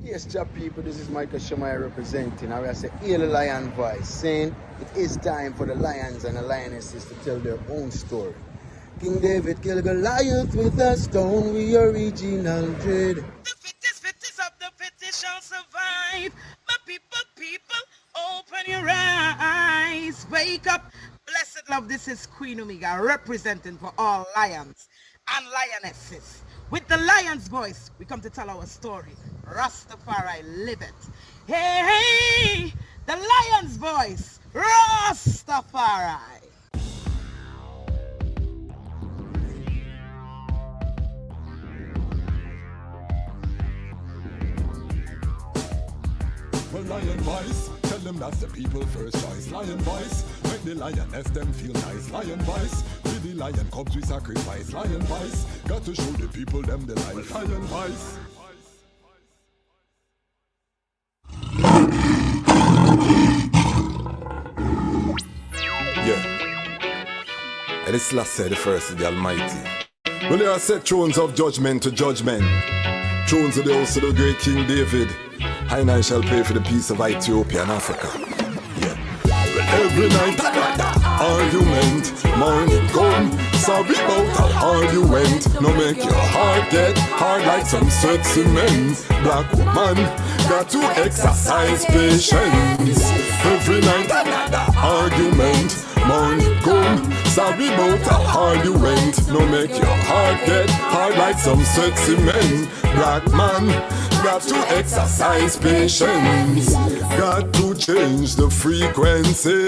Yes, job people, this is Michael Shamai representing. I will say, hear the lion voice, saying it is time for the lions and the lionesses to tell their own story. King David killed Goliath with a stone, we original dread. The fittest of the fittest shall survive. My people, open your eyes. Wake up. Blessed love, this is Queen Omega representing for all lions and lionesses. With the lion's voice, we come to tell our story. Ras Tafari, live it. Hey, the lion's voice, Ras Tafari. Well, lion voice, tell them that's the people first choice. Lion voice, make the lioness them feel nice. Lion voice, with the lion cubs we sacrifice. Lion voice, got to show the people them the life. Lion voice. Yeah, and it's last said the first of the Almighty. Well, there are set thrones of judgment to judgment. Thrones of the house of the great King David. And I shall pray for the peace of Ethiopia and Africa. Yeah. Well, every night, argument, morning come. Sorry about an argument. No make your heart get hard like some sweat cement. Black woman got to exercise patience. Every night, argument, morning come. Sorry about an argument. No make your heart get hard like some sweat cement. Black man got to exercise patience. Got to change the frequency.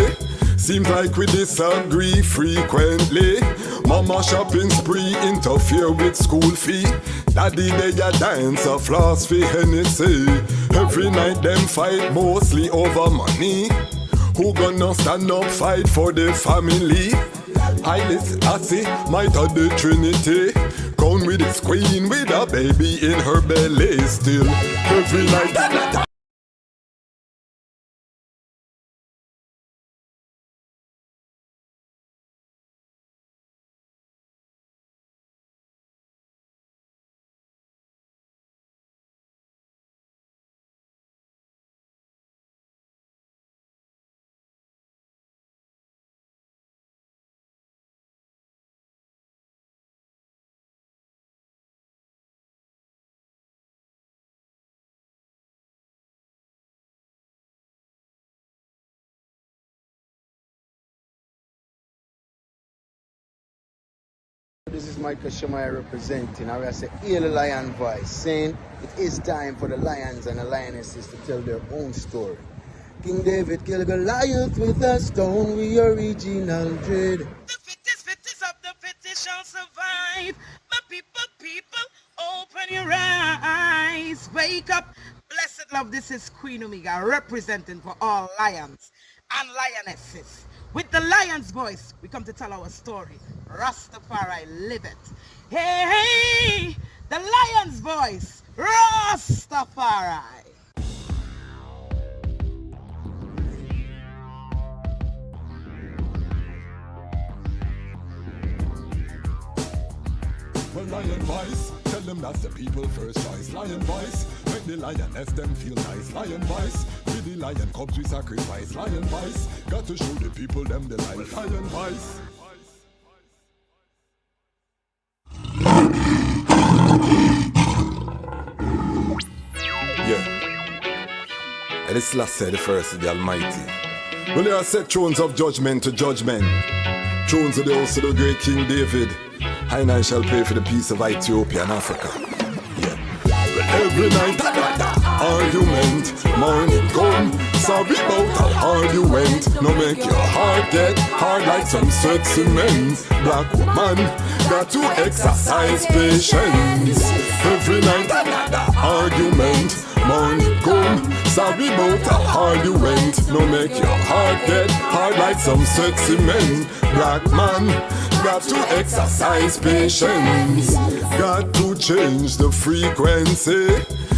Seems like we disagree frequently. Mama shopping spree interfere with school fee. Daddy they a dance a floss for Hennessy. Every night them fight mostly over money. Who gonna stand up fight for the family? Haile Selassie, might of the Trinity. Gone with his queen with a baby in her belly. Still every night This is Michael Shamai representing. I will say, hear the lion voice, saying it is time for the lions and the lionesses to tell their own story. King David killed Goliath with a stone, we original dread. The fittest of the fittest shall survive. My people, open your eyes. Wake up. Blessed love, this is Queen Omega representing for all lions and lionesses. With the lion's voice, we come to tell our story. Rastafari, live it. Hey, the lion's voice, Rastafari. well, lion voice, tell them that's the people first choice. Lion voice, make the lioness them feel nice. Lion voice, with the lion cubs we sacrifice. Lion voice, got to show the people them the life. Lion voice. Yeah, and it's last said the first of the Almighty. Well, there are set thrones of judgment to judgment. Thrones of the house of the great King David. And I shall pray for the peace of Ethiopia and Africa. Yeah. Well, every night, argument, morning come. Sorry about an argument. No make your heart get hard like some sweat cement. Black woman got to exercise patience. Every night, argument, morning come. Sorry about an argument. No make your heart get hard like some sweat cement. Black man got to exercise patience. Got to change the frequency.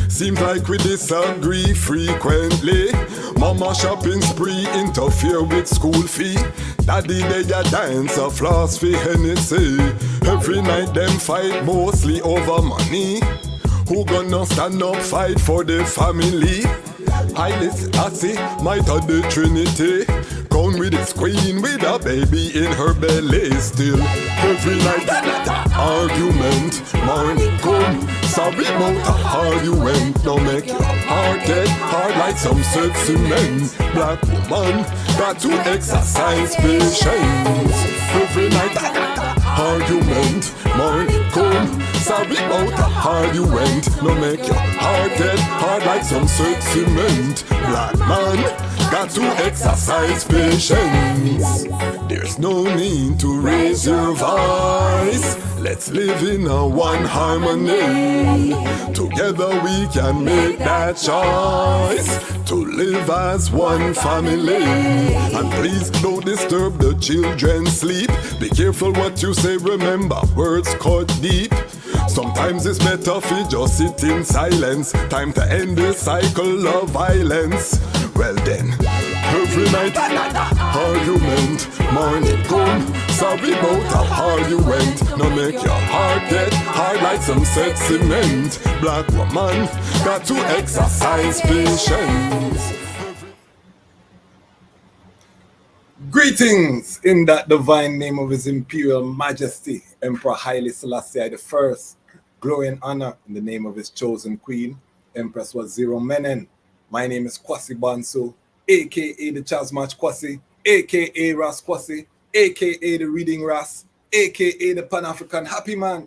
Seems like we disagree frequently. Mama shopping spree interfere with school fee. Daddy they a dance a floss for Hennessy. Every night them fight mostly over money. Who gonna stand up, fight for the family? Haile Selassie, might of the Trinity. Gone with his queen with a baby in her belly. Still, every night, argument. Morning come, sorry about a argument. Don't make your heart get hard like some sexy men. Black woman, got to exercise patience. Every night, argument. Morning come, sorry about a argument. Don't make your heart get hard like some sexy men. Black man, got to exercise patience. There's no need to raise your voice. Let's live in a one harmony. Together we can make that choice to live as one family. And please don't disturb the children's sleep. Be careful what you say, remember words cut deep. Sometimes it's better if you just sit in silence. Time to end this cycle of violence. Well then, every night, argument. Morning come, sorry about a argument. No make your heart get hard like some sexy men. Black woman, got to exercise patience. Greetings in that divine name of His Imperial Majesty, Emperor Haile Selassie I. Glory and honor in the name of his chosen queen, Empress Waziri Menen. My name is Kwasi Banso, aka the Chazmach Kwasi, aka Ras Kwasi, aka the Reading Ras, aka the Pan-African Happy Man.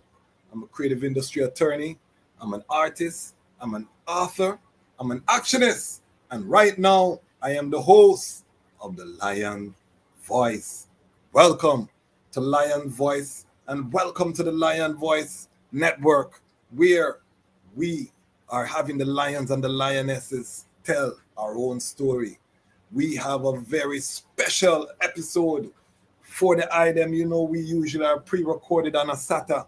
I'm a creative industry attorney, I'm an artist, I'm an author, I'm an actionist, and right now I am the host of the Lion Voice. Welcome to Lion Voice, and welcome to the Lion Voice Network, where we are having the lions and the lionesses tell our own story. We have a very special episode for the item. You know, we usually are pre-recorded on a Saturday,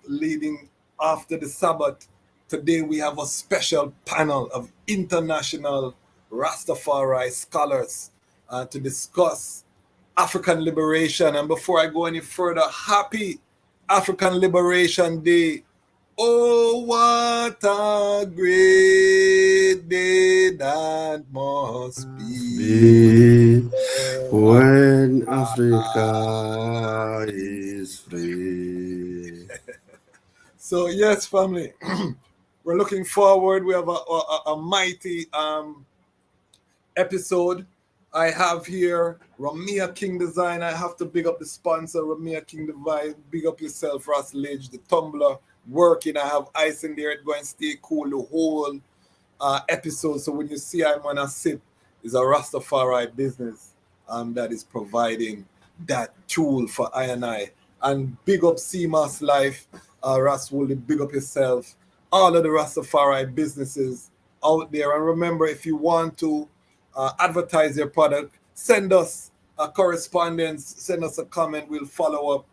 leading after the Sabbath. Today we have a special panel of international Rastafari scholars to discuss African liberation. And before I go any further, happy African Liberation Day. Oh, what a great day that must be when Africa is free. So yes, family, we're looking forward. We have a mighty episode. I have here Ramia King Design. I have to big up the sponsor, Ramia King Design. Big up yourself, Ras Lidge, the tumbler working. I have ice in there. It's going to stay cool the whole episode. So when you see I'm on a sip, it's a Rastafari business that is providing that tool for I and I. And big up CMAS Life, Ras Woolley, big up yourself. All of the Rastafari businesses out there. And remember, if you want to advertise your product, send us a correspondence, send us a comment, we'll follow up.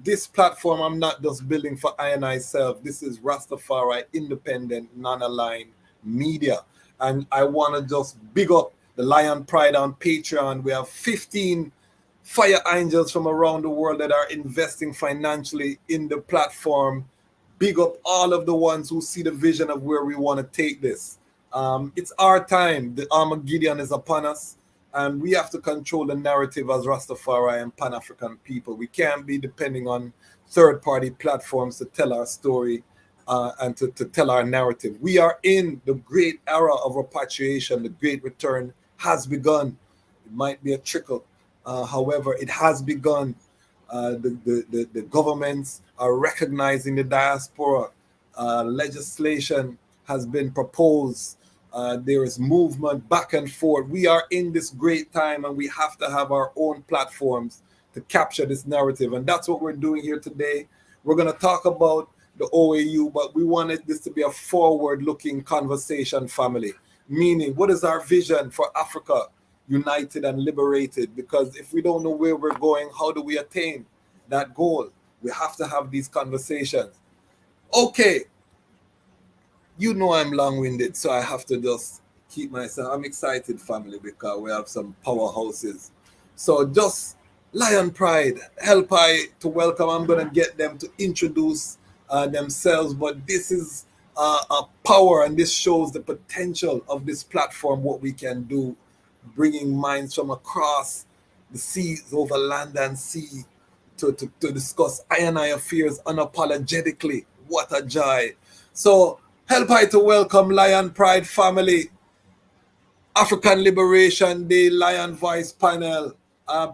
This platform, I'm not just building for I and I self. This is Rastafari, independent, non-aligned media. And I want to just big up the Lion Pride on Patreon. We have 15 fire angels from around the world that are investing financially in the platform. Big up all of the ones who see the vision of where we want to take this. It's our time. The Armageddon is upon us, and we have to control the narrative as Rastafari and Pan-African people. We can't be depending on third-party platforms to tell our story and to tell our narrative. We are in the great era of repatriation. The great return has begun. It might be a trickle. However, it has begun. The governments are recognizing the diaspora. Legislation has been proposed. There is movement back and forth. We are in this great time, and we have to have our own platforms to capture this narrative. And that's what we're doing here today. We're going to talk about the OAU, but we wanted this to be a forward-looking conversation, family. Meaning, what is our vision for Africa united and liberated? Because if we don't know where we're going, how do we attain that goal? We have to have these conversations. Okay. You know I'm long-winded, so I have to just keep myself. I'm excited, family, because we have some powerhouses. So just Lion Pride, help I to welcome. I'm going to get them to introduce themselves, but this is power, and this shows the potential of this platform, what we can do, bringing minds from across the seas, over land and sea, to discuss I and I affairs unapologetically. What a joy. So help I to welcome Lion Pride family, African Liberation Day Lion Voice panel.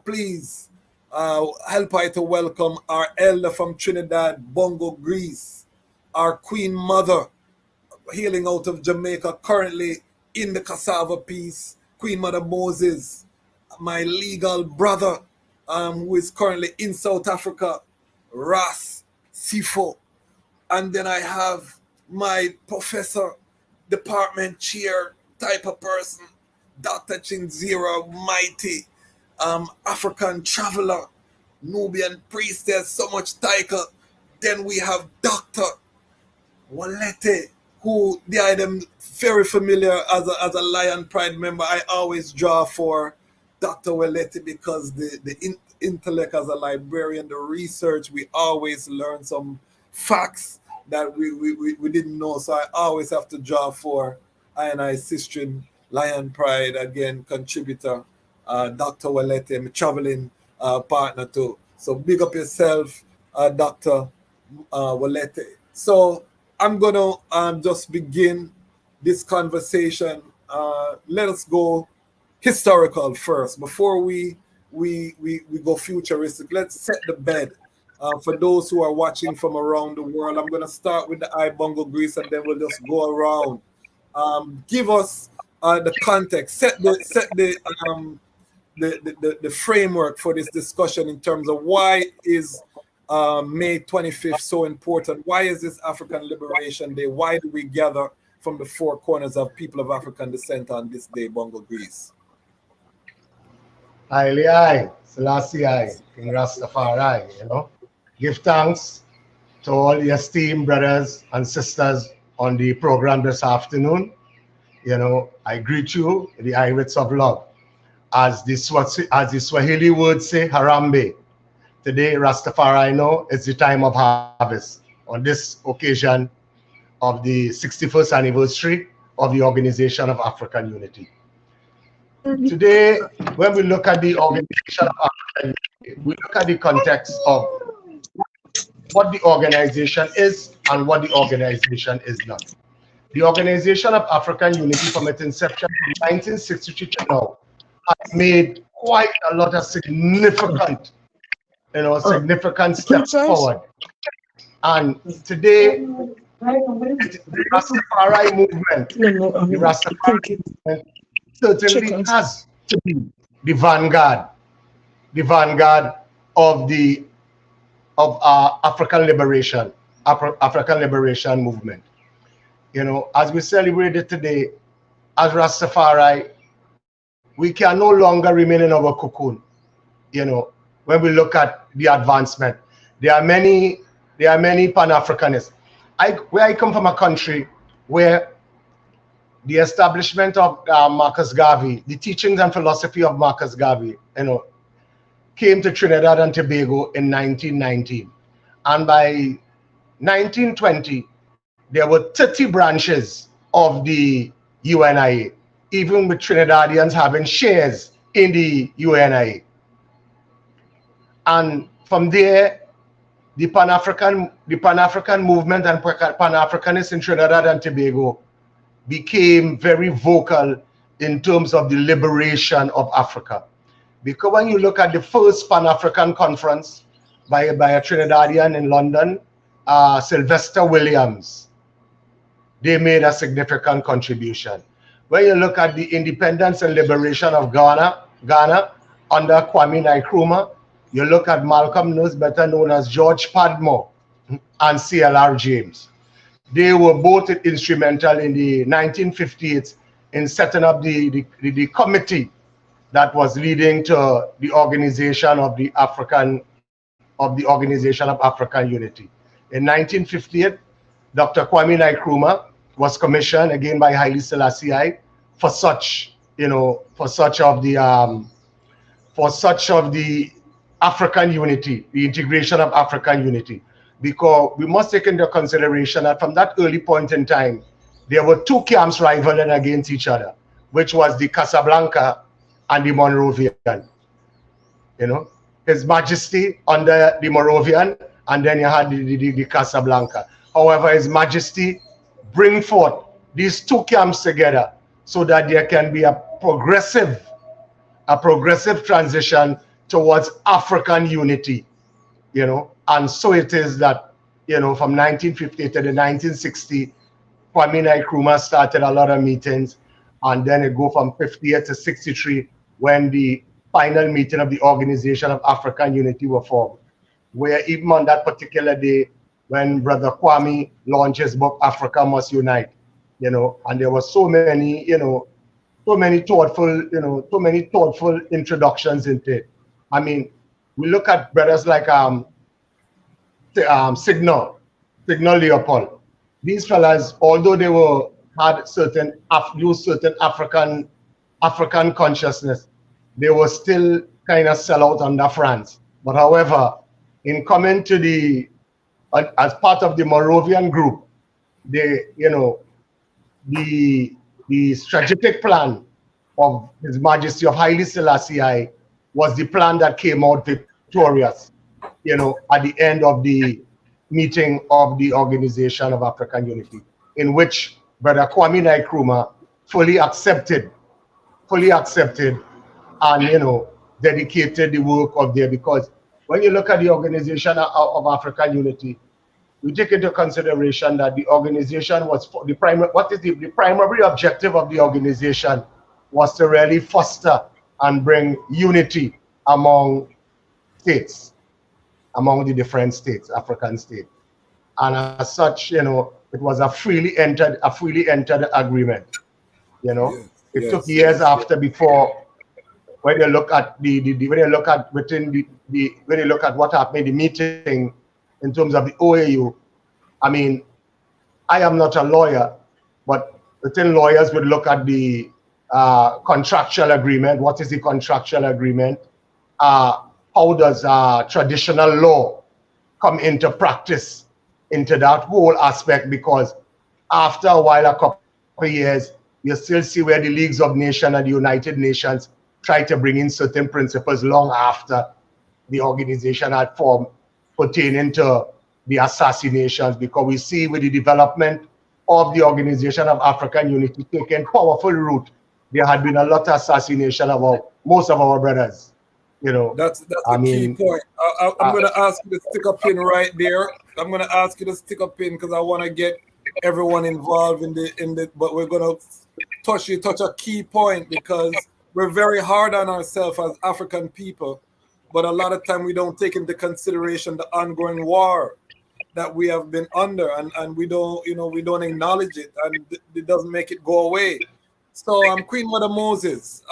Please help I to welcome our elder from Trinidad, Bongo, Greece, our Queen Mother, hailing out of Jamaica, currently in the Cassava Peace, Queen Mother Moses, my legal brother, who is currently in South Africa, Ras Tafari. And then I have my professor, department chair type of person, Dr. Chinzira Mighty, African traveler, Nubian priestess, so much title. Then we have Dr. Walete, who I am very familiar as a Lion Pride member. I always draw for Dr. Walete because the intellect as a librarian, the research, we always learn some facts that we didn't know. So I always have to draw for I Sistren Lion Pride, again, contributor, Dr. Walete, my traveling partner too. So big up yourself, Dr. Walete. So I'm gonna just begin this conversation. Let us go historical first before we go futuristic. Let's set the bed for those who are watching from around the world. I'm gonna start with the Bongo Greece, and then we'll just go around. Give us the context, set the framework for this discussion in terms of why is May 25th so important? Why is this African Liberation Day? Why do we gather from the four corners of people of African descent on this day, Bongo Greece? I, Selassie I, King Ras Tafari, Give thanks to all the esteemed brothers and sisters on the program this afternoon. I greet you in the Iwits of love. As the Swahili words say, Harambe. Today, Rastafari know it's the time of harvest on this occasion of the 61st anniversary of the Organization of African Unity. Today, when we look at the Organization of African Unity, we look at the context of what the organization is and what the organization is not. The Organization of African Unity, from its inception in 1963 to now, has made quite a lot of significant steps forward. And today, the Rastafari movement, certainly has to be the vanguard of our African liberation movement. As we celebrate it today, as Rastafari, we can no longer remain in our cocoon. When we look at the advancement, there are many Pan-Africanists. Where I come from, a country where the establishment of Marcus Garvey, the teachings and philosophy of Marcus Garvey, came to Trinidad and Tobago in 1919. And by 1920, there were 30 branches of the UNIA, even with Trinidadians having shares in the UNIA. And from there, the Pan-African movement and Pan-Africanists in Trinidad and Tobago became very vocal in terms of the liberation of Africa. Because when you look at the first Pan-African conference by a Trinidadian in London, Sylvester Williams, they made a significant contribution. When you look at the independence and liberation of Ghana under Kwame Nkrumah, you look at Malcolm Nurse, better known as George Padmore, and CLR James. They were both instrumental in the 1958 in setting up the committee that was leading to the organization of the Organization of African Unity. In 1958, Dr. Kwame Nkrumah was commissioned again by Haile Selassie for such of the African unity, the integration of African unity. because we must take into consideration that from that early point in time, there were two camps rivaling against each other, which was the Casablanca and the Monrovian. You know, His Majesty under the Moravian, and then you had the Casablanca. However, His Majesty bring forth these two camps together so that there can be a progressive transition towards African unity, you know. And so it is that, you know, from 1950 to the 1960, Kwame Nkrumah started a lot of meetings, and then it go from 58 to 63 when the final meeting of the Organization of African Unity were formed, where even on that particular day, when Brother Kwame launched his book, Africa Must Unite, you know, and there were so many, you know, so many thoughtful introductions into it. I mean, we look at brothers like Signal Leopold. These fellas, although they had certain African consciousness, they were still kind of sell out under France. But however, in coming to as part of the Moravian group, they, you know, the strategic plan of His Majesty of Haile Selassie was the plan that came out victorious, you know, at the end of the meeting of the Organization of African Unity, in which Brother Kwame Nkrumah fully accepted and, you know, dedicated the work of there. Because when you look at the Organization of African Unity, we take into consideration that the organization was the primary objective of the organization was to really foster and bring unity among states, among the different states, African states. And as such, you know, it was a freely entered agreement. You know, it took years after before, when you look at when you look at what happened in the meeting in terms of the OAU. I mean, I am not a lawyer, but within lawyers would look at the contractual agreement. What is the contractual agreement? How does traditional law come into practice into that whole aspect? Because after a while, a couple of years, you still see where the Leagues of Nations and the United Nations try to bring in certain principles long after the organization had formed pertaining to the assassinations, because we see with the development of the Organization of African Unity taking powerful root, there had been a lot of assassination of most of our brothers. You know, that's a key point. I'm going to ask you to stick a pin right there. I'm going to ask you to stick a pin because I want to get everyone involved in the. But we're going to touch a key point, because we're very hard on ourselves as African people, but a lot of time we don't take into consideration the ongoing war that we have been under, and we don't, you know, we don't acknowledge it, and it doesn't make it go away. So Queen Mother Moses,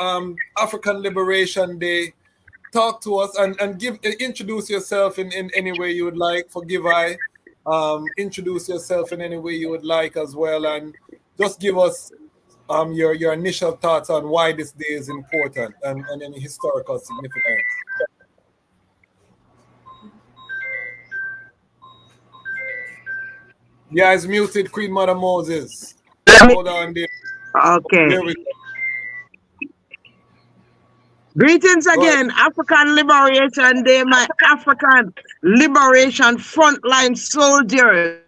African Liberation Day, talk to us and introduce yourself in any way you would like. Forgive I, introduce yourself in any way you would like as well, and just give us your initial thoughts on why this day is important and any historical significance. Yeah, it's muted, Queen Mother Moses. Hold on there. Okay. There we go. Greetings again, African Liberation Day, my African Liberation frontline soldiers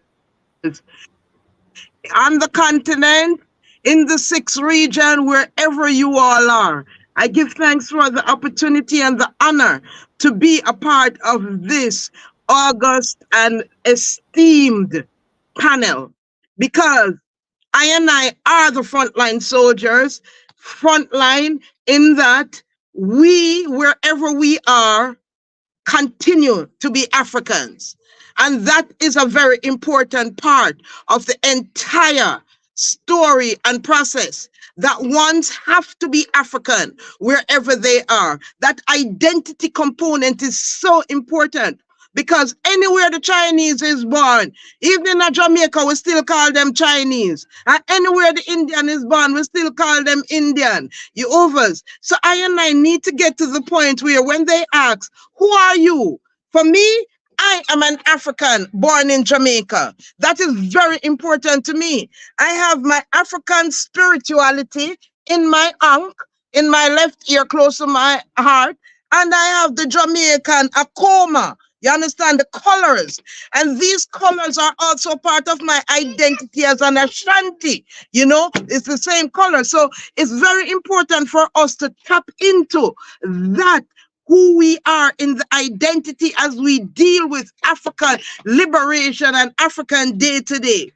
on the continent, in the 6th region, wherever you all are. I give thanks for the opportunity and the honor to be a part of this august and esteemed panel, because I and I are the frontline soldiers, frontline in that we, wherever we are, continue to be Africans. And that is a very important part of the entire story and process, that ones have to be African wherever they are. That identity component is so important, because anywhere the Chinese is born, even in Jamaica, we still call them Chinese. And anywhere the Indian is born, we still call them Indian. You overs. So I and I need to get to the point where when they ask, who are you? For me, I am an African born in Jamaica. That is very important to me. I have my African spirituality in my ankh, in my left ear close to my heart, and I have the Jamaican akoma. You understand the colors, and these colors are also part of my identity as an Ashanti. You know, it's the same color. So it's very important for us to tap into that who we are in the identity as we deal with African liberation and African day to day.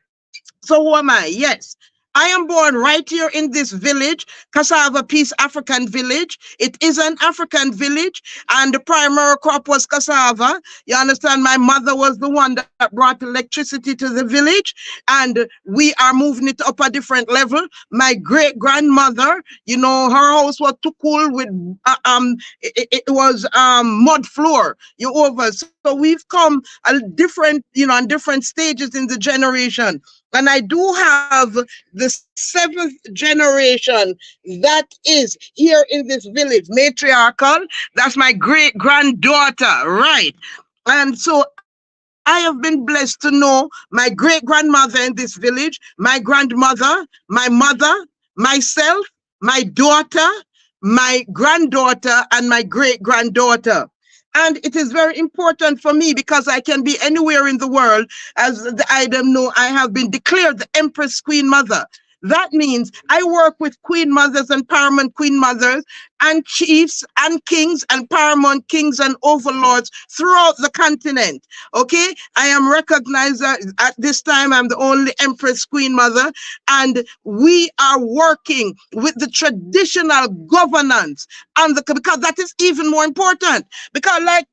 So who am I? Yes. I am born right here in this village, Cassava Peace African Village. It is an African village, and the primary crop was cassava. You understand? My mother was the one that brought electricity to the village, and we are moving it up a different level. My great grandmother, you know, her house was too cool with it was mud floor. You over. So we've come a different, you know, on different stages in the generation. And I do have the 7th generation that is here in this village, matriarchal. That's my great granddaughter, right? And so I have been blessed to know my great grandmother in this village, my grandmother, my mother, myself, my daughter, my granddaughter, and my great granddaughter. And it is very important for me because I can be anywhere in the world. As the item know, I have been declared the Empress Queen Mother. That means I work with queen mothers and paramount queen mothers and chiefs and kings and paramount kings and overlords throughout the continent. Okay, I am recognized at this time. I'm the only Empress Queen Mother, and we are working with the traditional governance and because that is even more important. Because like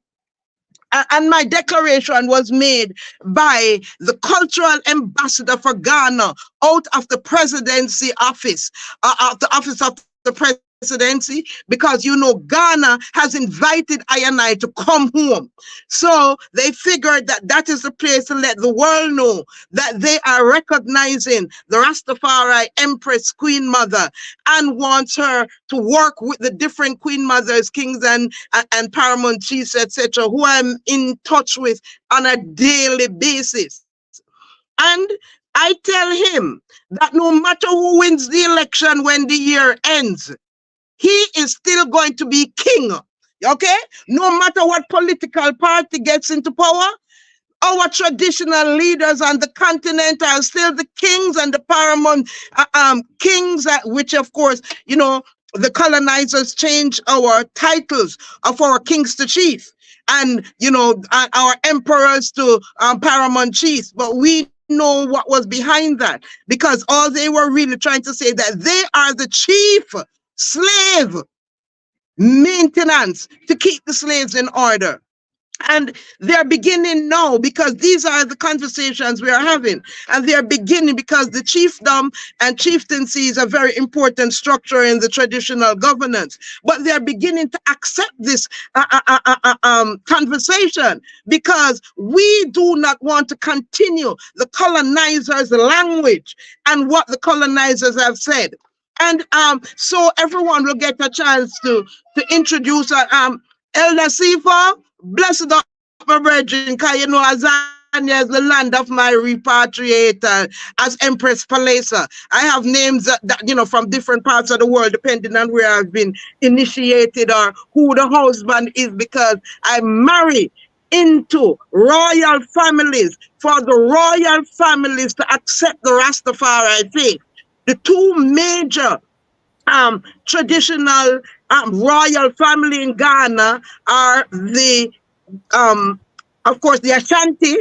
and my declaration was made by the cultural ambassador for Ghana out of the presidency office, the office of the presidency, because you know Ghana has invited I and I to come home. So they figured that that is the place to let the world know that they are recognizing the Rastafari Empress Queen Mother and wants her to work with the different queen mothers, kings and paramount chiefs, etc., who I'm in touch with on a daily basis. And I tell him that no matter who wins the election when the year ends, he is still going to be king. Okay? No matter what political party gets into power, our traditional leaders on the continent are still the kings and the paramount kings, which of course, you know, the colonizers changed our titles of our kings to chief and, you know, our emperors to paramount chiefs. But we know what was behind that, because all they were really trying to say that they are the chief slave maintenance to keep the slaves in order. And they're beginning now, because these are the conversations we are having. And they're beginning because the chiefdom and chieftaincy is a very important structure in the traditional governance. But they're beginning to accept this conversation, because we do not want to continue the colonizers' language and what the colonizers have said. And so everyone will get a chance to introduce Elder Sifa. Blessed up my brethren, because you know Azania is the land of my repatriator as Empress Palesa. I have names that, you know, from different parts of the world, depending on where I've been initiated or who the husband is, because I marry into royal families for the royal families to accept the Rastafari faith. The two major traditional royal family in Ghana are the of course the Ashanti,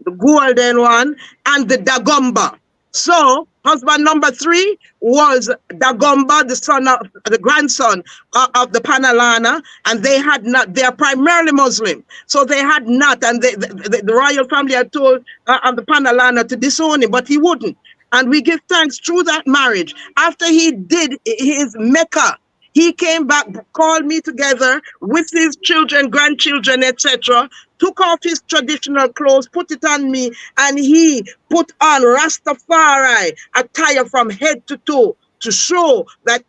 the golden one, and the Dagomba. So husband number 3 was Dagomba, the son of the grandson of the Panalana, and they had not, they are primarily Muslim, so they had not, and the royal family had told the Panalana to disown him, but he wouldn't. And we give thanks through that marriage. After he did his Mecca, he came back, called me together with his children, grandchildren, etc., took off his traditional clothes, put it on me, and he put on Rastafari attire from head to toe to show that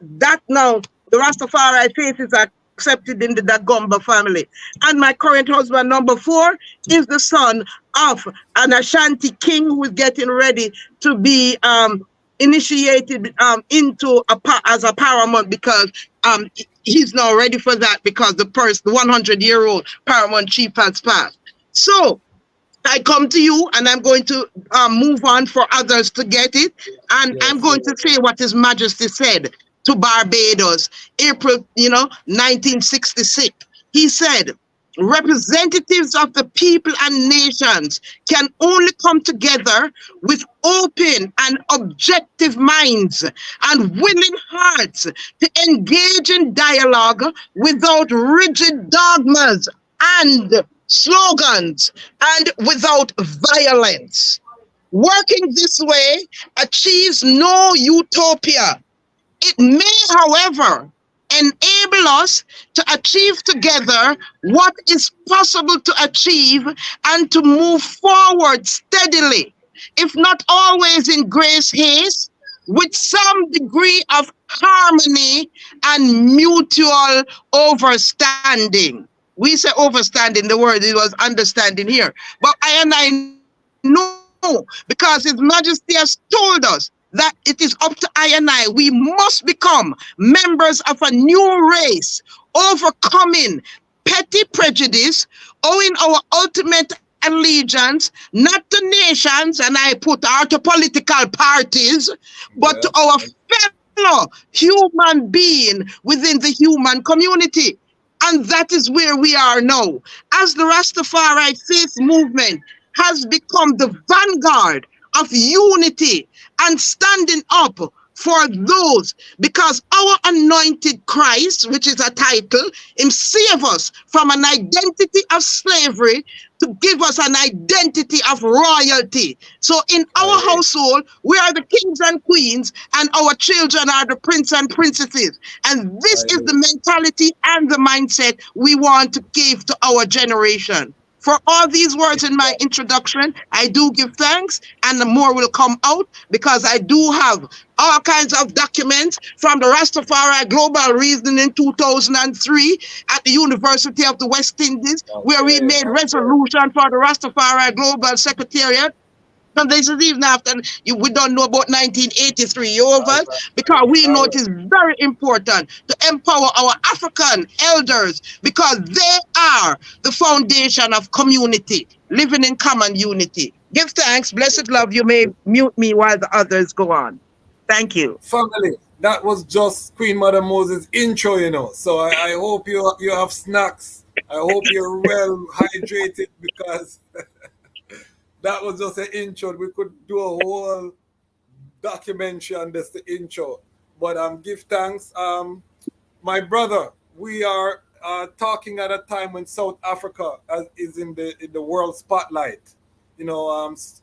now the Rastafari faith is a accepted in the Dagomba family. And my current husband, number 4, is the son of an Ashanti king who is getting ready to be initiated into as a paramount, because he's not ready for that, because the 100-year-old paramount chief has passed. So I come to you, and I'm going to move on for others to get it. And I'm going to say what His Majesty said to Barbados, April, 1966. He said, representatives of the people and nations can only come together with open and objective minds and willing hearts to engage in dialogue without rigid dogmas and slogans and without violence. Working this way achieves no utopia. It may, however, enable us to achieve together what is possible to achieve and to move forward steadily, if not always in grace haste, with some degree of harmony and mutual overstanding. We say overstanding, the word, it was understanding here. But I know, because His Majesty has told us that it is up to I. We must become members of a new race, overcoming petty prejudice, owing our ultimate allegiance not to nations, and I put our to political parties, but to our fellow human being within the human community. And that is where we are now. As the Rastafari faith movement has become the vanguard of unity and standing up for those, because our anointed Christ, which is a title, Him save us from an identity of slavery to give us an identity of royalty. So in our household, we are the kings and queens, and our children are the prince and princesses. And this is the mentality and the mindset we want to give to our generation. For all these words in my introduction, I do give thanks, and the more will come out, because I do have all kinds of documents from the Rastafari Global Reasoning in 2003 at the University of the West Indies, where we made resolution for the Rastafari Global Secretariat. And this is even after we don't know about 1983 over, because we know it is very important to empower our African elders, because they are the foundation of community, living in common unity. Give thanks, blessed love. You may mute me while the others go on. Thank you. Family, that was just Queen Mother Moses' intro, So I hope you have snacks. I hope you're well hydrated, because that was just an intro. We could do a whole documentary on this, the intro. But give thanks. My brother, we are talking at a time when South Africa is in the world spotlight.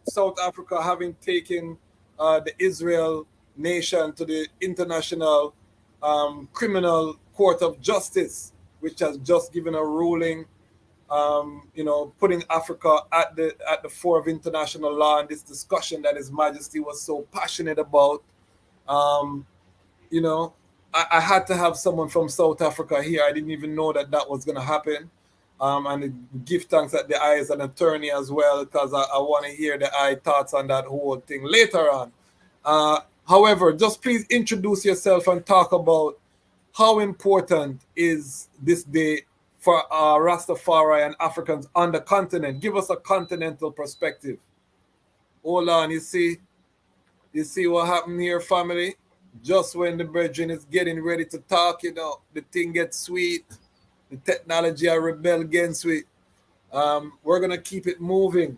South Africa having taken the Israel nation to the International Criminal Court of Justice, which has just given a ruling, putting Africa at the fore of international law, and this discussion that His Majesty was so passionate about. I had to have someone from South Africa here. I didn't even know that was going to happen. And give thanks that the eye is an attorney as well, because I want to hear the eye thoughts on that whole thing later on. However, just please introduce yourself and talk about how important is this day for Rastafari and Africans on the continent. Give us a continental perspective. Hold on, you see what happened here, family? Just when the brethren is getting ready to talk, the thing gets sweet. The technology I rebel against it. We're going to keep it moving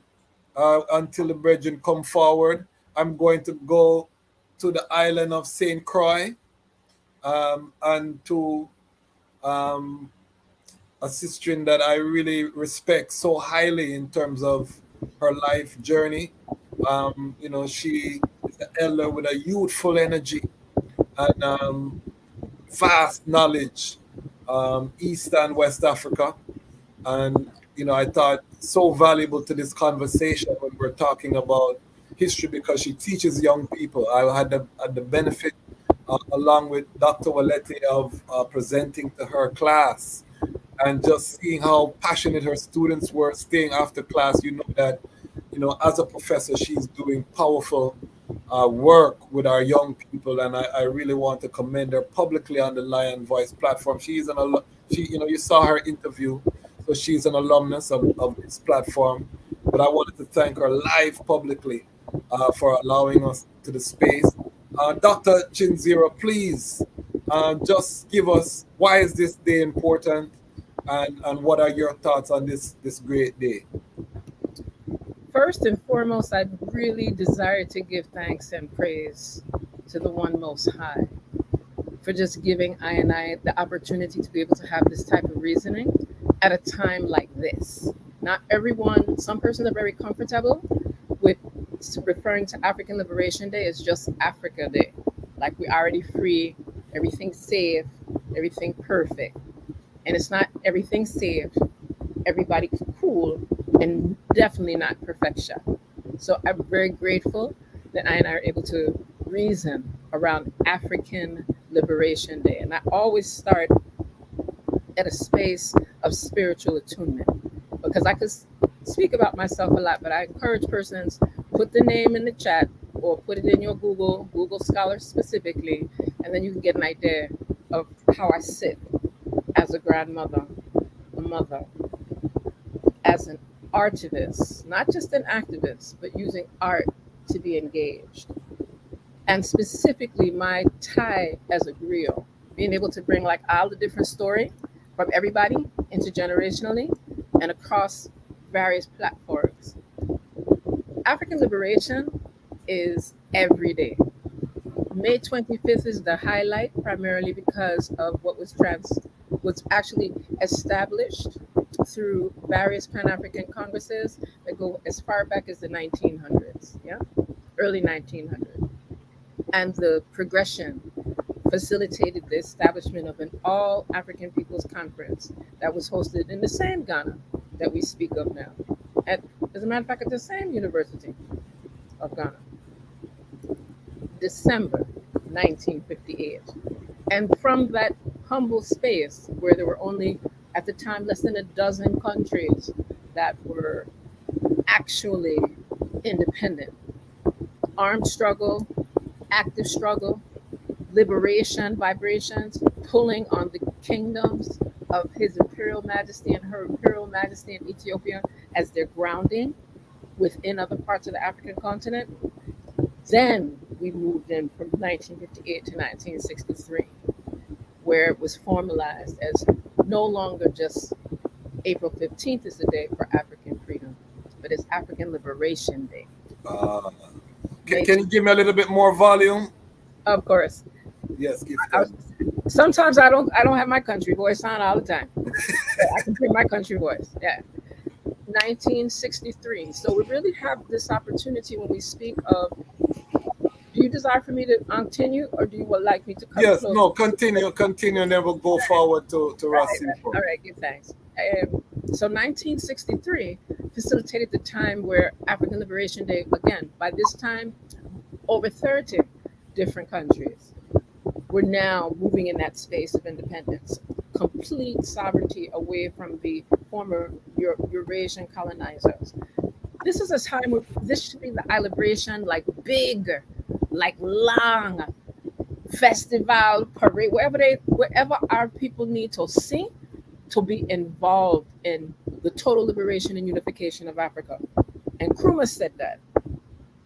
until the brethren come forward. I'm going to go to the island of St. Croix and to a sister that I really respect so highly in terms of her life journey. She is an elder with a youthful energy and vast knowledge, East and West Africa. And, I thought so valuable to this conversation when we're talking about history, because she teaches young people. I had the benefit along with Dr. Walete of presenting to her class, and just seeing how passionate her students were staying after class. You know that, as a professor, she's doing powerful work with our young people, and I really want to commend her publicly on the Lion Voice platform. You saw her interview, so she's an alumnus of this platform. But I wanted to thank her live publicly for allowing us to the space. Dr. Chinzira, please just give us, why is this day important, and what are your thoughts on this great day? First and foremost, I really desire to give thanks and praise to the One Most High for just giving I the opportunity to be able to have this type of reasoning at a time like this. Not everyone, some persons are very comfortable with referring to African Liberation Day as just Africa Day. Like we're already free, everything's safe, everything perfect. And it's not everything safe, everybody cool, and definitely not perfection. So I'm very grateful that I and I are able to reason around African Liberation Day. And I always start at a space of spiritual attunement, because I could speak about myself a lot, but I encourage persons, put the name in the chat or put it in your Google Scholar specifically, and then you can get an idea of how I sit as a grandmother, a mother, as an archivist, not just an activist, but using art to be engaged. And specifically my tie as a griot, being able to bring like all the different story from everybody intergenerationally and across various platforms. African liberation is every day. May 25th is the highlight, primarily because of what was actually established through various Pan-African Congresses that go as far back as the 1900s, early 1900s. And the progression facilitated the establishment of an all-African Peoples Conference that was hosted in the same Ghana that we speak of now. As a matter of fact, at the same University of Ghana. December 1958. And from that humble space where there were only, at the time, less than a dozen countries that were actually independent. Armed struggle, active struggle, liberation vibrations, pulling on the kingdoms of His Imperial Majesty and Her Imperial Majesty in Ethiopia as their grounding within other parts of the African continent. Then we moved in from 1958 to 1963, where it was formalized as no longer just April 15th is the day for African freedom, but it's African Liberation Day. Can you give me a little bit more volume? Of course. Yes, sometimes I don't have my country voice on all the time. I can hear my country voice. Yeah. 1963. So we really have this opportunity when we speak of. Do you desire for me to continue, or do you would like me to come Yes, close? no, continue, and then we'll go forward to Ras Tafari. All right, give thanks. So 1963 facilitated the time where African Liberation Day, again, by this time, over 30 different countries were now moving in that space of independence, complete sovereignty away from the former Eurasian colonizers. This is a time where this should be the liberation, like big, like long festival, parade, wherever our people need to see to be involved in the total liberation and unification of Africa. And Nkrumah said that.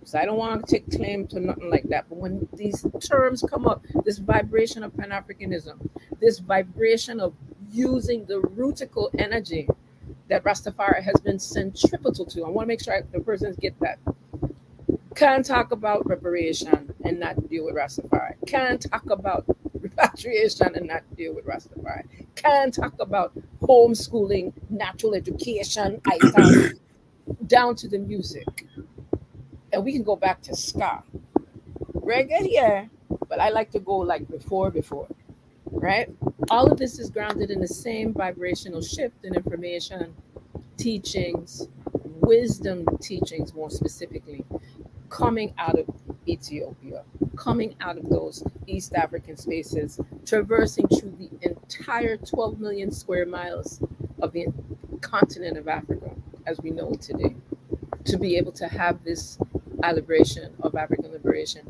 So I don't want to take claim to nothing like that. But when these terms come up, this vibration of Pan-Africanism, this vibration of using the rootical energy that Rastafari has been centripetal to, I want to make sure the persons get that. Can't talk about reparation and not deal with Rastafari. Can't talk about repatriation and not deal with Rastafari. Can't talk about homeschooling, natural education, items, down to the music. And we can go back to ska. Reggae, yeah, but I like to go like before, right? All of this is grounded in the same vibrational shift in information, teachings, wisdom teachings more specifically, coming out of Ethiopia. coming out of those East African spaces, traversing through the entire 12 million square miles of the continent of Africa as we know it today, to be able to have this celebration of African liberation.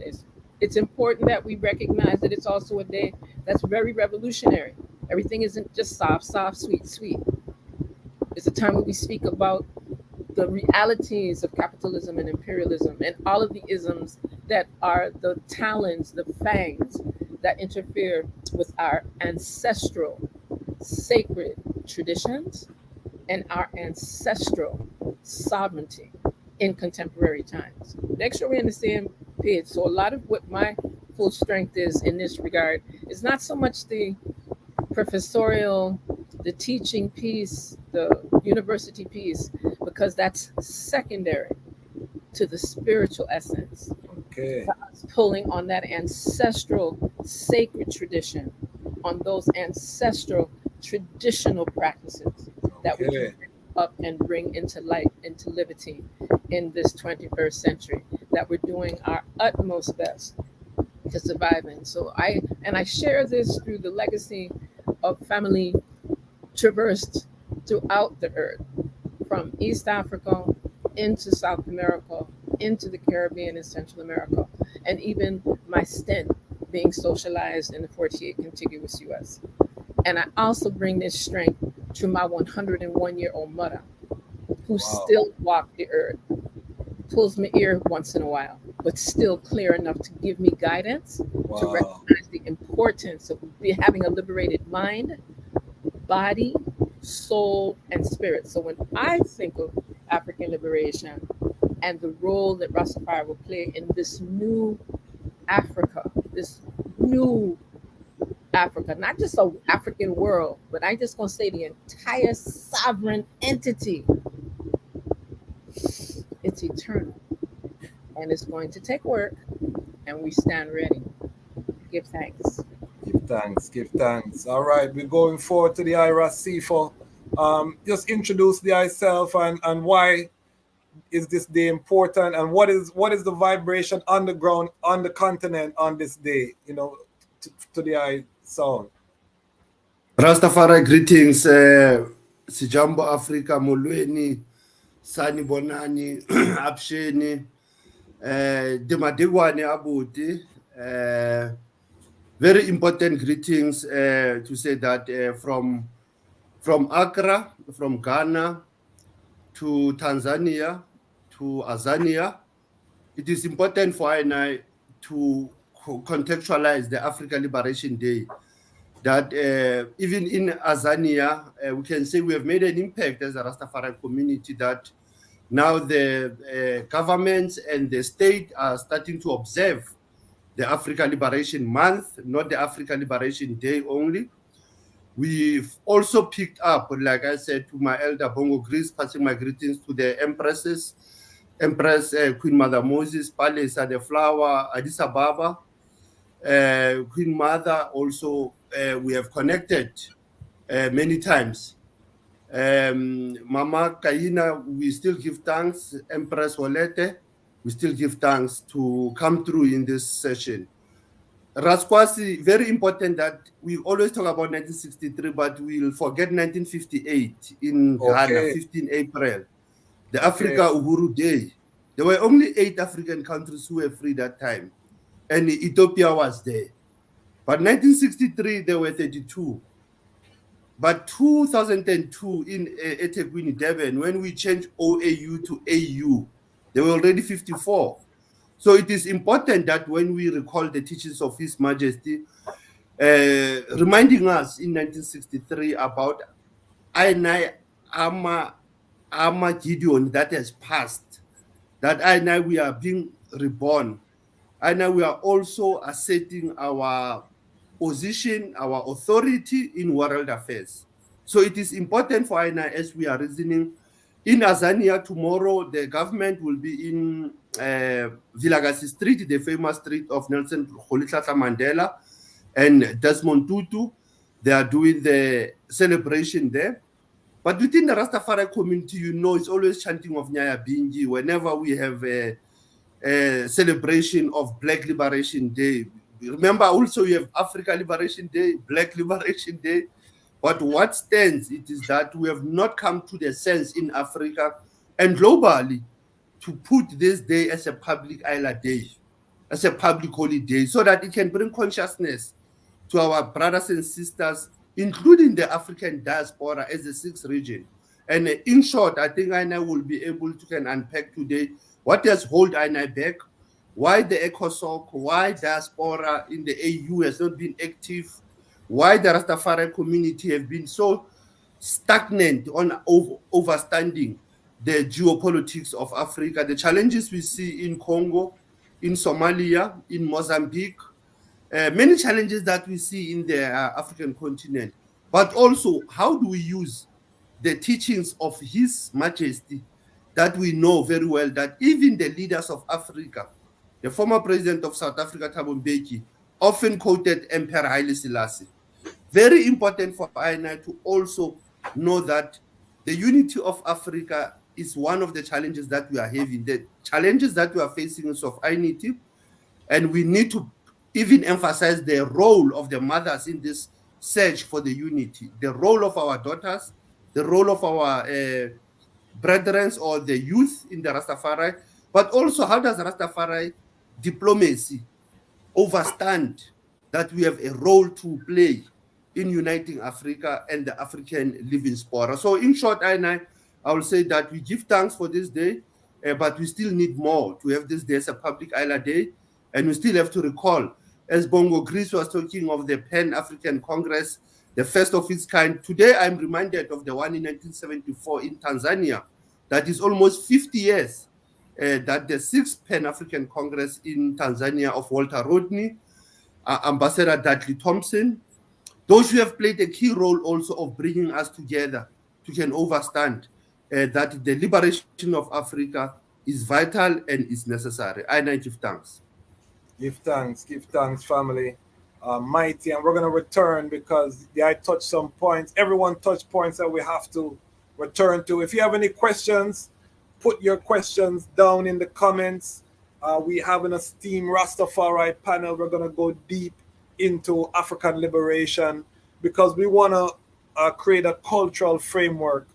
It's important that we recognize that it's also a day that's very revolutionary. Everything isn't just soft, soft, sweet, sweet. It's a time when we speak about the realities of capitalism and imperialism and all of the isms that are the talons, the fangs that interfere with our ancestral sacred traditions and our ancestral sovereignty in contemporary times. Make sure we're on the same page. So a lot of what my full strength is in this regard is not so much the professorial, the teaching piece, the university piece, because that's secondary to the spiritual essence. Okay. Pulling on that ancestral sacred tradition, on those ancestral traditional practices that we can bring up and bring into light, into liberty in this 21st century, that we're doing our utmost best to survive in. So I share this through the legacy of family traversed throughout the earth, from East Africa into South America, into the Caribbean and Central America, and even my stint being socialized in the 48 contiguous US. And I also bring this strength to my 101-year-old mother, who still walks the earth, pulls my ear once in a while, but still clear enough to give me guidance, to recognize the importance of having a liberated mind, body, soul, and spirit. So when I think of African liberation and the role that Rastafari will play in this new Africa, not just an African world, but I just gonna say the entire sovereign entity. It's eternal, and it's going to take work, and we stand ready. Give thanks. Give thanks, give thanks. All right, we're going forward to the Ras Tafari. Just introduce thyself and why is this day important, and what is the vibration on the ground, on the continent on this day, to the eye sound. Rastafari greetings, Sijambo Africa, Molweni, Sani Bonani, Apsheni, Demadegwane Abuti. Very important greetings to say that from Accra, from Ghana to Tanzania to Azania, it is important for I to contextualize the African Liberation Day. That even in Azania, we can say we have made an impact as a Rastafari community, that now the governments and the state are starting to observe the African Liberation Month, not the African Liberation Day only. We've also picked up, like I said, to my elder Bongo Greece, passing my greetings to the Empress Queen Mother Moses, Palace at the Flower, Addis Ababa, Queen Mother also, we have connected many times. Mama Kaina, we still give thanks. Empress Walete, we still give thanks to come through in this session. Raskwasi, very important that we always talk about 1963, but we'll forget 1958 in Ghana, 15 April, the Africa Uhuru Day. There were only 8 African countries who were free that time, and Ethiopia was there. But 1963, there were 32. But 2002 in eThekwini, Durban, when we changed OAU to AU, there were already 54. So it is important that when we recall the teachings of His Majesty, reminding us in 1963 about Ama Gideon that has passed, that we are being reborn. We are also asserting our position, our authority in world affairs. So it is important for as we are reasoning. In Azania tomorrow, the government will be in Vilagasi Street, the famous street of Nelson Rolihlahla Mandela and Desmond Tutu. They are doing the celebration there. But within the Rastafari community, it's always chanting of Nyaya Bingi. Whenever we have celebration of Black Liberation Day. Remember also you have Africa Liberation Day, Black Liberation Day. But what stands, it is that we have not come to the sense in Africa and globally to put this day as a public island day, as a public holiday, so that it can bring consciousness to our brothers and sisters, including the African diaspora as the sixth region. And in short, I think Aina will be able to can unpack today what does hold Aina back, why the ECOSOC, why diaspora in the AU has not been active, why the Rastafari community have been so stagnant on overstanding the geopolitics of Africa, the challenges we see in Congo, in Somalia, in Mozambique, many challenges that we see in the African continent, but also how do we use the teachings of His Majesty that we know very well that even the leaders of Africa, the former president of South Africa, Thabo Mbeki, often quoted Emperor Haile Selassie. Very important for INI to also know that the unity of Africa is one of the challenges that we are having. The challenges that we are facing is of unity, and we need to even emphasize the role of the mothers in this search for the unity, the role of our daughters, the role of our brethren or the youth in the Rastafari, but also how does Rastafari diplomacy overstand that we have a role to play in uniting Africa and the African living spora. So in short, I will say that we give thanks for this day, but we still need more to have this day as a public island day, and we still have to recall, as Bongo Greece was talking of the Pan-African Congress, the first of its kind. Today, I'm reminded of the one in 1974 in Tanzania. That is almost 50 years that the sixth Pan-African Congress in Tanzania of Walter Rodney, Ambassador Dudley Thompson, those who have played a key role also of bringing us together to can understand that the liberation of Africa is vital and is necessary. I give thanks. Give thanks, family. Mighty, and we're going to return because I touched some points. Everyone touched points that we have to return to. If you have any questions, put your questions down in the comments. We have an esteemed Rastafari panel. We're going to go deep into African liberation because we want to create a cultural framework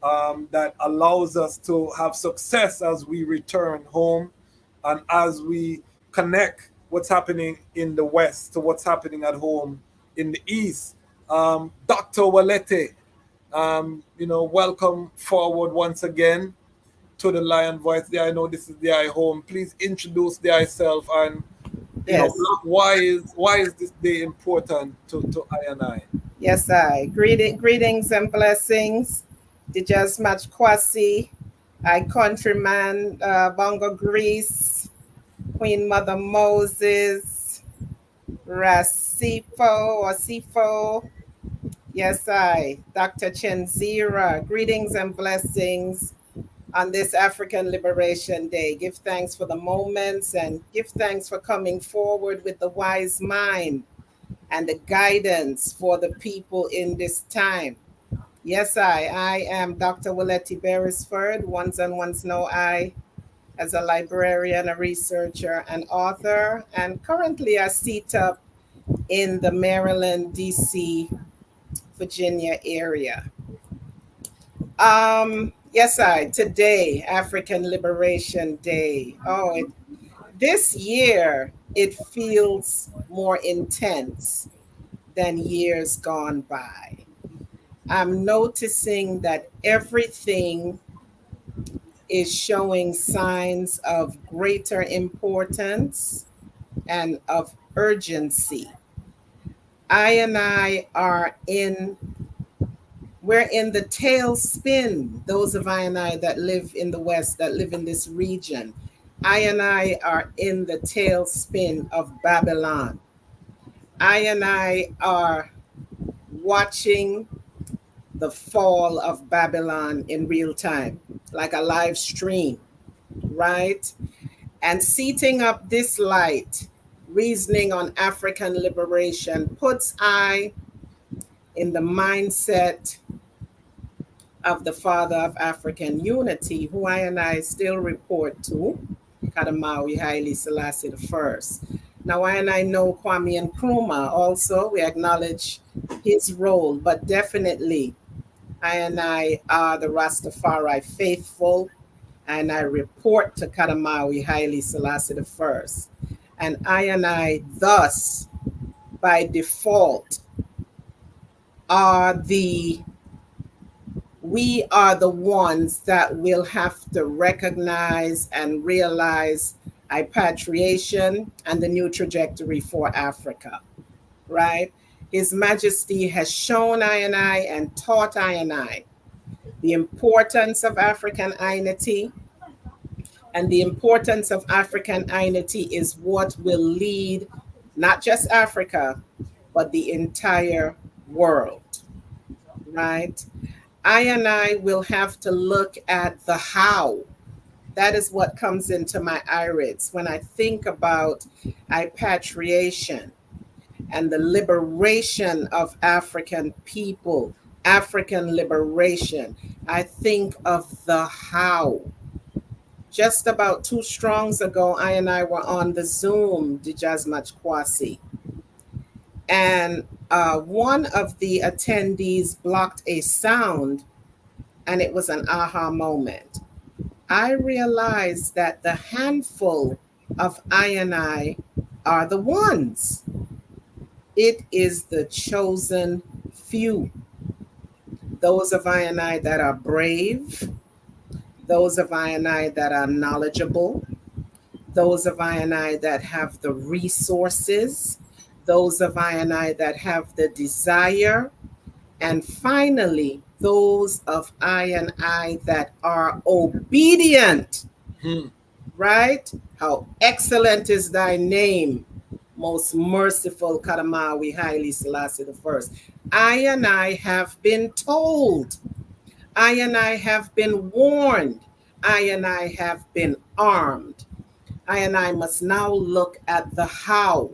that allows us to have success as we return home and as we connect what's happening in the West to what's happening at home in the East. Dr. Walete, welcome forward once again to the Lion Voice. I know this is the I home. Please introduce the I self and yes. Why is this day important to I and I? Yes, I. Greetings and blessings. Dijas Match Kwasi, I countryman, Bongo Greece, Queen Mother Moses, Sifo. Yes, I. Dr. Chenzira, greetings and blessings on this African Liberation Day. Give thanks for the moments and give thanks for coming forward with the wise mind and the guidance for the people in this time. Yes, I am Dr. Willette Beresford. Ones and ones know I as a librarian, a researcher, and author, and currently I sit up in the Maryland, DC, Virginia area. Yes, today, African Liberation Day. This year, it feels more intense than years gone by. I'm noticing that everything is showing signs of greater importance and of urgency. I are we're in the tailspin, those of I that live in the West, that live in this region. I are in the tailspin of Babylon. I are watching the fall of Babylon in real time, like a live stream, right? And seating up this light, reasoning on African liberation, puts I in the mindset of the father of African unity, who I still report to. Kadamawi Haile Selassie I. Now, I know Kwame Nkrumah also. We acknowledge his role, but definitely I are the Rastafari faithful, and I report to Kadamawi Haile Selassie I. And I thus, by default, we are the ones that will have to recognize and realize repatriation and the new trajectory for Africa, right? His Majesty has shown I and taught I the importance of African unity, and the importance of African unity is what will lead not just Africa, but the entire world, right? I will have to look at the how. That is what comes into my irids when I think about repatriation and the liberation of African people, African liberation. I think of the how. Just about 2 strongs ago, I were on the Zoom, Dijazmach Kwasi, and one of the attendees blocked a sound, and it was an aha moment. I realized that the handful of I are the ones. It is the chosen few. Those of I that are brave, those of I that are knowledgeable, those of I that have the resources, those of I that have the desire, and finally, those of I that are obedient. Right? How excellent is thy name, most merciful Kadamawi Haile Selassie I. I have been told. I have been warned. I have been armed. I must now look at the how.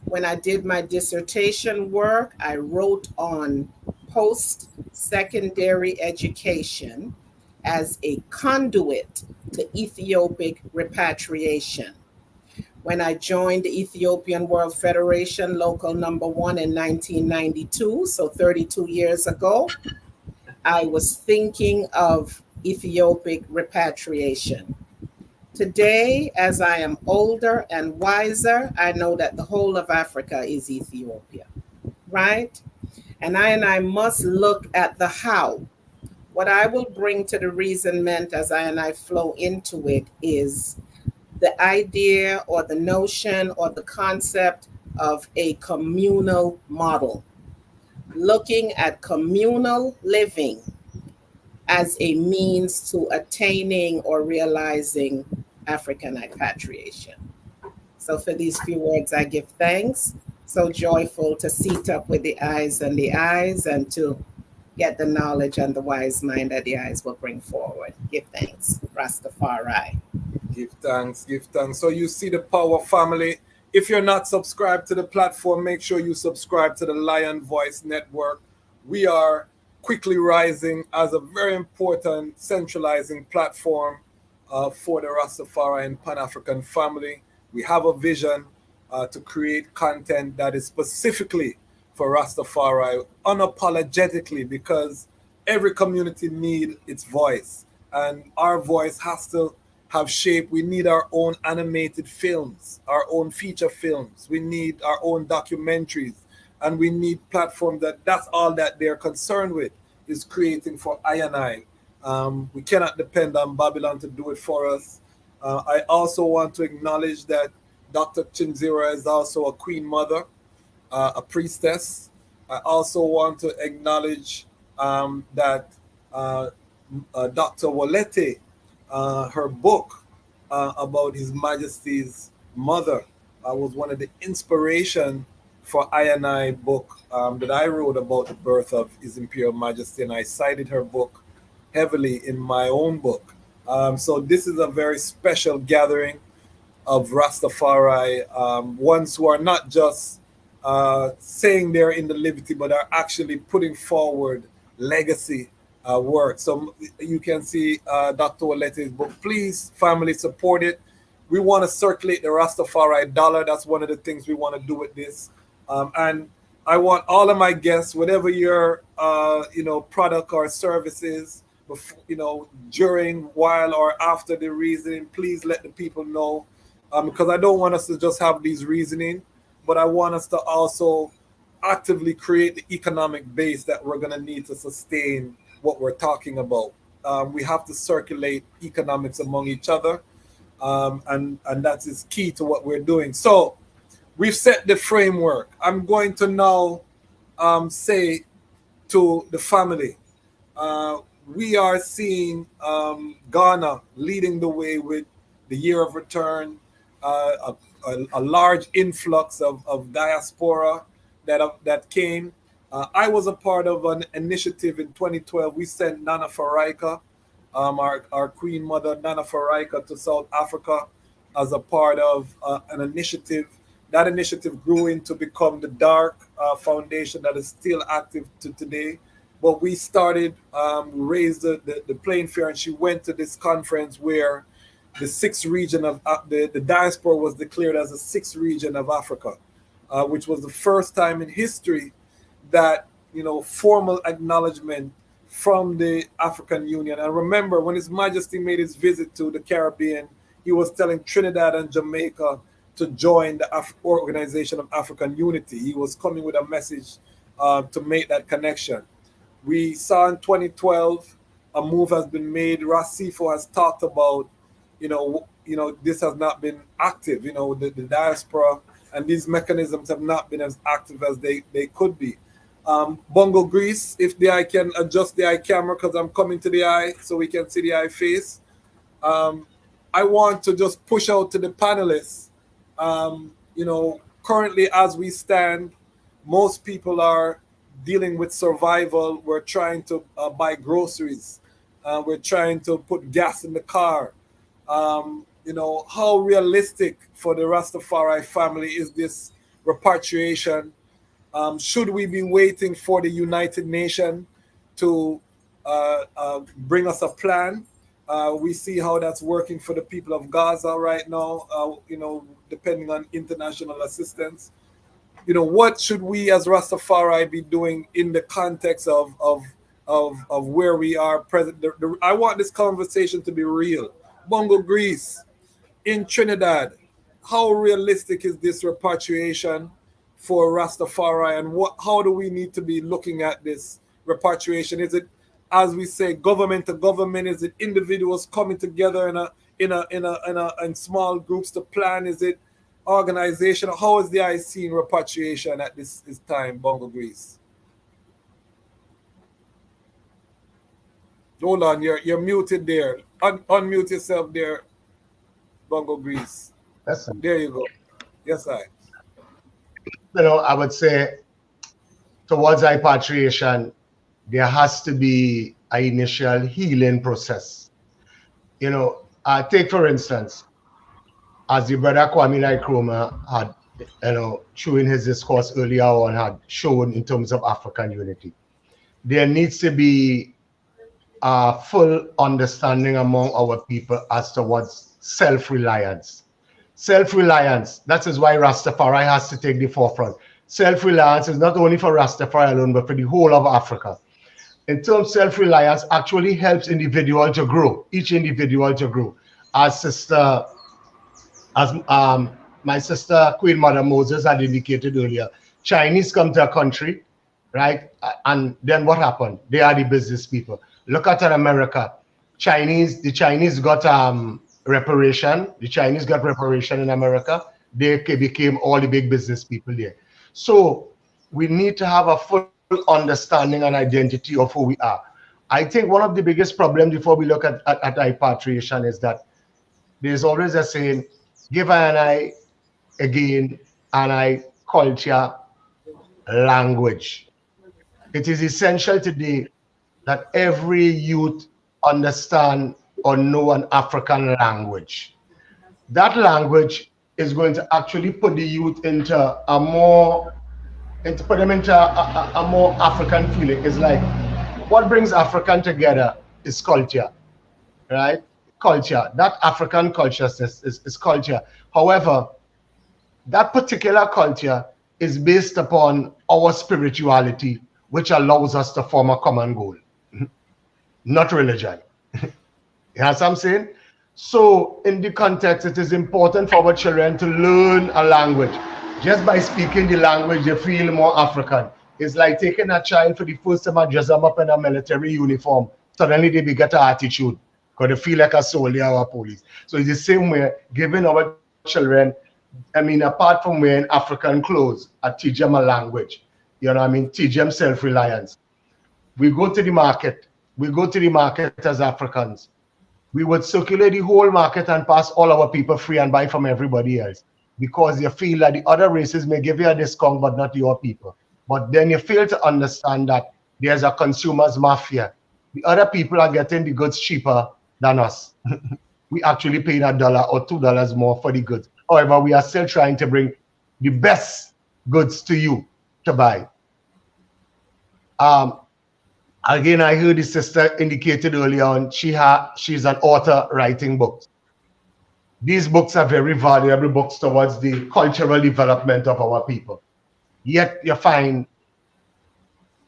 When I did my dissertation work, I wrote on post-secondary education as a conduit to Ethiopic repatriation. When I joined the Ethiopian World Federation, local number 1 in 1992, so 32 years ago, I was thinking of Ethiopic repatriation. Today, as I am older and wiser, I know that the whole of Africa is Ethiopia, right? And I must look at the how. What I will bring to the reasonment as I flow into it is the idea or the notion or the concept of a communal model, looking at communal living as a means to attaining or realizing African repatriation. So for these few words, I give thanks. So joyful to seat up with the eyes and the eyes, and to get the knowledge and the wise mind that the eyes will bring forward. Give thanks. Rastafari. Give thanks, give thanks. So you see the power, family. If you're not subscribed to the platform, make sure you subscribe to the Lion Voice Network. We are quickly rising as a very important centralizing platform for the Rastafari and Pan-African family. We have a vision to create content that is specifically for Rastafari, unapologetically, because every community needs its voice, and our voice has to have shape. We need our own animated films, our own feature films. We need our own documentaries, and we need platforms that's all that they're concerned with, is creating for I. We cannot depend on Babylon to do it for us. I also want to acknowledge that Dr. Chinzira is also a queen mother, a priestess. I also want to acknowledge that Dr. Walete, her book about His Majesty's mother, was one of the inspiration for I book that I wrote about the birth of His Imperial Majesty, and I cited her book heavily in my own book. So this is a very special gathering of Rastafari, ones who are not just saying they're in the liberty, but are actually putting forward legacy work. So you can see Dr. Walete's book. Please, family, support it. we want to circulate the Rastafari dollar. That's one of the things we want to do with this. And I want all of my guests, whatever your product or services, before, during, while, or after the reasoning, please let the people know, because I don't want us to just have these reasoning, but I want us to also actively create the economic base that we're going to need to sustain what we're talking about. We have to circulate economics among each other, and that is key to what we're doing. So we've set the framework. I'm going to now say to the family, we are seeing Ghana leading the way with the year of return, a large influx of diaspora that came. I was a part of an initiative in 2012. We sent Nana Faraika, our Queen Mother Nana Faraika, to South Africa as a part of an initiative. That initiative grew into become the Dark Foundation that is still active to today. But we started, raised the playing field, and she went to this conference where the sixth region of the diaspora was declared as the sixth region of Africa, which was the first time in history that formal acknowledgement from the African Union. And remember, when His Majesty made his visit to the Caribbean, he was telling Trinidad and Jamaica to join the Organization of African Unity. He was coming with a message to make that connection. We saw in 2012 a move has been made. Ras has talked about, this has not been active. The diaspora and these mechanisms have not been as active as they could be. Bongo Grease, if the eye can adjust the eye camera, because I'm coming to the eye so we can see the eye face. I want to just push out to the panelists. Currently as we stand, most people are dealing with survival. We're trying to buy groceries. We're trying to put gas in the car. How realistic for the Rastafari family is this repatriation? Should we be waiting for the United Nations to bring us a plan? We see how that's working for the people of Gaza right now, depending on international assistance. What should we as Rastafari be doing in the context of where we are present? I want this conversation to be real. Bongo Greece, in Trinidad, how realistic is this repatriation for Rastafari, and how do we need to be looking at this repatriation? Is it, as we say, government to government? Is it individuals coming together in small groups to plan? Is it organization? How is the IC in repatriation at this time, Bongo Greece? Hold on, you're muted there. Unmute yourself there, Bongo Greece. Listen. There you go. Yes, I would say towards repatriation, there has to be an initial healing process. Take for instance, as the brother Kwame Nkrumah had, through his discourse earlier on, had shown in terms of African unity, there needs to be a full understanding among our people as towards self-reliance. Self-reliance, that is why Rastafari has to take the forefront. Self-reliance is not only for Rastafari alone, but for the whole of Africa. In terms of self-reliance, actually helps individual to grow, each individual to grow. As my sister Queen Mother Moses had indicated earlier, Chinese come to a country, right? And then what happened? They are the business people. Look at America. The Chinese got reparation. The Chinese got reparation in America. They became all the big business people there. So we need to have a full understanding and identity of who we are. I think one of the biggest problems before we look at repatriation is that there's always a saying, give an eye again, an eye culture, language. It is essential today that every youth understand or know an African language. That language is going to actually put the youth into a more African feeling. It's like what brings African together is culture, right? culture, that African culture is culture. However, that particular culture is based upon our spirituality, which allows us to form a common goal, not religion. You know what I'm saying? So in the context, it is important for our children to learn a language. Just by speaking the language, they feel more African. It's like taking a child for the first time and dress them up in a military uniform. Suddenly they get an attitude because they feel like a soldier or a police. So it's the same way, giving our children, I mean, apart from wearing African clothes, I teach them a language. You know what I mean? Teach them self-reliance. We go to the market. We go to the market as Africans. We would circulate the whole market and pass all our people free and buy from everybody else because you feel that the other races may give you a discount, but not your people. But then you fail to understand that there's a consumer's mafia. The other people are getting the goods cheaper than us. We actually paid $1 or $2 more for the goods. However, we are still trying to bring the best goods to you to buy. Again, I heard the sister indicated earlier on, she's an author writing books. These books are very valuable books towards the cultural development of our people. Yet you find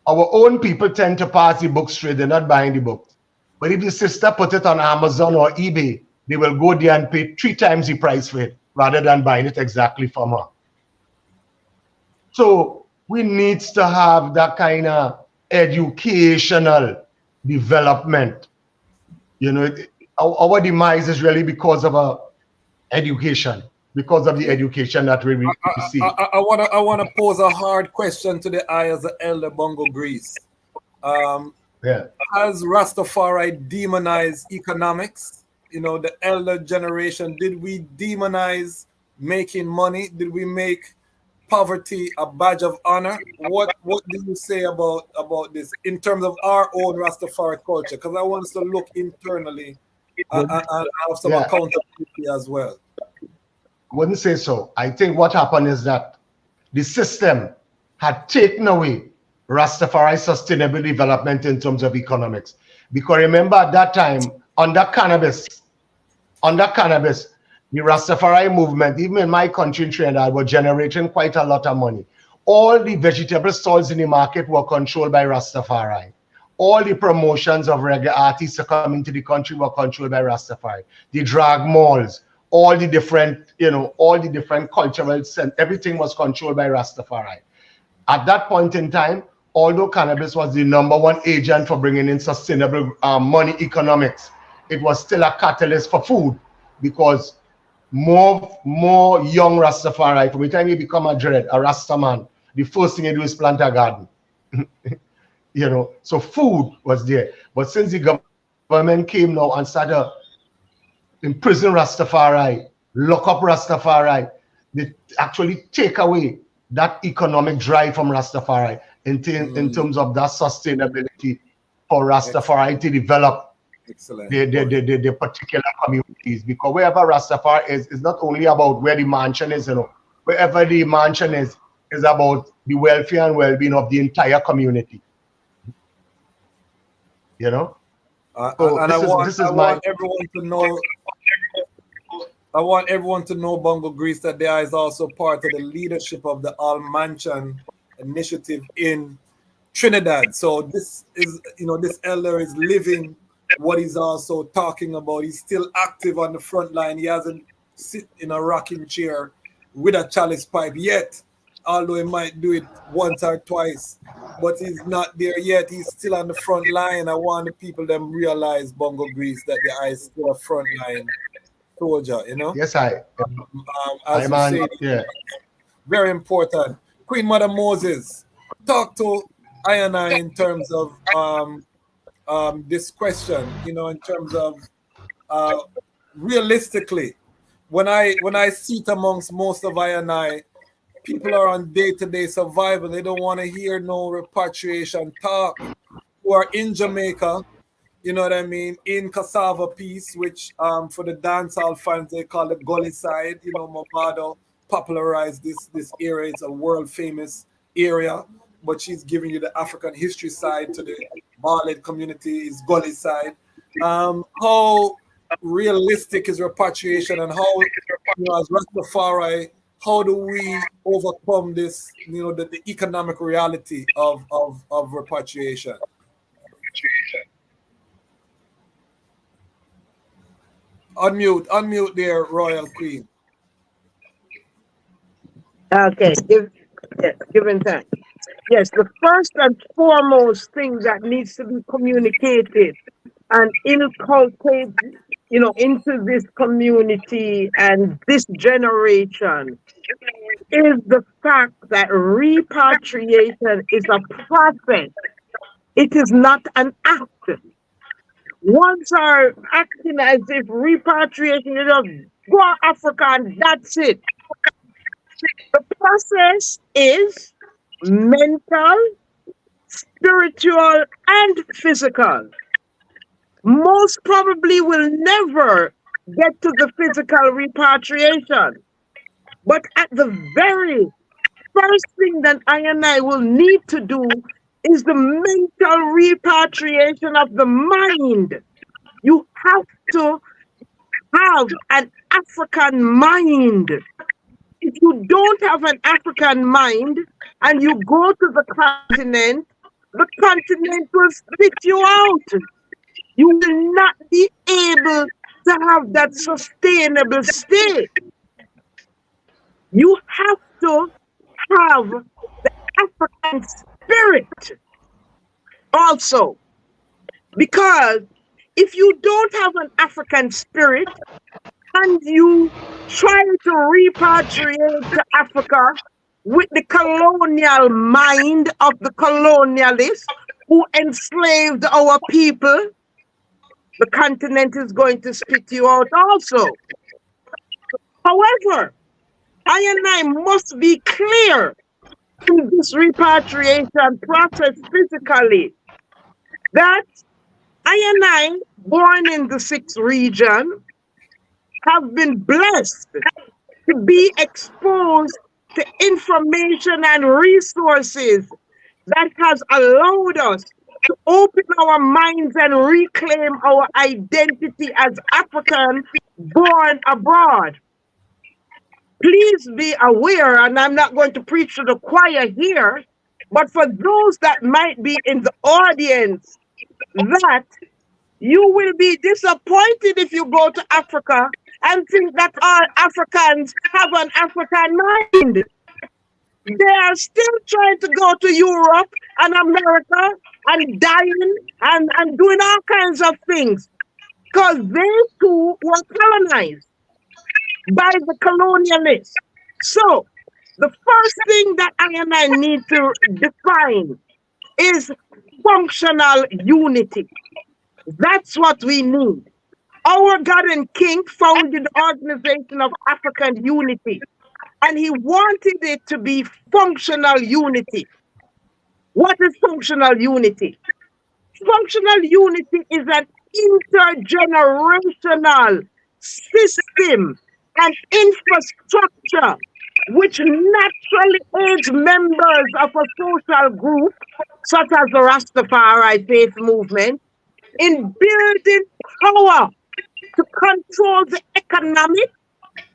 our own people tend to pass the books straight, they're not buying the books. But if the sister put it on Amazon or eBay, they will go there and pay 3 times the price for it rather than buying it exactly from her. So we need to have that kind of educational development. You know, our demise is really because of our education, because of the education that we receive. I wanna pose a hard question to the eye as the elder Bongo Grease. Has Rastafari demonized economics? You know, the elder generation, did we demonize making money? Did we make poverty a badge of honor? What do you say about this in terms of our own Rastafari culture? Because I want us to look internally and have some accountability as well. Wouldn't say so. I think what happened is that the system had taken away Rastafari sustainable development in terms of economics. Because remember at that time, under cannabis, the Rastafari movement, even in my country in Trinidad, were generating quite a lot of money. All the vegetable stalls in the market were controlled by Rastafari. All the promotions of reggae artists to come into the country were controlled by Rastafari. The drag malls, all the different, all the different cultural sense, everything was controlled by Rastafari. At that point in time, although cannabis was the #1 agent for bringing in sustainable money economics, it was still a catalyst for food because more young Rastafari, from the time you become a dread, a Rastaman, the first thing you do is plant a garden. So food was there. But since the government came now and started imprison Rastafari, lock up Rastafari, they actually take away that economic drive from Rastafari in terms of that sustainability for Rastafari to develop the particular communities. Because wherever Rastafari is not only about where the mansion is, wherever the mansion is about the welfare and well-being of the entire community. And I want everyone to know, Bongo Grease, that there is also part of the leadership of the All Mansion initiative in Trinidad. So this is, this elder is living what he's also talking about. He's still active on the front line. He hasn't sit in a rocking chair with a chalice pipe yet, although he might do it once or twice, but he's not there yet. He's still on the front line. I want the people to realize, Bongo Grease, that there is still a front line soldier, Yes, very important. Queen Mother Moses, talk to I and I in terms of this question, in terms of realistically, when I sit amongst most of I and I, people are on day-to-day survival. They don't want to hear no repatriation talk. Who are in Jamaica, you know what I mean, in Cassava Peace, which for the dancehall fans they call it Gully Side. Mavado popularized this area. It's a world famous area, but she's giving you the African history side. To the Barlet community is Gully Side. How realistic is repatriation, and how, as Rastafari, how do we overcome this, the economic reality of repatriation? Unmute there, Royal Queen. Okay, given time. Yes, the first and foremost thing that needs to be communicated and inculcated, into this community and this generation is the fact that repatriation is a process. It is not an act. Once are acting as if repatriation is just go to Africa and that's it. The process is mental, spiritual, and physical. Most probably will never get to the physical repatriation. But at the very first thing that I and I will need to do is the mental repatriation of the mind. You have to have an African mind. If you don't have an African mind and you go to the continent will spit you out. You will not be able to have that sustainable state. You have to have the African spirit also. Because if you don't have an African spirit and you try to repatriate to Africa with the colonial mind of the colonialists who enslaved our people, the continent is going to spit you out also. However, I and I must be clear in this repatriation process physically that I and I, born in the 6th region, have been blessed to be exposed to information and resources that has allowed us to open our minds and reclaim our identity as African born abroad. Please be aware, and I'm not going to preach to the choir here, but for those that might be in the audience, that you will be disappointed if you go to Africa and think that all Africans have an African mind. They are still trying to go to Europe and America and dying and doing all kinds of things because they too were colonized by the colonialists. So the first thing that I and I need to define is functional unity. That's what we need. Our God and King founded the Organization of African Unity, and he wanted it to be functional unity. What is functional unity? Functional unity is an intergenerational system and infrastructure which naturally aids members of a social group, such as the Rastafari faith movement, in building power to control the economic,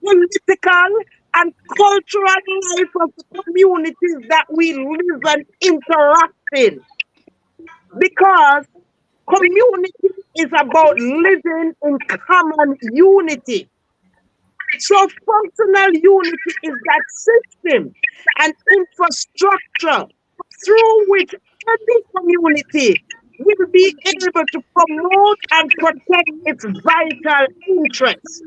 political, and cultural life of the communities that we live and interact in. Because community is about living in common unity. So functional unity is that system and infrastructure through which every community will be able to promote and protect its vital interests.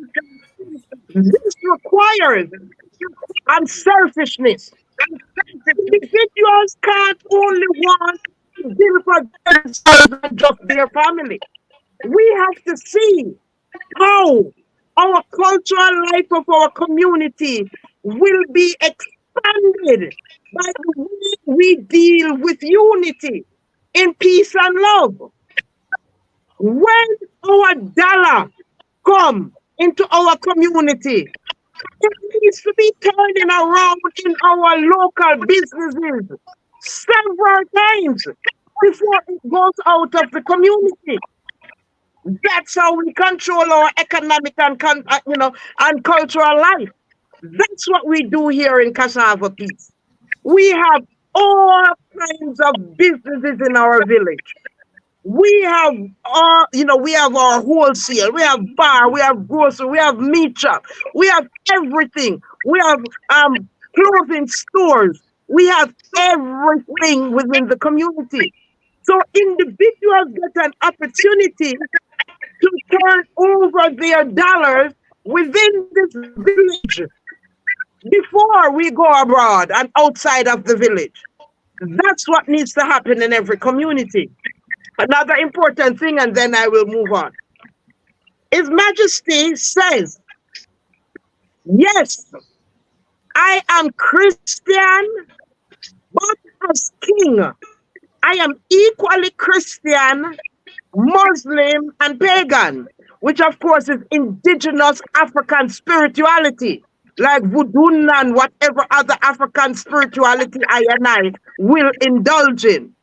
This requires unselfishness. Individuals can't only want to deal for themselves and just their family. We have to see how our cultural life of our community will be expanded by the way we deal with unity in peace and love. When our dollar come into our community, it needs to be turning around in our local businesses several times before it goes out of the community. That's how we control our economic and and cultural life. That's what we do here in Cassava Peace. We have all kinds of businesses in our village. We have we have our wholesale, we have bar, we have grocery, we have meat shop, we have everything. We have clothing stores. We have everything within the community. So individuals get an opportunity to turn over their dollars within this village before we go abroad and outside of the village. That's what needs to happen in every community. Another important thing, and then I will move on. His Majesty says, yes, I am Christian, but as king, I am equally Christian, Muslim, and pagan, which of course is indigenous African spirituality, like voodoo and whatever other African spirituality I and I will indulge in.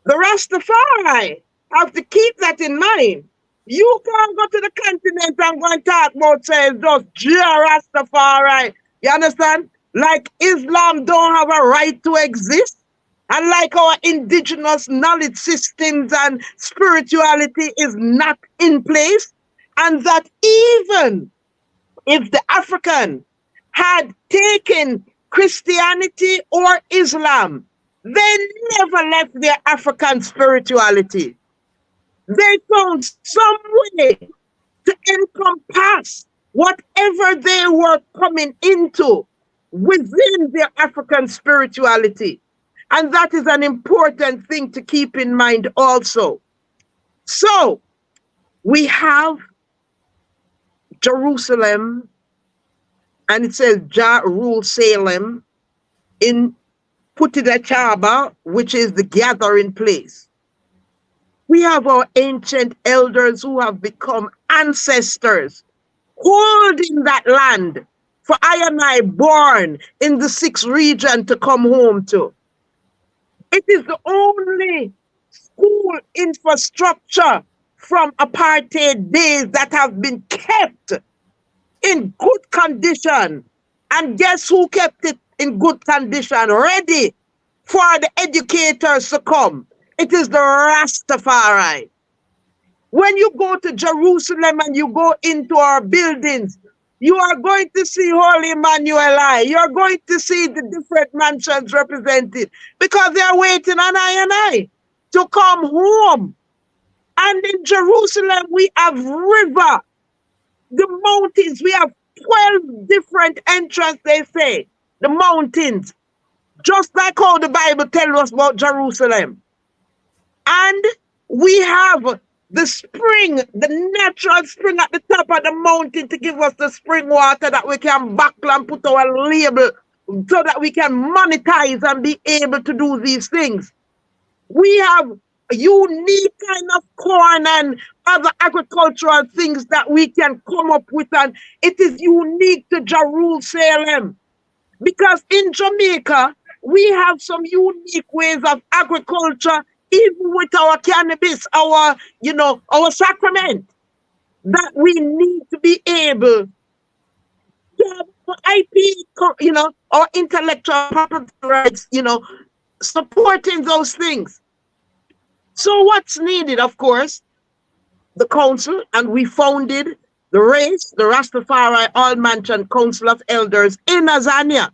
The Rastafari have to keep that in mind. You can't go to the continent and go and talk about saying just Rastafari. You understand? Like Islam don't have a right to exist. And like our indigenous knowledge systems and spirituality is not in place. And that even if the African had taken Christianity or Islam, they never left their African spirituality. They found some way to encompass whatever they were coming into within their African spirituality. And that is an important thing to keep in mind also. So we have Jerusalem, and it says Jerusalem in Putidachaba, which is the gathering place. We have our ancient elders who have become ancestors, holding that land for I and I born in the 6th region to come home to. It is the only school infrastructure from apartheid days that have been kept in good condition. And guess who kept it in good condition, ready for the educators to come? It is the Rastafari. When you go to Jerusalem and you go into our buildings, you are going to see Holy Emmanuel. You're going to see the different mansions represented because they are waiting on I to come home. And in Jerusalem, we have river, the mountains. We have 12 different entrances, they say, the mountains, just like how the Bible tells us about Jerusalem. And we have the spring, the natural spring at the top of the mountain to give us the spring water that we can buckle and put our label so that we can monetize and be able to do these things. We have a unique kind of corn and other agricultural things that we can come up with, and it is unique to Jerusalem. Because in Jamaica, we have some unique ways of agriculture, even with our cannabis, our sacrament, that we need to be able to have IP, our intellectual property rights, supporting those things. So what's needed, of course, the council, and we founded the Rastafari All-Mansion Council of Elders in Azania.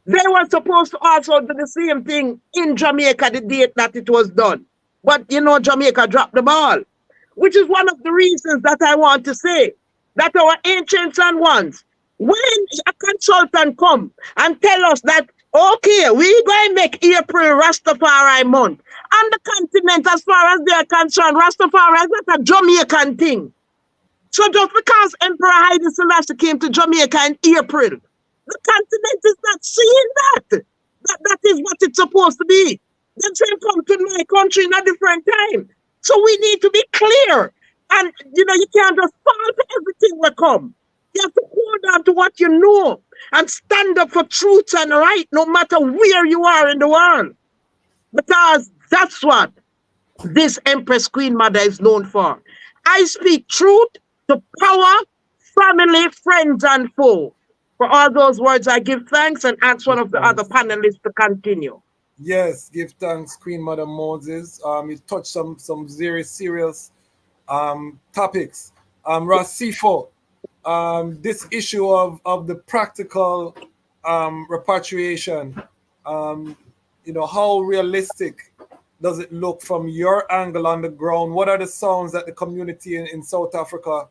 They were supposed to also do the same thing in Jamaica the date that it was done. But, Jamaica dropped the ball, which is one of the reasons that I want to say that our ancients and ones, when a consultant come and tell us that, okay, we're going to make April Rastafari month, on the continent, as far as they are concerned, Rastafari is not a Jamaican thing. So just because Emperor Haile Selassie came to Jamaica in April, the continent is not seeing that. That is what it's supposed to be. Then say come to my country in a different time. So we need to be clear. And, you can't just fall to everything will come. You have to hold on to what you know and stand up for truth and right, no matter where you are in the world. Because that's what this Empress Queen Mother is known for. I speak truth to power, family, friends, and foe. For all those words, I give thanks and ask one of the other panelists to continue. Yes, give thanks, Queen Mother Moses. You touched some very serious topics. Rasifo, this issue of the practical repatriation, how realistic does it look from your angle on the ground? What are the sounds that the community in South Africa,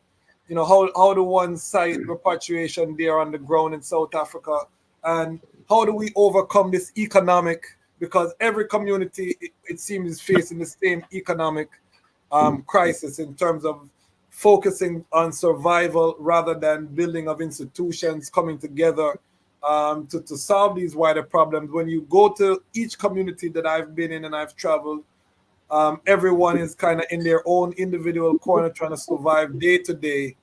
how do one cite repatriation there on the ground in South Africa? And how do we overcome this economic, because every community, it seems, is facing the same economic crisis in terms of focusing on survival rather than building of institutions coming together to solve these wider problems. When you go to each community that I've been in and I've traveled, everyone is kind of in their own individual corner trying to survive day to day,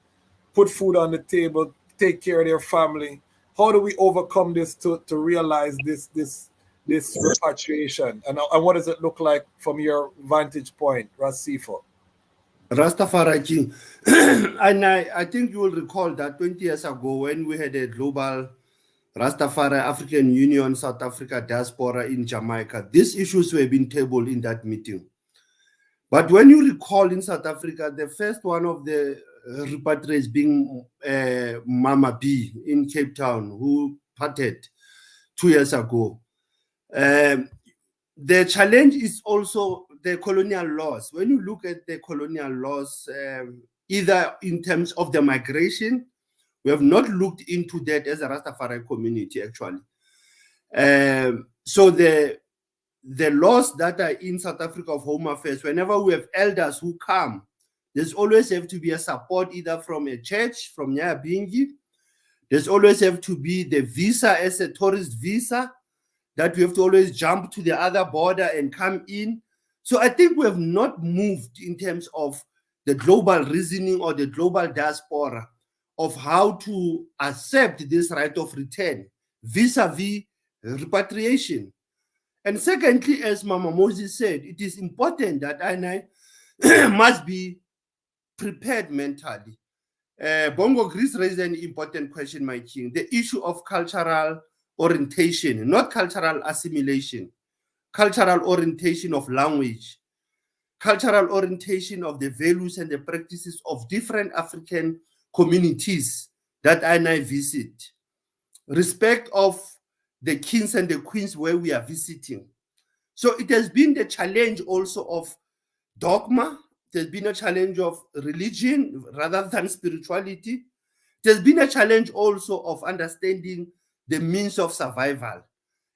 put food on the table, take care of their family. How do we overcome this to realize this repatriation? And what does it look like from your vantage point, Rasifo? Rastafari King. And I think you will recall that 20 years ago when we had a global Rastafari African Union South Africa diaspora in Jamaica, these issues were being tabled in that meeting. But when you recall in South Africa, the first one of the repatriates being Mama B in Cape Town, who parted 2 years ago. The challenge is also the colonial laws. When you look at the colonial laws, either in terms of the migration, we have not looked into that as a Rastafari community, actually. So the laws that are in South Africa of Home Affairs, whenever we have elders who come, there's always have to be a support either from a church, from Nyabingi. There's always have to be the visa as a tourist visa, that we have to always jump to the other border and come in. So I think we have not moved in terms of the global reasoning or the global diaspora of how to accept this right of return vis-a-vis repatriation. And secondly, as Mama Moses said, it is important that I must be prepared mentally. Bongo Chris raised an important question, my king, the issue of cultural orientation, not cultural assimilation, cultural orientation of language, cultural orientation of the values and the practices of different African communities that I visit, respect of the kings and the queens where we are visiting. So it has been the challenge also of dogma. It has been a challenge of religion rather than spirituality. It has been a challenge also of understanding the means of survival.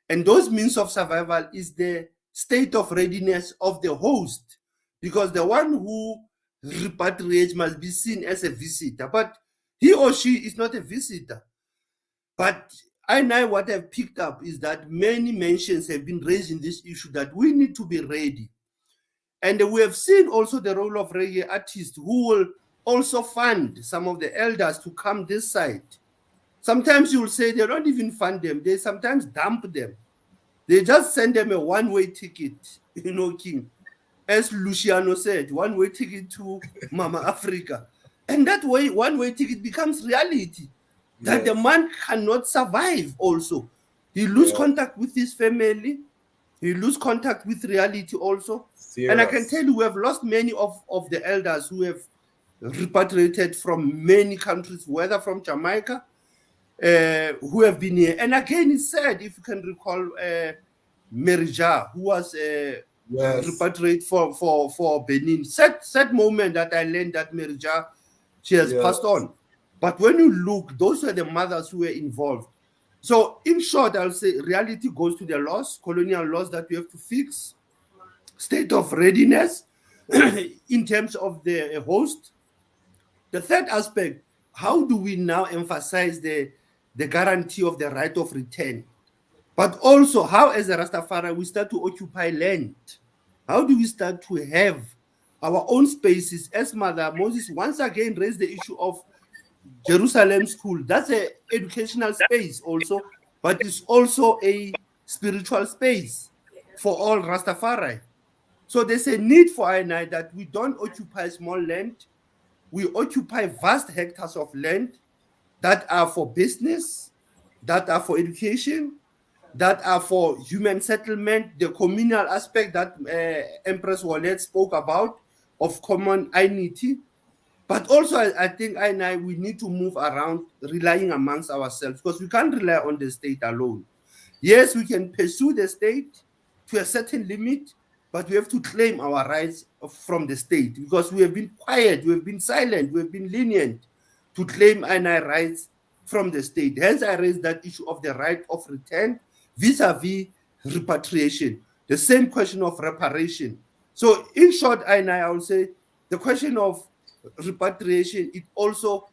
And those means of survival is the state of readiness of the host, because the one who repatriates must be seen as a visitor, but he or she is not a visitor. But what I've picked up is that many mentions have been raised in this issue that we need to be ready. And we have seen also the role of reggae artists who will also fund some of the elders to come this side. Sometimes you will say they don't even fund them. They sometimes dump them. They just send them a one-way ticket, King. As Luciano said, one-way ticket to Mama Africa. And that way, one-way ticket becomes reality. That the man cannot survive also. He loses contact with his family. He loses contact with reality also. Serious. And I can tell you, we have lost many of the elders who have repatriated from many countries, whether from Jamaica, who have been here. And again, it's sad, if you can recall, Merija, who was repatriated for Benin. Sad moment that I learned that Merija, she has passed on. But when you look, those were the mothers who were involved. So in short, I'll say reality goes to the laws, colonial laws that we have to fix, state of readiness in terms of the host. The third aspect, how do we now emphasize the guarantee of the right of return? But also how, as a Rastafari, we start to occupy land. How do we start to have our own spaces? As Mother Moses once again raised the issue of Jerusalem School. That's an educational space also, but it's also a spiritual space for all Rastafari. So there's a need for I that we don't occupy small land. We occupy vast hectares of land that are for business, that are for education, that are for human settlement, the communal aspect that Empress Wallet spoke about of common unity. But also, I think we need to move around relying amongst ourselves, because we can't rely on the state alone. Yes, we can pursue the state to a certain limit, but we have to claim our rights from the state, because we have been quiet, we have been silent, we have been lenient to claim rights from the state. Hence, I raised that issue of the right of return vis-a-vis repatriation, the same question of reparation. So in short, I would say the question of repatriation, it also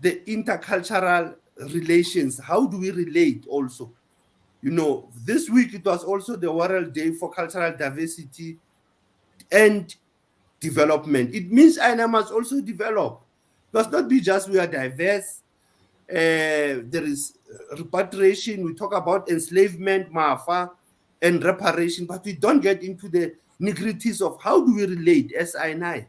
the intercultural relations. How do we relate also? You know, this week it was also the World Day for Cultural Diversity and Development. It means I must also develop. It must not be just we are diverse. There is repatriation, we talk about enslavement, maafa, and reparation, but we don't get into the nitty-gritties of how do we relate as I.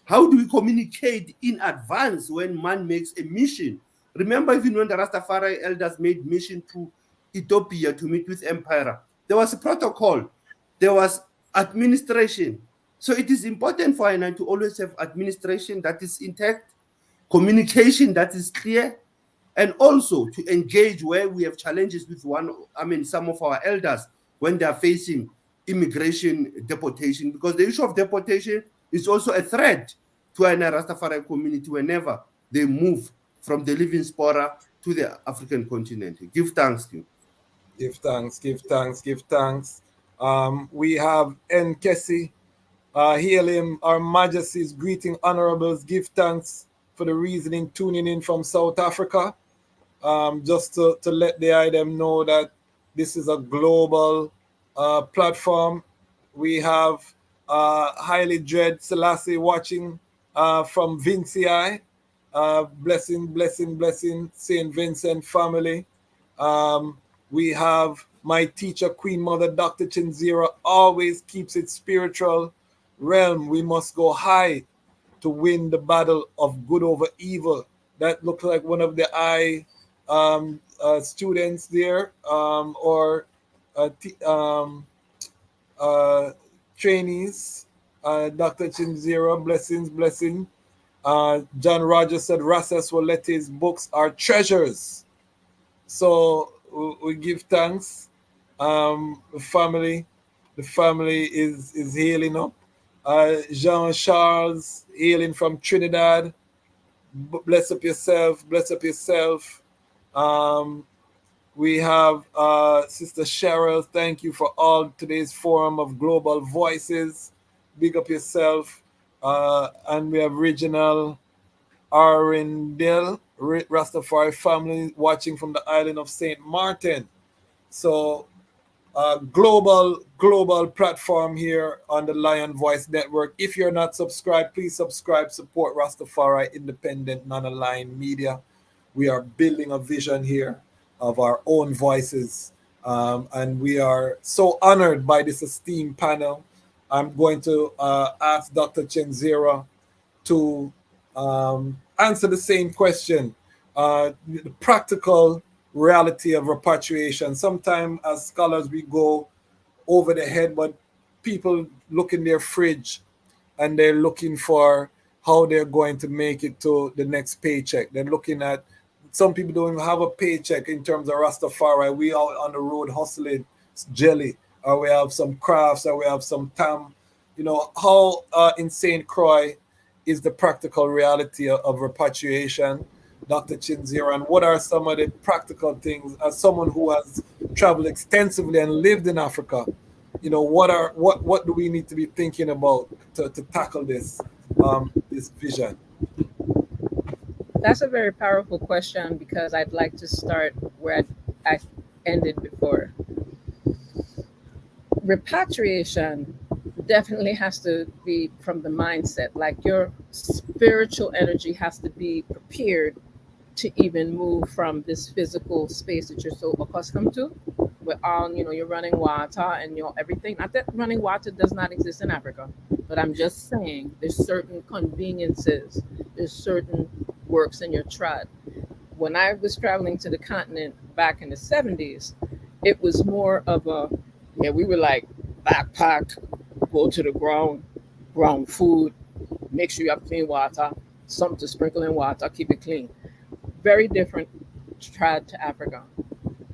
How do we communicate in advance when man makes a mission? Remember, even when the Rastafari elders made mission to Ethiopia to meet with Emperor, there was a protocol, there was administration. So it is important for INI to always have administration that is intact, communication that is clear, and also to engage where we have challenges with some of our elders when they are facing immigration deportation, because the issue of deportation is also a threat to an Rastafari community whenever they move from the living spora to the African continent. Give thanks to you. Give thanks, give thanks, give thanks. We have N. Kessie. Hail him, our majesties, greeting honorables, give thanks for the reasoning, tuning in from South Africa. Just to let the item know that this is a global platform. We have Highly Dread Selassie watching from Vinci. Blessing, blessing, blessing, St. Vincent family. We have my teacher, Queen Mother, Dr. Chinzira, always keeps it spiritual realm. We must go high to win the battle of good over evil. That looks like one of the students there, or trainees. Dr. Chinzira, blessings, blessing. John Rogers said Ras Wallet's books are treasures. So we give thanks. The family is healing up. Jean Charles healing from Trinidad. Bless up yourself. Bless up yourself. We have Sister Cheryl. Thank you for all today's forum of global voices. Big up yourself. And we have Regional Arendelle, Rastafari family watching from the island of St. Martin. So global platform here on the Lion Voice Network. If you're not subscribed, please subscribe, support Rastafari independent, non-aligned media. We are building a vision here of our own voices, and we are so honored by this esteemed panel. I'm going to ask Dr. Chinzira to answer the same question, the practical reality of repatriation. Sometimes as scholars we go over the head, but people look in their fridge and they're looking for how they're going to make it to the next paycheck. They're looking at, some people don't even have a paycheck in terms of Rastafari. We are on the road hustling jelly, or we have some crafts, or we have some tam. You know, how in St. Croix is the practical reality of repatriation, Dr. Chinzira, and what are some of the practical things, as someone who has traveled extensively and lived in Africa, you know, what do we need to be thinking about to tackle this this vision? That's a very powerful question, because I'd like to start where I ended before. Repatriation definitely has to be from the mindset, like your spiritual energy has to be prepared to even move from this physical space that you're so accustomed to with all, your running water and your everything. Not that running water does not exist in Africa, but I'm just saying there's certain conveniences, there's certain works in your trad. When I was traveling to the continent back in the 70s, it was more of we were like backpack, go to the ground food, make sure you have clean water, something to sprinkle in water, keep it clean. Very different trad to Africa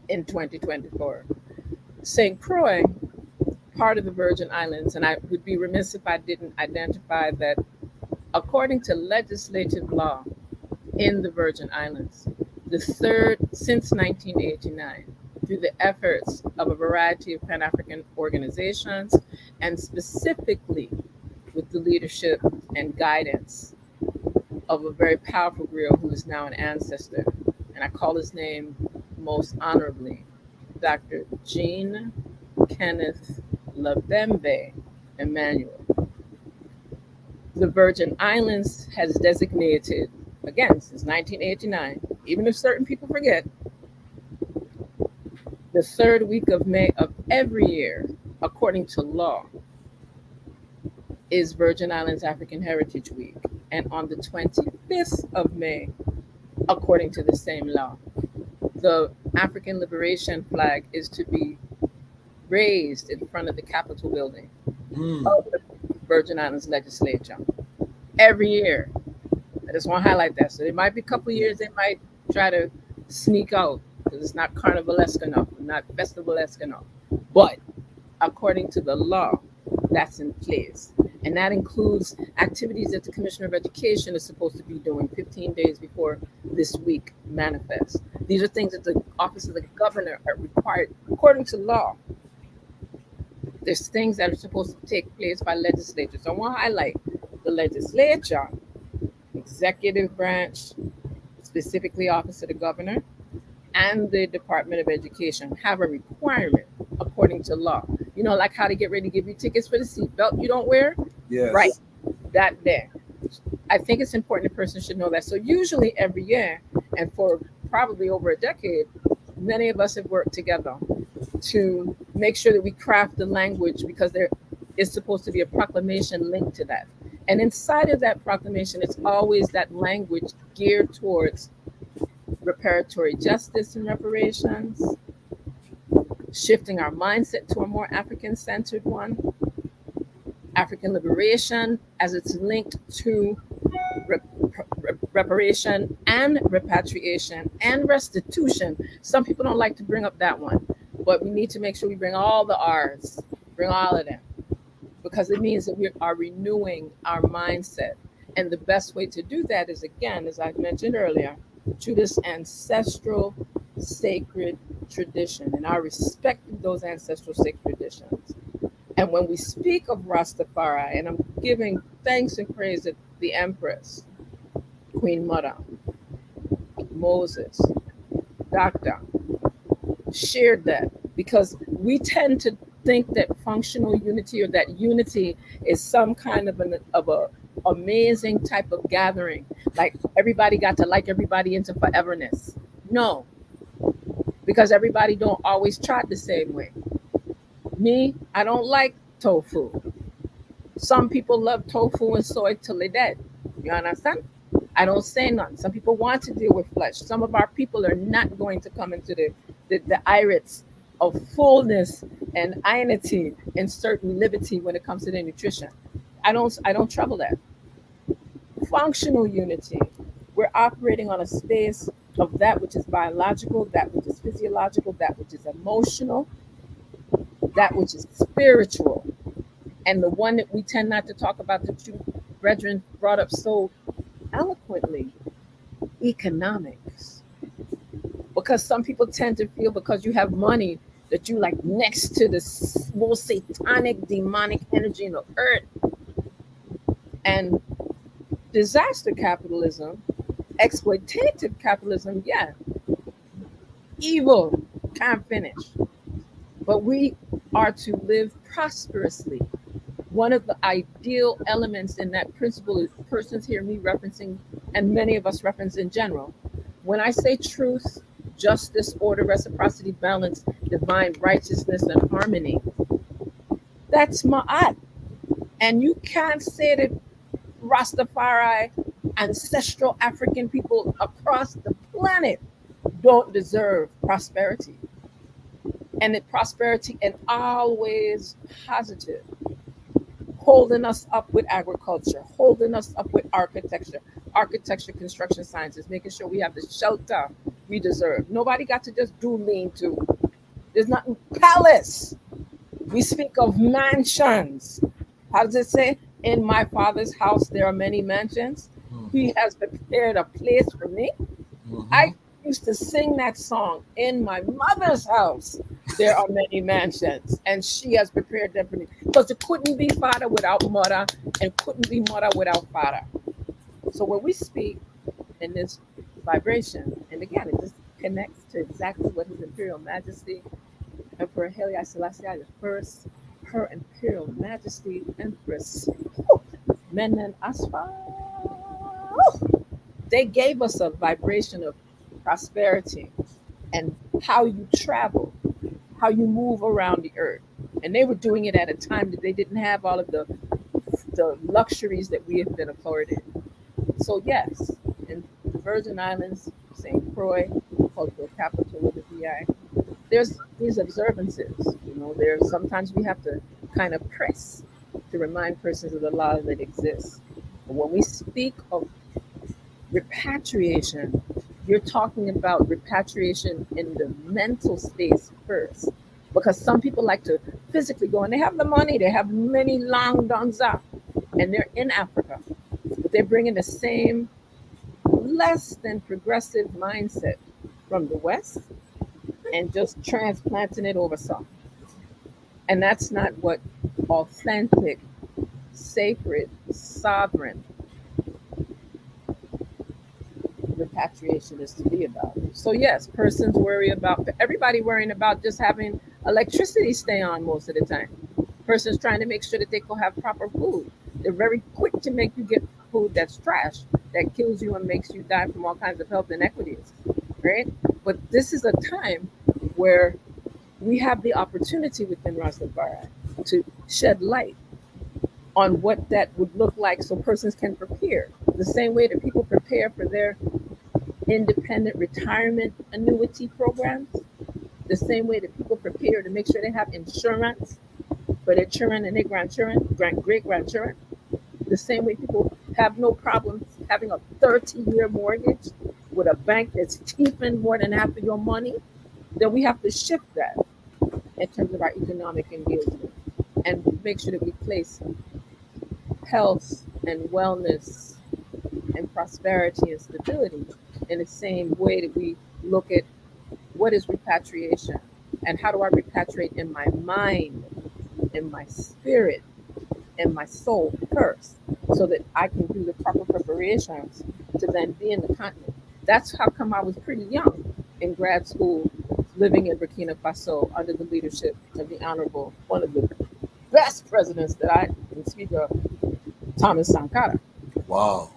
in 2024. St. Croix, part of the Virgin Islands, and I would be remiss if I didn't identify that according to legislative law in the Virgin Islands, the third since 1989, through the efforts of a variety of Pan-African organizations, and specifically with the leadership and guidance of a very powerful griot who is now an ancestor. And I call his name most honorably, Dr. Jean Kenneth Labembe Emmanuel. The Virgin Islands has designated, again, since 1989, even if certain people forget, the third week of May of every year, according to law, is Virgin Islands African Heritage Week. And on the 25th of May, according to the same law, the African Liberation flag is to be raised in front of the Capitol building of the Virgin Islands legislature every year. I just want to highlight that. So there might be a couple of years they might try to sneak out because it's not carnivalesque enough, not festivalesque enough. But according to the law, that's in place. And that includes activities that the Commissioner of Education is supposed to be doing 15 days before this week manifests. These are things that the Office of the Governor are required, according to law. There's things that are supposed to take place by legislatures. So I want to highlight the legislature, executive branch, specifically Office of the Governor, and the Department of Education have a requirement according to law. You know, like how to get ready to give you tickets for the seatbelt you don't wear? Yes. Right. That there. I think it's important a person should know that. So usually every year, and for probably over a decade, many of us have worked together to make sure that we craft the language because there is supposed to be a proclamation linked to that. And inside of that proclamation, it's always that language geared towards reparatory justice and reparations, shifting our mindset to a more African-centered one, African liberation as it's linked to reparation and repatriation and restitution. Some people don't like to bring up that one, but we need to make sure we bring all the R's, bring all of them, because it means that we are renewing our mindset. And the best way to do that is, again, as I mentioned earlier, to this ancestral sacred tradition and our respect of those ancestral sacred traditions. And when we speak of Ras Tafari, and I'm giving thanks and praise to the Empress, Queen Mother, Moses, Doctor, shared that because we tend to think that functional unity or that unity is some kind of a amazing type of gathering, like everybody got to like everybody into foreverness. No, because everybody don't always trot the same way. Me, I don't like tofu. Some people love tofu and soy till they're dead. You understand? I don't say none. Some people want to deal with flesh. Some of our people are not going to come into the irids of fullness and ionity and certain liberty when it comes to their nutrition. I don't trouble that. Functional unity. We're operating on a space of that which is biological, that which is physiological, that which is emotional, that which is spiritual. And the one that we tend not to talk about that you, brethren, brought up so eloquently, economics. Because some people tend to feel because you have money that you like next to the most satanic, demonic energy in the earth. And disaster capitalism, exploitative capitalism, yeah, evil, can't finish. But we are to live prosperously. One of the ideal elements in that principle is persons hear me referencing, and many of us reference in general. When I say truth, justice, order, reciprocity, balance, divine righteousness and harmony. That's Ma'at. And you can't say that Rastafari, ancestral African people across the planet don't deserve prosperity. And the prosperity and always positive. Holding us up with agriculture, holding us up with architecture, construction sciences, making sure we have the shelter we deserve. Nobody got to just do lean to. There's nothing palace. We speak of mansions. How does it say? In my father's house, there are many mansions. He has prepared a place for me. I used to sing that song. In my mother's house, there are many mansions, and she has prepared them for me. Because it couldn't be father without mother, and couldn't be mother without father. So when we speak in this vibration, and again, it just connects to exactly what His Imperial Majesty, Emperor Haile Selassie the First, Her Imperial Majesty, Empress Menen Asfa, they gave us a vibration of prosperity and how you travel, how you move around the earth. And they were doing it at a time that they didn't have all of the luxuries that we have been afforded. So yes, in the Virgin Islands, St. Croix, cultural capital of the VI, there's these observances. You know, there's sometimes we have to kind of press to remind persons of the law that exists. But when we speak of repatriation, you're talking about repatriation in the mental space first. Because some people like to physically go and they have the money, they have many long donza, and they're in Africa. But they're bringing the same less than progressive mindset from the West and just transplanting it over some. And that's not what authentic, sacred, sovereign repatriation is to be about. So yes, persons worry about, everybody worrying about just having electricity stay on most of the time. Persons trying to make sure that they can have proper food. They're very quick to make you get food that's trash, that kills you and makes you die from all kinds of health inequities, right? But this is a time where we have the opportunity within Rastafari to shed light on what that would look like so persons can prepare. The same way that people prepare for their independent retirement annuity programs, the same way that people prepare to make sure they have insurance for their children and their grandchildren, great-grandchildren, the same way people have no problem having a 30-year mortgage with a bank that's keeping more than half of your money, then we have to shift that in terms of our economic engagement and make sure that we place health and wellness and prosperity and stability in the same way that we look at what is repatriation and how do I repatriate in my mind, in my spirit, in my soul first, so that I can do the proper preparations to then be in the continent. That's how come I was pretty young in grad school, living in Burkina Faso under the leadership of the Honorable, one of the best presidents that I can speak of, Thomas Sankara. Wow.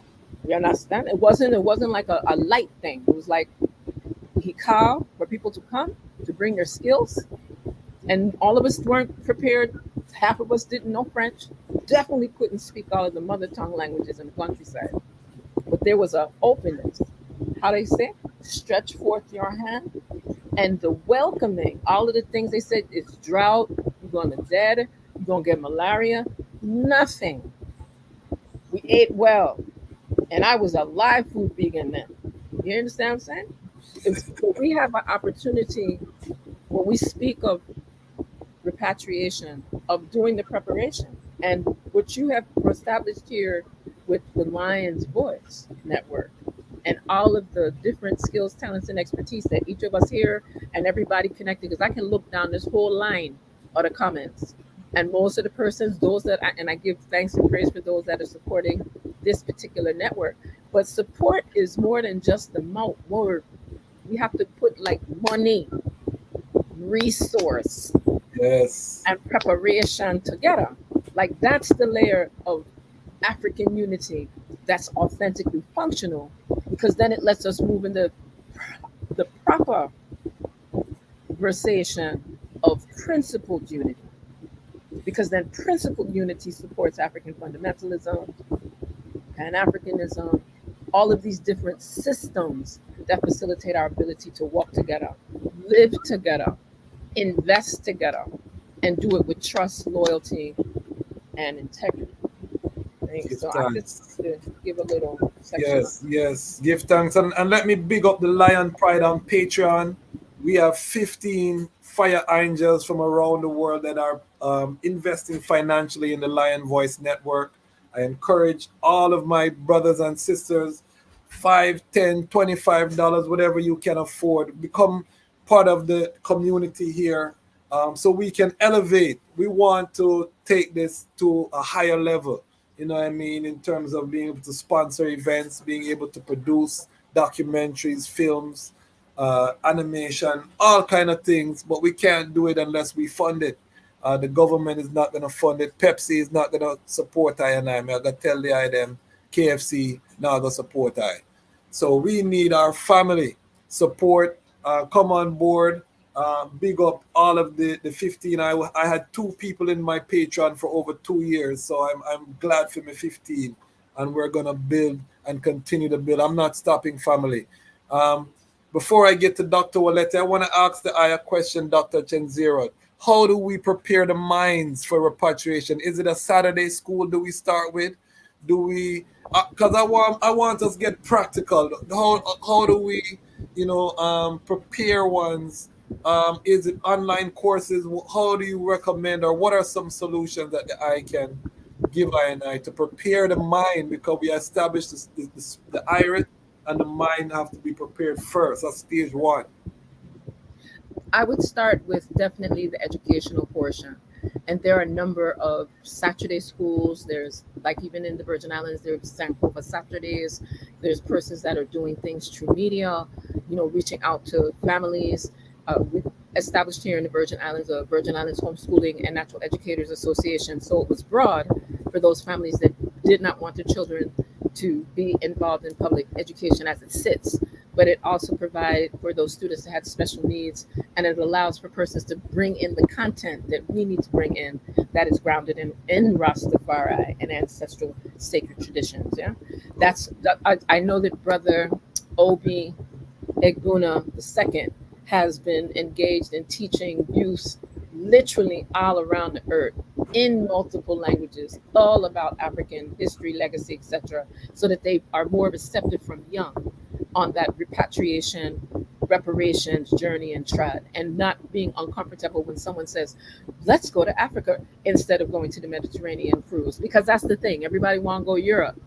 You understand? It wasn't like a light thing. It was like he called for people to come to bring their skills, and all of us weren't prepared. Half of us didn't know French, definitely couldn't speak all of the mother tongue languages in the countryside. But there was an openness. How they say? Stretch forth your hand. And the welcoming, all of the things they said, it's drought, you're going to dead, you're going to get malaria, nothing. We ate well. And I was a live food vegan then. You understand what I'm saying? We have an opportunity when we speak of repatriation, of doing the preparation. And what you have established here with the Lion's Voice Network and all of the different skills, talents, and expertise that each of us here and everybody connected, because I can look down this whole line of the comments. And most of the persons, I give thanks and praise for those that are supporting this particular network. But support is more than just the word. We have to put like money, resource, yes, and preparation together. Like that's the layer of African unity that's authentically functional, because then it lets us move in the proper versation of principled unity, because then principled unity supports African fundamentalism, Pan-Africanism, all of these different systems that facilitate our ability to walk together, live together, invest together, and do it with trust, loyalty, and integrity. Give So I thanks. just to give a little section. Yes. Give thanks. And let me big up the Lion Pride on Patreon. We have 15 fire angels from around the world that are investing financially in the Lion Voice Network. I encourage all of my brothers and sisters, $5, $10, $25, whatever you can afford, become part of the community here, so we can elevate. We want to take this to a higher level, you know what I mean, in terms of being able to sponsor events, being able to produce documentaries, films, animation, all kind of things, but we can't do it unless we fund it. The government is not going to fund it. Pepsi is not going to support I and I'm going to tell the them KFC not going to support I. So we need our family support. Come on board. Big up all of the 15. I had 2 people in my Patreon for over 2 years, so I'm glad for my 15, and we're gonna build and continue to build. I'm not stopping, family. Before I get to Dr. Walete, I want to ask the Aya question, Dr. Chenziro. How do we prepare the minds for repatriation? Is it a Saturday school? Do we start with? Do we? Because I want us to get practical. How do we, prepare ones? Is it online courses? How do you recommend, or what are some solutions that I can give I to prepare the mind? Because we established the iris and the mind have to be prepared first. That's stage 1. I would start with definitely the educational portion. And there are a number of Saturday schools. There's, like, even in the Virgin Islands, there's Sankofa Saturdays. There's persons that are doing things through media, reaching out to families. We've established here in the Virgin Islands a Virgin Islands Homeschooling and Natural Educators Association. So it was broad for those families that did not want their children to be involved in public education as it sits. But it also provides for those students that had special needs, and it allows for persons to bring in the content that we need to bring in that is grounded in Ras Tafari and ancestral sacred traditions. Yeah, I know that Brother Obi Eguna II has been engaged in teaching youth literally all around the earth in multiple languages, all about African history, legacy, etc., so that they are more receptive from young on that repatriation, reparations journey and trad, and not being uncomfortable when someone says, let's go to Africa instead of going to the Mediterranean cruise. Because that's the thing, everybody want to go to Europe.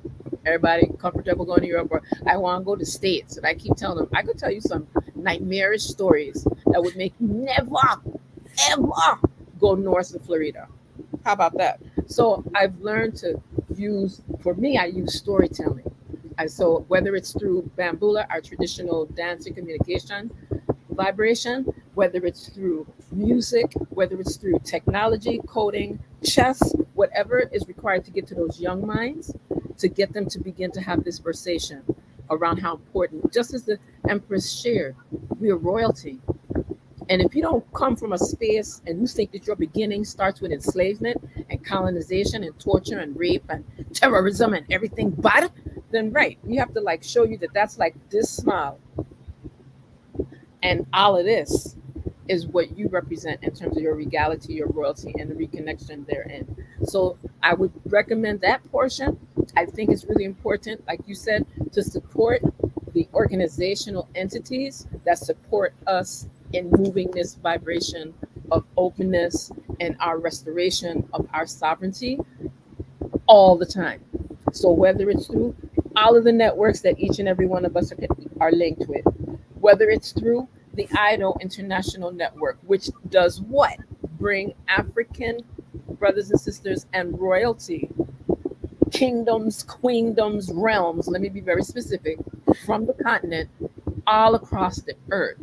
Everybody comfortable going to Europe, or I want to go to States. And I keep telling them, I could tell you some nightmarish stories that would make you never, ever go north of Florida. How about that? So I've learned to use, for me, I use storytelling. And so whether it's through Bambula, our traditional dance and communication vibration, whether it's through music, whether it's through technology, coding, chess, whatever is required to get to those young minds, to get them to begin to have this versation around how important, just as the Empress shared, we are royalty. And if you don't come from a space and you think that your beginning starts with enslavement and colonization and torture and rape and terrorism and everything bad, then right, we have to show you that that's like this small. And all of this is what you represent in terms of your regality, your royalty, and the reconnection therein. So I would recommend that portion. I think it's really important, like you said, to support the organizational entities that support us in moving this vibration of openness and our restoration of our sovereignty all the time. So whether it's through all of the networks that each and every one of us are linked with, whether it's through the IDO International Network, which does what? Bring African brothers and sisters and royalty, kingdoms, queendoms, realms, let me be very specific, from the continent all across the earth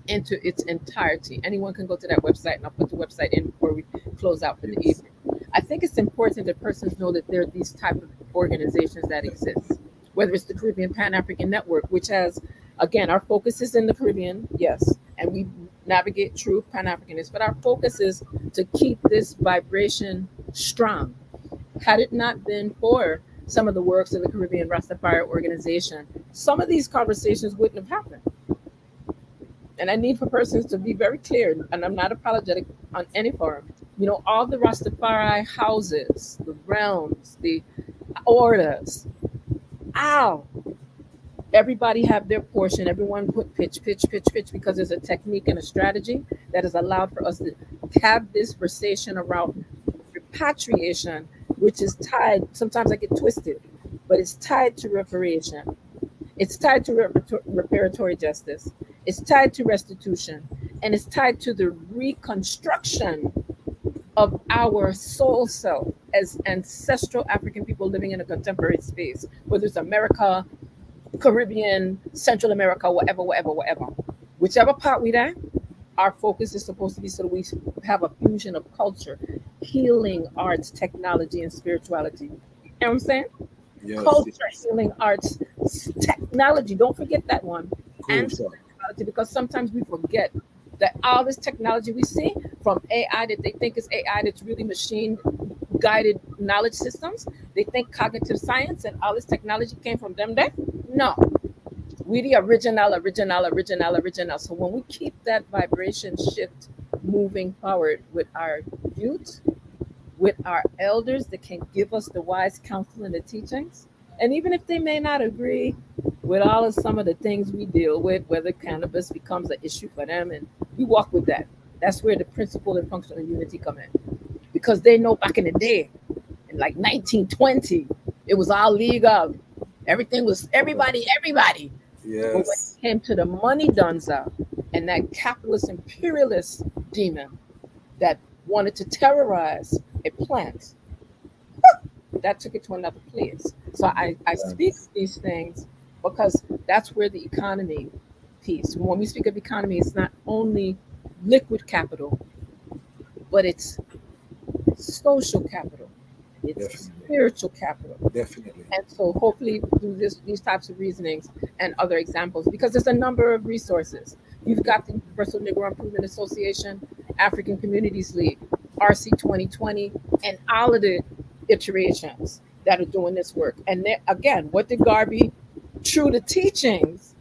into its entirety. Anyone can go to that website, and I'll put the website in before we close out for the evening. I think it's important that persons know that there are these type of organizations that exist, whether it's the Caribbean Pan-African Network, which has, again, our focus is in the Caribbean, yes, and we navigate true Pan-Africanists. But our focus is to keep this vibration strong. Had it not been for some of the works of the Caribbean Rastafari organization, some of these conversations wouldn't have happened. And I need for persons to be very clear, and I'm not apologetic on any forum. You know, all the Rastafari houses, the realms, the orders, ow, everybody have their portion. Everyone put pitch, because there's a technique and a strategy that has allowed for us to have this conversation around repatriation, which is tied, sometimes I get twisted, but it's tied to reparation. It's tied to reparatory justice. It's tied to restitution. And it's tied to the reconstruction of our soul self as ancestral African people living in a contemporary space, whether it's America, Caribbean, Central America, whatever. Whichever part we're at, our focus is supposed to be so that we have a fusion of culture, healing, arts, technology, and spirituality. You know what I'm saying? Yes. Culture, healing, arts, technology. Don't forget that one. Cool, And spirituality, because sometimes we forget that all this technology we see, from AI that they think is AI that's really machine guided knowledge systems, they think cognitive science and all this technology came from them there. No, we the original. So when we keep that vibration shift moving forward with our youth, with our elders that can give us the wise counsel and the teachings, and even if they may not agree with all of some of the things we deal with, whether cannabis becomes an issue for them, and we walk with that. That's where the principle and functional unity come in, because they know back in the day, in like 1920, it was all legal. Everything was everybody. Yes. But when it came to the money dunza and that capitalist imperialist demon that wanted to terrorize a plant, that took it to another place. So I speak these things because that's where the economy piece. When we speak of economy, it's not only liquid capital, but it's social capital. It's Definitely. spiritual capital. Definitely. And so hopefully through these types of reasonings and other examples, because there's a number of resources. You've got the Universal Negro Improvement Association, African Communities League, RC 2020, and all of the iterations that are doing this work. And again, what did Garvey, true to teachings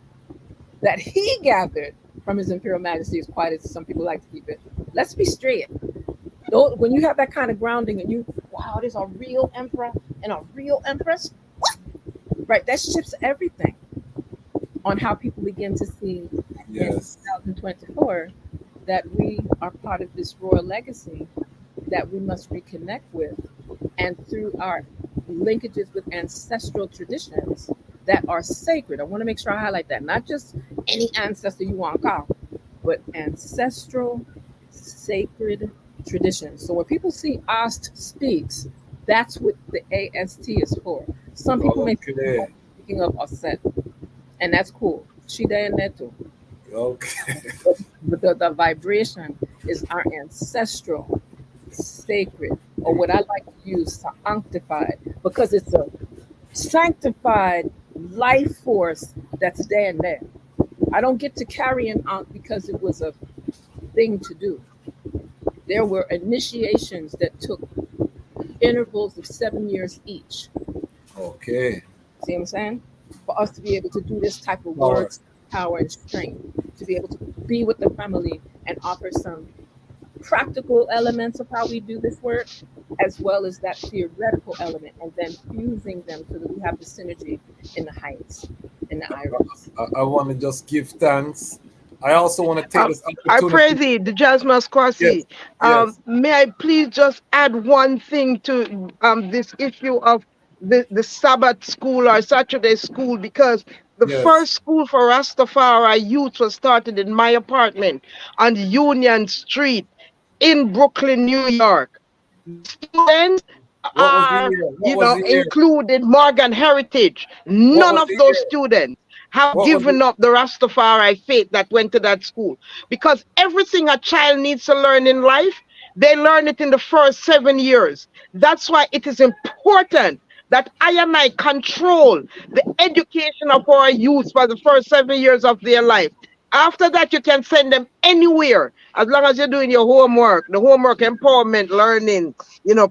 that he gathered from his Imperial Majesty, as quiet as some people like to keep it. Let's be straight. When you have that kind of grounding and you, wow, there's a real emperor and a real empress, what? Right, that shifts everything on how people begin to see in 2024 that we are part of this royal legacy that we must reconnect with, and through our linkages with ancestral traditions that are sacred. I want to make sure I highlight that, not just any ancestor you want to call, but ancestral sacred traditions. So when people see AST speaks, that's what the AST is for. Some people may be speaking of Osset, and that's cool. Shida and Neto. Okay. But the vibration is our ancestral sacred, or what I like to use, sanctified, because it's a sanctified life force that's there and there. I don't get to carry an aunt because it was a thing to do. There were initiations that took intervals of 7 years each. Okay. See what I'm saying? For us to be able to do this type of work, power and strength, to be able to be with the family and offer some practical elements of how we do this work, as well as that theoretical element, and then fusing them so that we have the synergy in the heights, in the iris. I want to just give thanks. I also want to take this opportunity. I pray thee, the Jasmus Kwasi. Yes. May I please just add one thing to this issue of the Sabbath school or Saturday school, because the first school for Rastafari youth was started in my apartment on Union Street in Brooklyn, New York. Students are, included Morgan Heritage. None of those students have given up the Rastafari faith that went to that school, because everything a child needs to learn in life, they learn it in the first 7 years. That's why it is important that I and I control the education of our youth for the first 7 years of their life. After that, you can send them anywhere as long as you're doing your homework, the homework empowerment learning,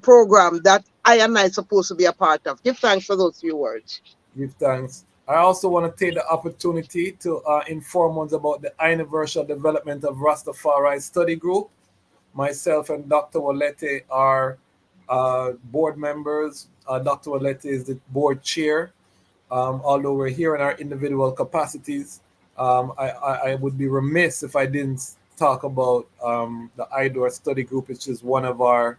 program that I and I supposed to be a part of. Give thanks for those few words. Give thanks. I also want to take the opportunity to inform us about the anniversary development of Rastafari study group. Myself and Dr. Walete are board members. Dr. Walete is the board chair. Although we're here in our individual capacities, I would be remiss if I didn't talk about the IDOR study group, which is one of our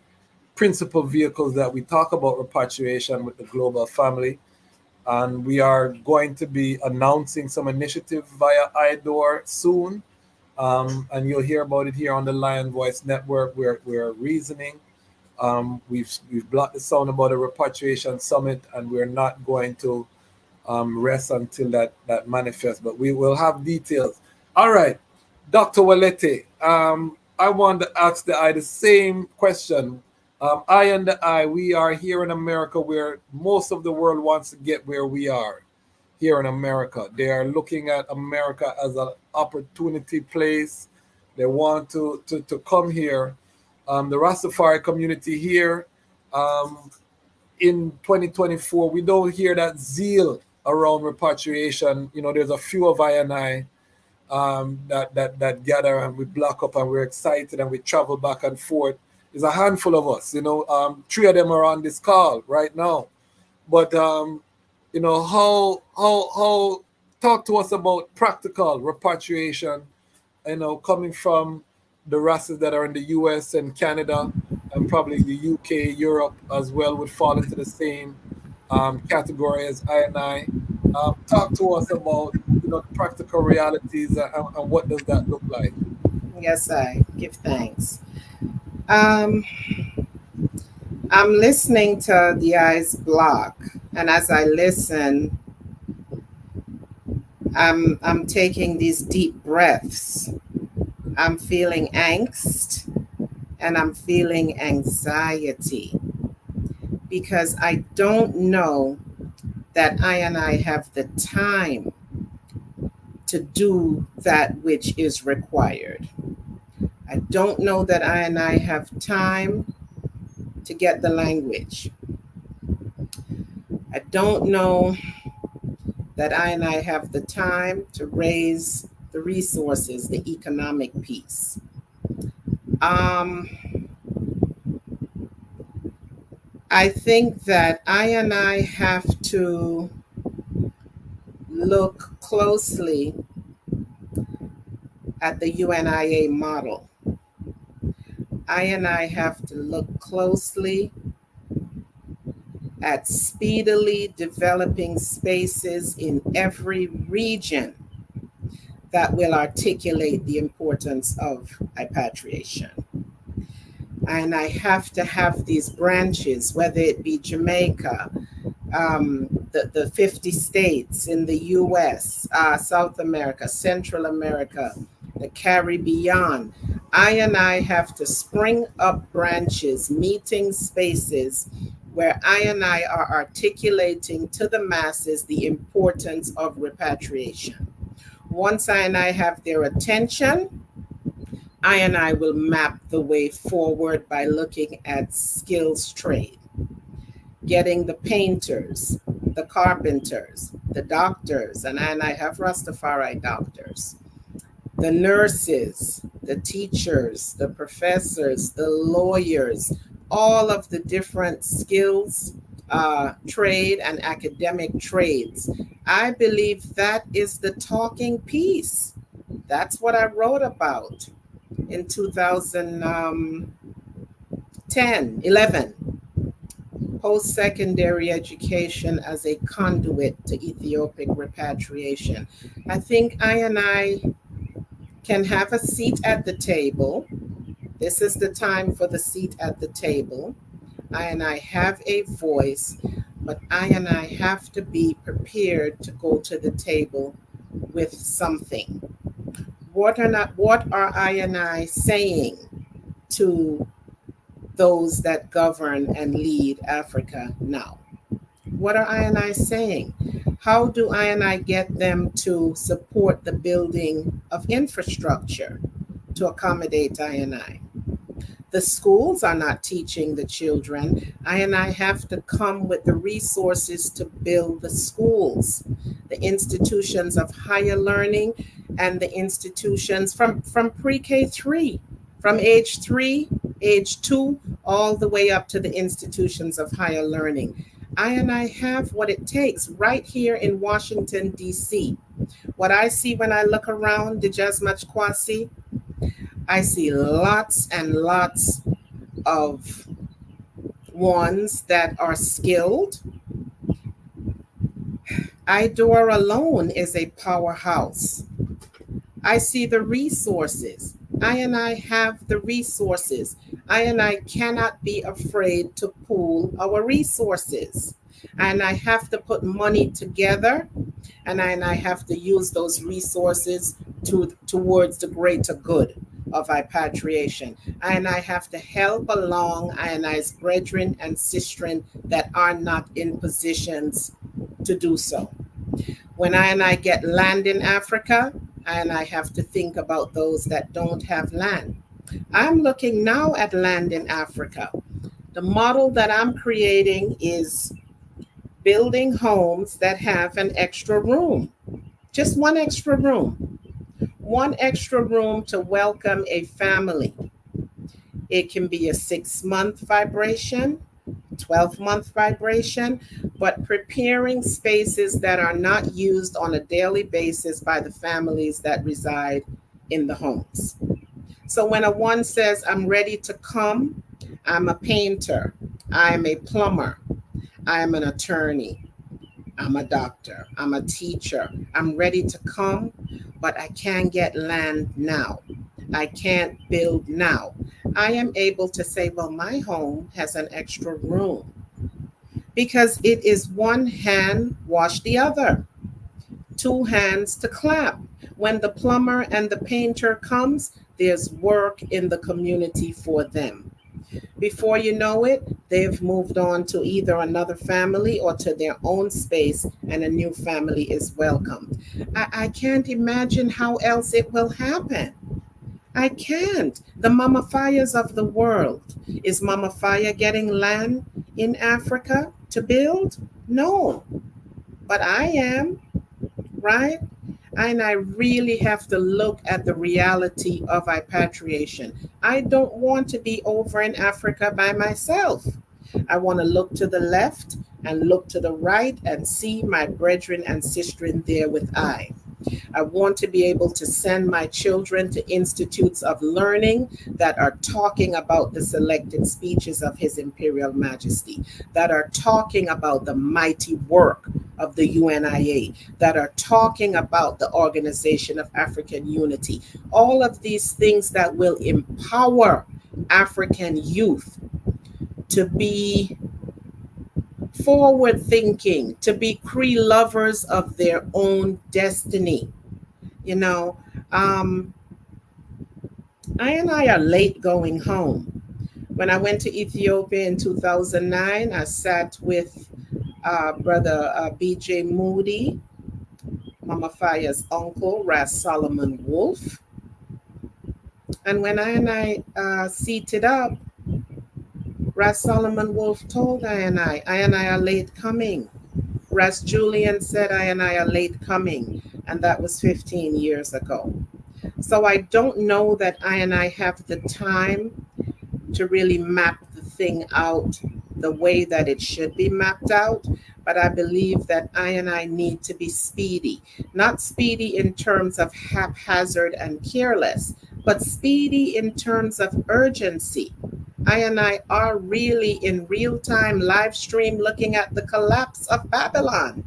principal vehicles that we talk about repatriation with the global family. And we are going to be announcing some initiative via IDOR soon. And you'll hear about it here on the Lion Voice Network. We're reasoning. We've blocked the sound about a repatriation summit, and we're not going to rest until that manifests. But we will have details. All right, Dr. Walete, I want to ask the same question. I and the I, we are here in America where most of the world wants to get where we are here in America. They are looking at America as an opportunity place. They want to come here. The Rastafari community here in 2024, we don't hear that zeal around repatriation. There's a few of I and I that gather and we block up and we're excited and we travel back and forth. There's a handful of us, 3 of them are on this call right now. But how talk to us about practical repatriation, coming from the races that are in the US and Canada and probably the UK, Europe as well would fall into the same category as I and I. Talk to us about the practical realities and what does that look like? Yes, I give thanks. I'm listening to the eyes block, and as I listen, I'm taking these deep breaths. I'm feeling angst and I'm feeling anxiety because I don't know that I and I have the time to do that which is required. I don't know that I and I have time to get the language. I don't know that I and I have the time to raise the resources, the economic piece. I think that I and I have to look closely at the UNIA model. I and I have to look closely at speedily developing spaces in every region that will articulate the importance of repatriation. And I have to have these branches, whether it be Jamaica, the 50 states in the US, South America, Central America, the Caribbean. I and I have to spring up branches, meeting spaces where I and I are articulating to the masses the importance of repatriation. Once I and I have their attention, I and I will map the way forward by looking at skills trade, getting the painters, the carpenters, the doctors, and I have Rastafari doctors, the nurses, the teachers, the professors, the lawyers, all of the different skills, trade and academic trades. I believe that is the talking piece. That's what I wrote about in 2010, 11. Post-secondary education as a conduit to Ethiopic repatriation. I think I and I can have a seat at the table. This is the time for the seat at the table. I and I have a voice, but I and I have to be prepared to go to the table with something. What are I and I saying to those that govern and lead Africa now? What are I and I saying? How do I and I get them to support the building of infrastructure to accommodate I and I? The schools are not teaching the children. I and I have to come with the resources to build the schools, the institutions of higher learning, and the institutions from pre-K 3, from age 3, age 2, all the way up to the institutions of higher learning. I and I have what it takes right here in Washington, D.C. What I see when I look around, Dijasmach Kwasi, I see lots and lots of ones that are skilled. IDOR alone is a powerhouse. I see the resources. I and I have the resources. I and I cannot be afraid to pool our resources. And I have to put money together, and I have to use those resources towards the greater good of repatriation. And I have to help along I and I's brethren and sistren that are not in positions to do so. When I and I get land in Africa, and I have to think about those that don't have land. I'm looking now at land in Africa. The model that I'm creating is building homes that have an extra room, just one extra room to welcome a family. It can be a 6-month vibration, 12-month vibration, but preparing spaces that are not used on a daily basis by the families that reside in the homes. So when a one says, I'm ready to come, I'm a painter, I'm a plumber, I'm an attorney, I'm a doctor, I'm a teacher, I'm ready to come, but I can't get land now. I can't build now. I am able to say, well, my home has an extra room, because it is one hand wash the other, two hands to clap. When the plumber and the painter comes, there's work in the community for them. Before you know it, they've moved on to either another family or to their own space, and a new family is welcomed. I can't imagine how else it will happen. I can't. The Mama Fires of the world. Is Mama Fire getting land in Africa to build? No. But I am, right? And I really have to look at the reality of repatriation. I don't want to be over in Africa by myself. I want to look to the left and look to the right and see my brethren and sistren there with I. I want to be able to send my children to institutes of learning that are talking about the selected speeches of His Imperial Majesty, that are talking about the mighty work of the UNIA, that are talking about the Organization of African Unity. All of these things that will empower African youth to be forward thinking, to be Cree lovers of their own destiny. You know, I and I are late going home. When I went to Ethiopia in 2009, I sat with Brother B.J. Moody, Mama Faya's uncle, Ras Solomon Wolf. And when I and I seated up, Ras Solomon Wolf told I and I are late coming. Ras Julian said I and I are late coming, and that was 15 years ago. So I don't know that I and I have the time to really map the thing out the way that it should be mapped out, but I believe that I and I need to be speedy, not speedy in terms of haphazard and careless, but speedy in terms of urgency. I and I are really in real-time live stream looking at the collapse of Babylon,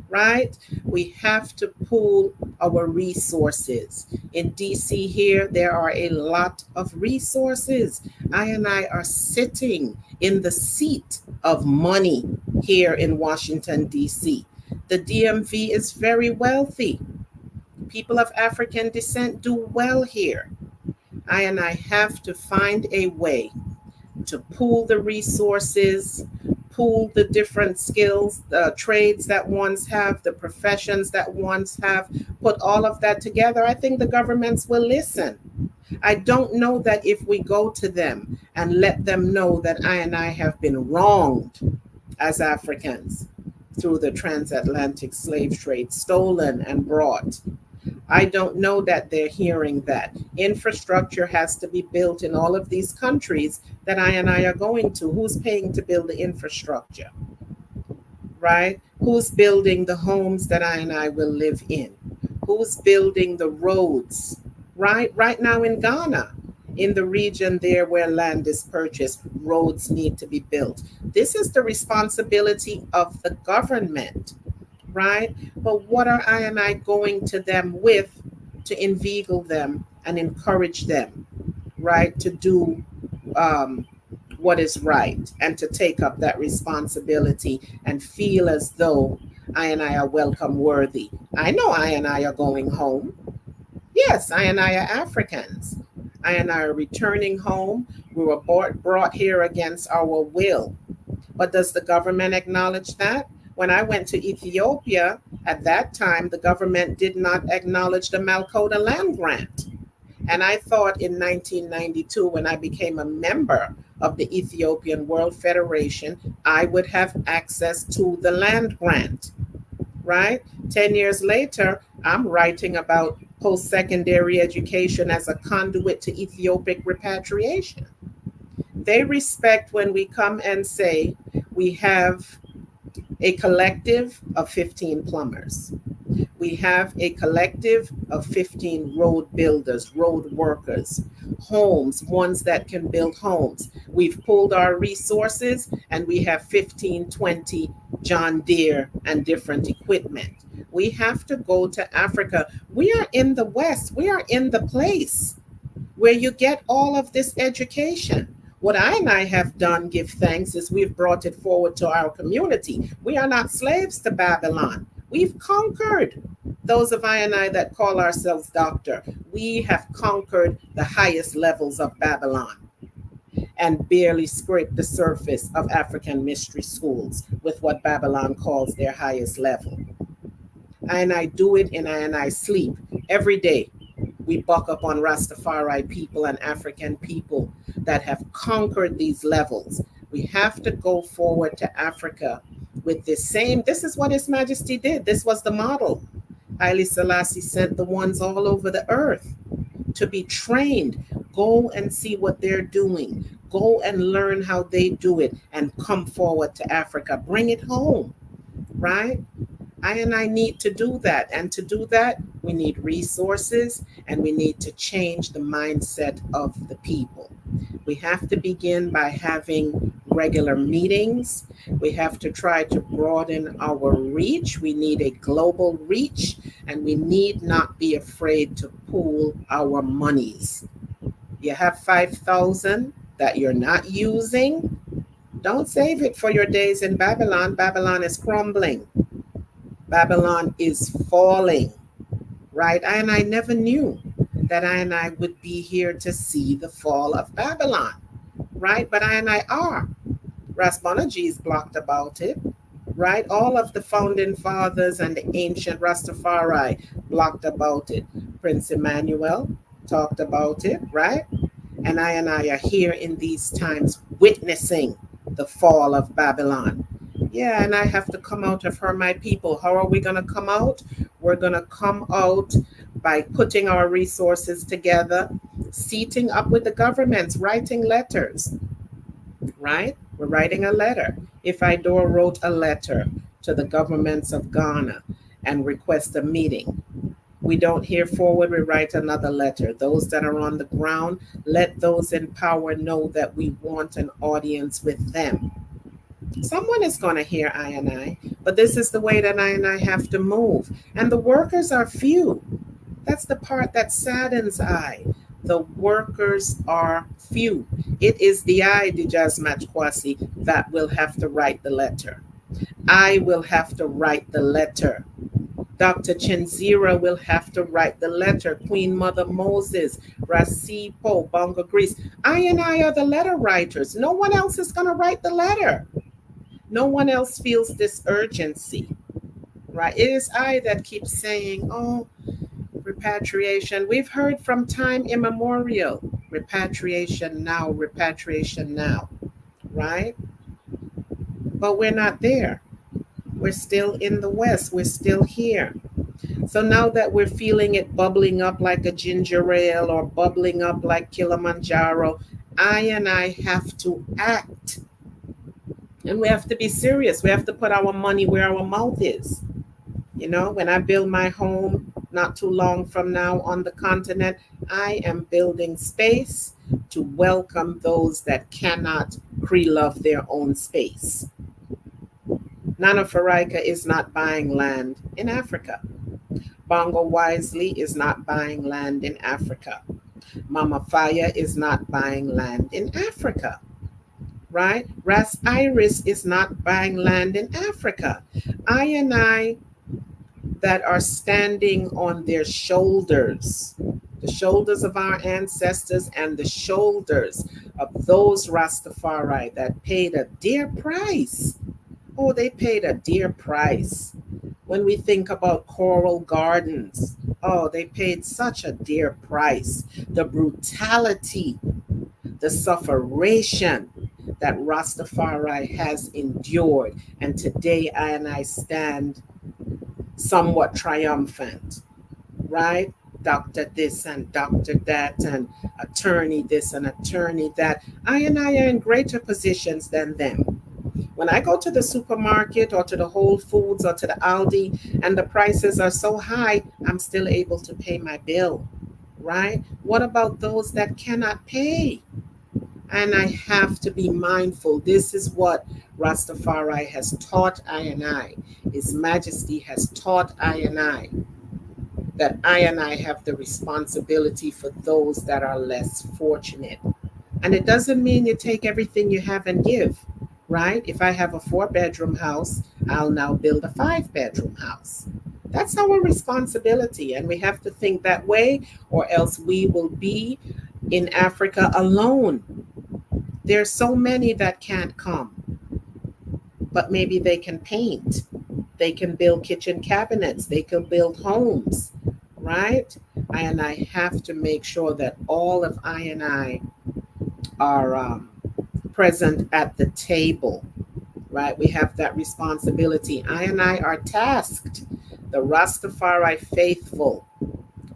right? We have to pool our resources. In DC here, there are a lot of resources. I and I are sitting in the seat of money here in Washington, DC. The DMV is very wealthy. People of African descent do well here. I and I have to find a way to pool the resources, pool the different skills, the trades that ones have, the professions that ones have, put all of that together, I think the governments will listen. I don't know that if we go to them and let them know that I have been wronged as Africans through the transatlantic slave trade, stolen and brought. I don't know that they're hearing that. Infrastructure has to be built in all of these countries that I are going to. Who's paying to build the infrastructure? Right? Who's building the homes that I will live in? Who's building the roads? Right now in Ghana, in the region there where land is purchased, roads need to be built. This is the responsibility of the government, right? But what are I going to them with to inveigle them and encourage them, right, to do what is right and to take up that responsibility and feel as though I are welcome worthy? I know I are going home. Yes, I are Africans. I are returning home. We were brought here against our will. But does the government acknowledge that? When I went to Ethiopia, at that time, the government did not acknowledge the Malkota land grant. And I thought in 1992, when I became a member of the Ethiopian World Federation, I would have access to the land grant, right? 10 years later, I'm writing about post-secondary education as a conduit to Ethiopic repatriation. They respect when we come and say we have a collective of 15 plumbers. We have a collective of 15 road builders, road workers, homes, ones that can build homes. We've pulled our resources and we have 15, 20 John Deere and different equipment. We have to go to Africa. We are in the West. We are in the place where you get all of this education. What I have done, give thanks, is we've brought it forward to our community. We are not slaves to Babylon. We've conquered those of I that call ourselves doctor. We have conquered the highest levels of Babylon and barely scraped the surface of African mystery schools with what Babylon calls their highest level. I do it and I sleep every day. We buck up on Rastafari people and African people that have conquered these levels. We have to go forward to Africa with this same, this is what His Majesty did. This was the model. Haile Selassie sent the ones all over the earth to be trained. Go and see what they're doing. Go and learn how they do it and come forward to Africa. Bring it home, right? I need to do that. And to do that, we need resources and we need to change the mindset of the people. We have to begin by having regular meetings. We have to try to broaden our reach. We need a global reach and we need not be afraid to pool our monies. You have 5,000 that you're not using. Don't save it for your days in Babylon. Babylon is crumbling. Babylon is falling, right? And I never knew that I would be here to see the fall of Babylon, right? But I are. Ras Bonaji's blocked about it, right? All of the founding fathers and the ancient Rastafari blocked about it. Prince Emmanuel talked about it, right? And I are here in these times witnessing the fall of Babylon. Yeah, and I have to come out of her, my people. How are we going to come out? We're going to come out by putting our resources together, seating up with the governments, writing letters, right? We're writing a letter. If Idor wrote a letter to the governments of Ghana and request a meeting, we don't hear forward, we write another letter. Those that are on the ground, let those in power know that we want an audience with them. Someone is going to hear I, but this is the way that I have to move. And the workers are few. That's the part that saddens I. The workers are few. It is the I, Dijas Matkwasi, that will have to write the letter. I will have to write the letter. Dr. Chenzira will have to write the letter. Queen Mother Moses, Rasipo, Bongo Greece. I are the letter writers. No one else is going to write the letter. No one else feels this urgency, right? It is I that keeps saying, oh, repatriation. We've heard from time immemorial, repatriation now, right? But we're not there. We're still in the West. We're still here. So now that we're feeling it bubbling up like a ginger ale or bubbling up like Kilimanjaro, I have to act. And we have to be serious. We have to put our money where our mouth is. You know, when I build my home not too long from now on the continent, I am building space to welcome those that cannot pre-love their own space. Nana Farika is not buying land in Africa. Bongo Wisely is not buying land in Africa. Mama Faya is not buying land in Africa, right? Ras Iris is not buying land in Africa. I that are standing on their shoulders, the shoulders of our ancestors and the shoulders of those Rastafari that paid a dear price. Oh, they paid a dear price. When we think about coral gardens, oh, they paid such a dear price. The brutality, the sufferation that Rastafari has endured. And today I stand somewhat triumphant, right? Doctor this and doctor that and attorney this and attorney that. I are in greater positions than them. When I go to the supermarket or to the Whole Foods or to the Aldi and the prices are so high, I'm still able to pay my bill, right? What about those that cannot pay? And I have to be mindful. This is what Rastafari has taught I. His Majesty has taught I that I have the responsibility for those that are less fortunate. And it doesn't mean you take everything you have and give, right? If I have a 4-bedroom house, I'll now build a 5-bedroom house. That's our responsibility. And we have to think that way, or else we will be in Africa alone. There's so many that can't come, but maybe they can paint. They can build kitchen cabinets. They can build homes, right? And I have to make sure that all of I are present at the table, right? We have that responsibility. I are tasked. The Rastafari faithful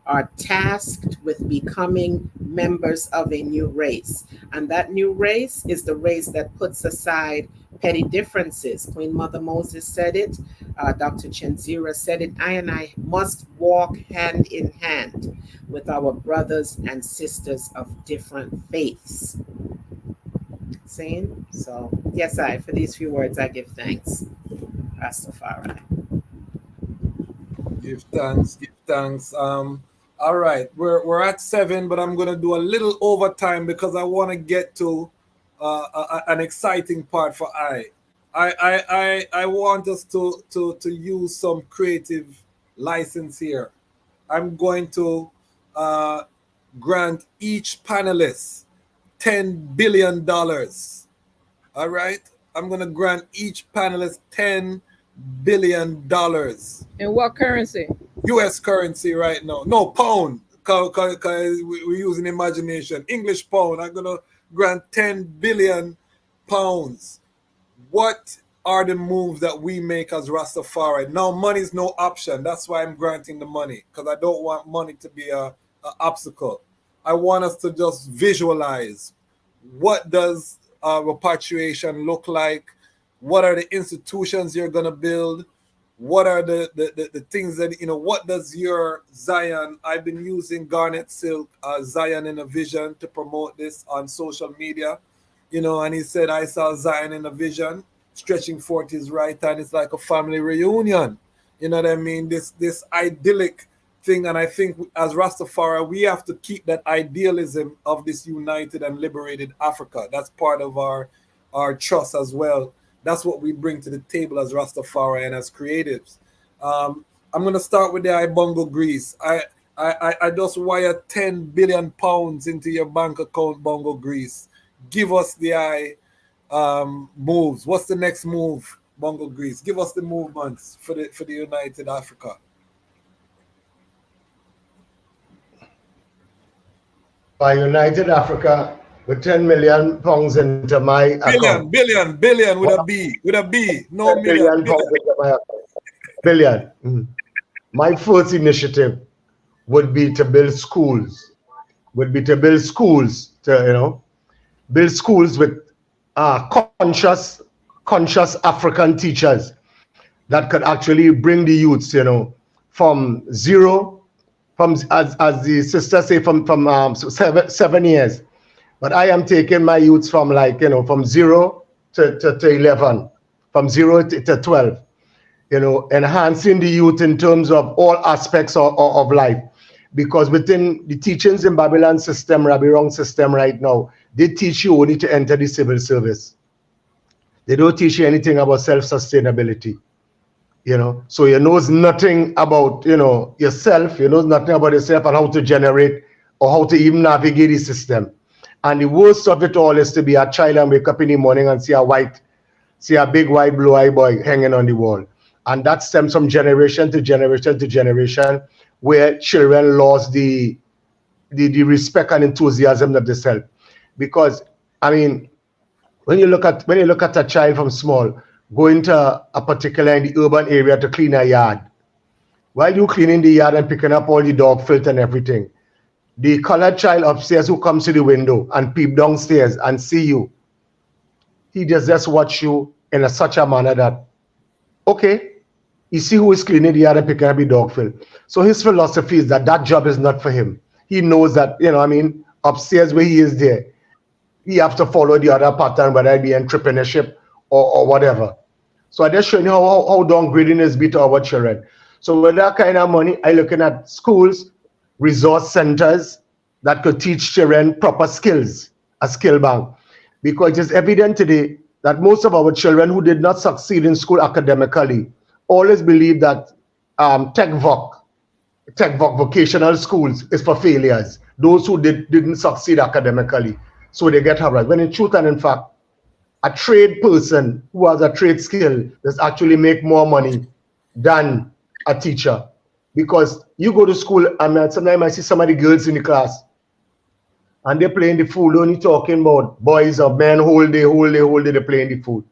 are tasked with becoming members of a new race. And that new race is the race that puts aside petty differences. Queen Mother Moses said it. Dr. Chenzira said it. I must walk hand in hand with our brothers and sisters of different faiths. Saying so, yes, for these few words I give thanks. Rastafari. Give thanks. All right, we're at 7, but I'm gonna do a little overtime because I want to get to an exciting part for I want us to use some creative license here. I'm going to grant each panelist $10 billion. All right, I'm gonna grant each panelist $10 billion. In what currency? US currency right now. No, pound. Cause we're using imagination. English pound. I'm gonna grant 10 billion pounds. What are the moves that we make as Rastafari? Now money is no option. That's why I'm granting the money, because I don't want money to be a obstacle. I want us to just visualize, what does repatriation look like? What are the institutions you're gonna build? What are the things that, what does your Zion, I've been using Garnet Silk, Zion in a Vision to promote this on social media, and he said, I saw Zion in a vision, stretching forth his right hand. It's like a family reunion. You know what I mean? This idyllic thing. And I think as Rastafari, we have to keep that idealism of this united and liberated Africa. That's part of our trust as well. That's what we bring to the table as Rastafari and as creatives. I'm going to start with the Ibongo Greece. I just wire 10 billion pounds into your bank account, Bongo Greece. Give us the moves? What's the next move, Bongo Grease? Give us the movements for the United Africa. By United Africa with 10 million pounds into my account. Billion with a B, no million. Pounds into my account. Billion. My first initiative would be to build schools. Build schools with conscious African teachers that could actually bring the youths, from zero, as the sisters say, from 7 years. But I am taking my youths from from 0 to 11, from 0 to 12, enhancing the youth in terms of all aspects of life. Because within the teachings in Babylon system, Rabbi Wrong system right now, they teach you only to enter the civil service. They don't teach you anything about self-sustainability. So you knows nothing about yourself, nothing about yourself and how to generate or how to even navigate the system. And the worst of it all is to be a child and wake up in the morning and see a big white blue-eyed boy hanging on the wall. And that stems from generation to generation to generation, where children lost the respect and enthusiasm of the self. Because when you look at a child from small, going to a particular in the urban area to clean a yard, while you cleaning the yard and picking up all the dog filth and everything, the colored child upstairs who comes to the window and peep downstairs and see you, he just watch you in such a manner that, okay, you see who is cleaning the yard and picking up the dog filth. So his philosophy is that job is not for him. He knows that, upstairs where he is there, he have to follow the other pattern, whether it be entrepreneurship or whatever. So I just showing you how downgrading is be to our children. So with that kind of money, I looking at schools, resource centers that could teach children proper skills, a skill bank. Because it's evident today that most of our children who did not succeed in school academically always believe that tech vocational schools is for failures, those who didn't succeed academically. So they get harassed. When in truth and in fact, a trade person who has a trade skill does actually make more money than a teacher. Because you go to school and sometimes I see some of the girls in the class and they're playing the fool, only talking about boys or men whole day, they're playing the fool.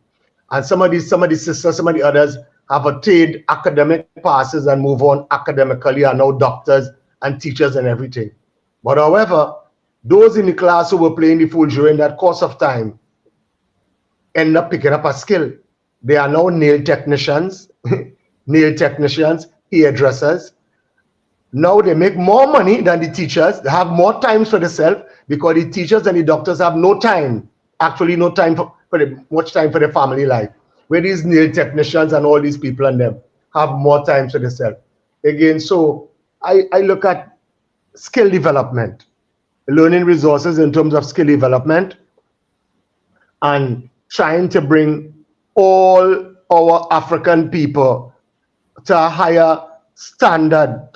And some of the sisters, some of the others have attained academic passes and move on academically, are now doctors and teachers and everything. But however, those in the class who were playing the fool during that course of time end up picking up a skill. They are now nail technicians, hairdressers. Now they make more money than the teachers. They have more time for themselves because the teachers and the doctors have no time, actually no time much time for their family life. Where these nail technicians and all these people and them have more time for themselves. Again, so I look at skill development, learning resources in terms of skill development, and trying to bring all our African people to a higher standard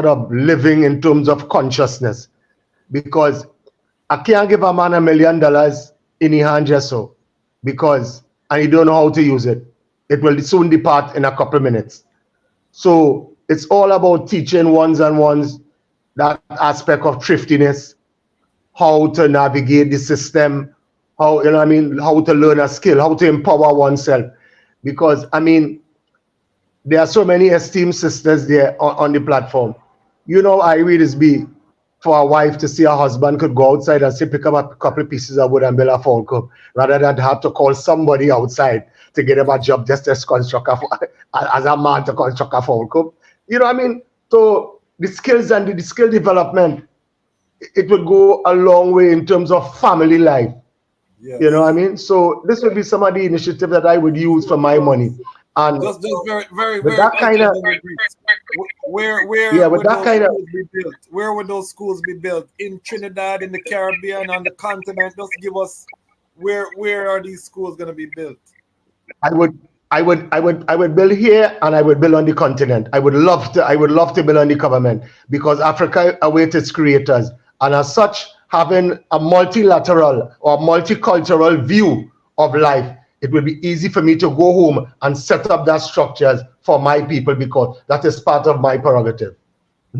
of living in terms of consciousness. Because I can't give a man $1 million in his hand just so, and he don't know how to use it. It will soon depart in a couple minutes. So it's all about teaching ones and ones that aspect of thriftiness, how to navigate the system, how to learn a skill, how to empower oneself. Because there are so many esteemed sisters there on the platform. I read this be for a wife to see her husband could go outside and say pick up a couple of pieces of wood and build a phone cup, rather than have to call somebody outside to get him a job just as construct as a man to construct a phone cup. So the skills and the skill development, it would go a long way in terms of family life. Yes. So this would be some of the initiative that I would use for my money. And just very that kind of where would those schools be built? In Trinidad, in the Caribbean, on the continent? Just give us where are these schools going to be built? I would build here and I would build on the continent. I would love to build on the government, because Africa awaits its creators, and as such, having a multilateral or multicultural view of life, it will be easy for me to go home and set up that structures for my people, because that is part of my prerogative.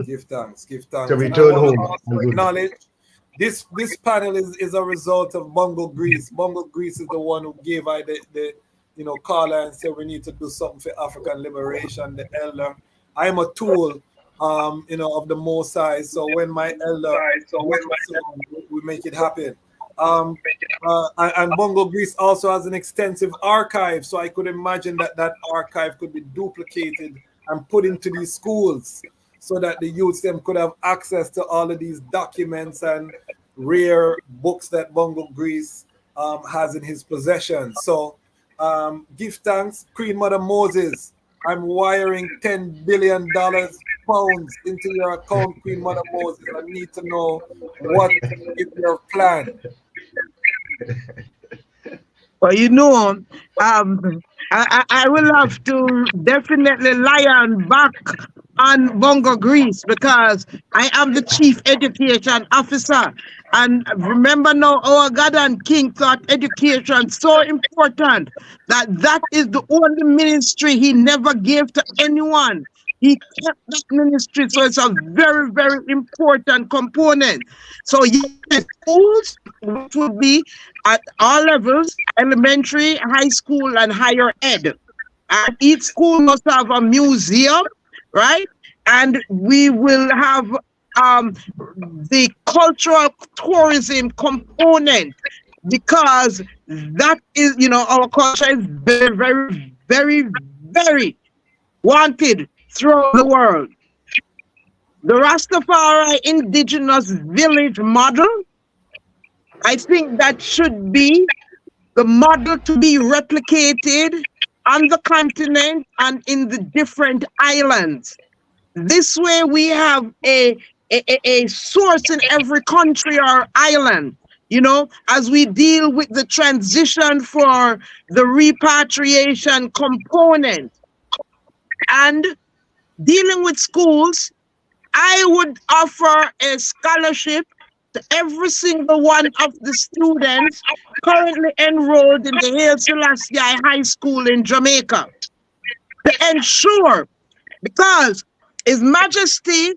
Give thanks, give thanks. To And return I want home to also and do that. acknowledge this panel is a result of Bungle Grease. Bungle Grease is the one who gave I the call and said we need to do something for African liberation, the elder. I am a tool of the Most High. So when my elder we make it happen. And Bongo Greece also has an extensive archive, so I could imagine that archive could be duplicated and put into these schools so that the youths them could have access to all of these documents and rare books that Bongo Greece has in his possession. So give thanks, Queen Mother Moses. I'm wiring $10 billion pounds into your account, Queen Mother Moses. I need to know what is your plan. Well, I will have to definitely lion back on Bongo Greece, because I am the chief education officer. And remember now, our God and King thought education so important that is the only ministry he never gave to anyone. He kept that ministry, so it's a very, very important component. So yes, schools, which would be at all levels, elementary, high school, and higher ed. And each school must have a museum, right? And we will have the cultural tourism component, because that is, our culture is very, very, very, very wanted throughout the world. The Rastafari indigenous village model, I think that should be the model to be replicated on the continent and in the different islands. This way we have a source in every country or island, as we deal with the transition for the repatriation component. And dealing with schools, I would offer a scholarship to every single one of the students currently enrolled in the Haile Selassie High School in Jamaica, to ensure, because His Majesty,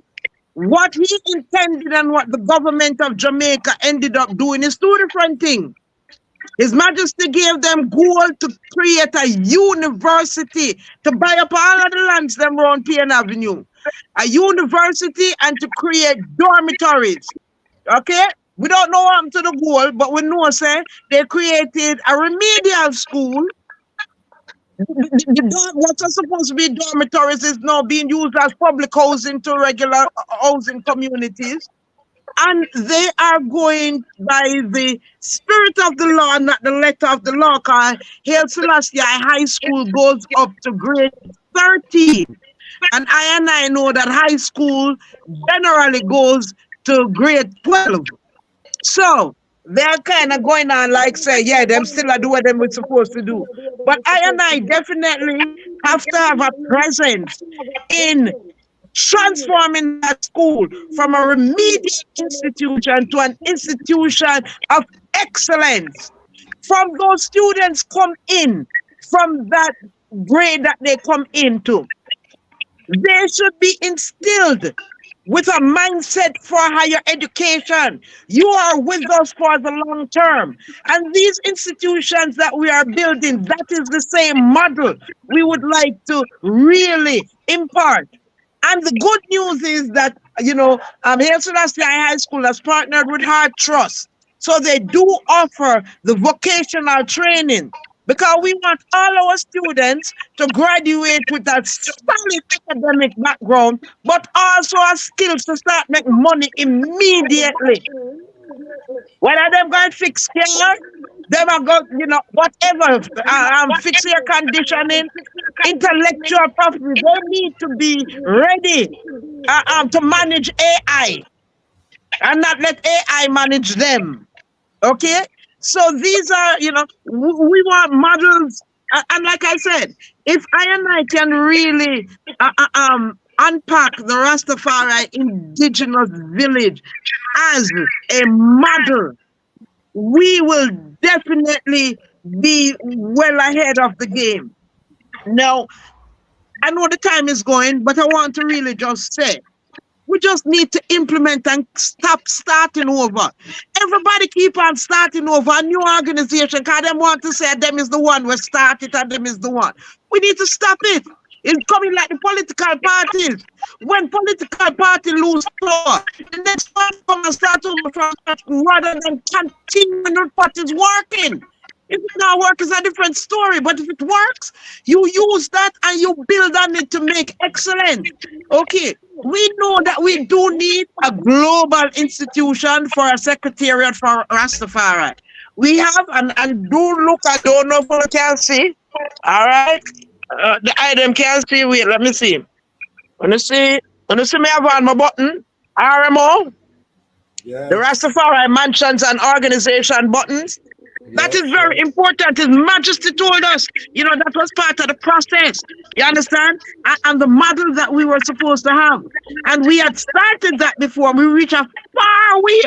what he intended and what the government of Jamaica ended up doing is two different things. His Majesty gave them goal to create a university, to buy up all of the lands them around Payne Avenue, a university, and to create dormitories. Okay? We don't know what happened to the goal, but we know, say, they created a remedial school. What was supposed to be dormitories is now being used as public housing to regular housing communities. And they are going by the spirit of the law, not the letter of the law, because Haile Selassie High School goes up to grade 13. And I know that high school generally goes to grade 12. So they're kind of going on like say, yeah, them still are doing what they were supposed to do. But I definitely have to have a presence in transforming that school from a remedial institution to an institution of excellence. From those students come in, from that grade that they come into, they should be instilled with a mindset for higher education. You are with us for the long term. And these institutions that we are building, that is the same model we would like to really impart. And the good news is that, Haile Selassie High School has partnered with Heart Trust. So they do offer the vocational training, because we want all our students to graduate with that solid academic background, but also have skills to start making money immediately. Whether they're going to fix care, they are going, whatever, fix your conditioning, intellectual property, they need to be ready to manage AI and not let AI manage them. Okay? So these are, we want models. And like I said, if I and I can really unpack the Rastafari indigenous village as a model, we will definitely be well ahead of the game. Now, I know the time is going, but I want to really just say, we just need to implement and stop starting over. Everybody keep on starting over. A new organization, because them want to say them is the one we started and them is the one. We need to stop it. It's coming like the political parties. When political party lose power, the next one come and start over from scratch rather than continuing with what is working. If it not work, it's a different story. But if it works, you use that and you build on it to make excellent. Okay, we know that we do need a global institution for a secretariat for Rastafari. We have, and do look, I don't know if you can see. All right. The item can see. Wait, let me see. Wanna see me have on my button? RMO? Yeah. The Rastafari mansions and organization buttons. That is very important. His Majesty told us, that was part of the process. You understand? And the model that we were supposed to have. And we had started that before. We reached a far way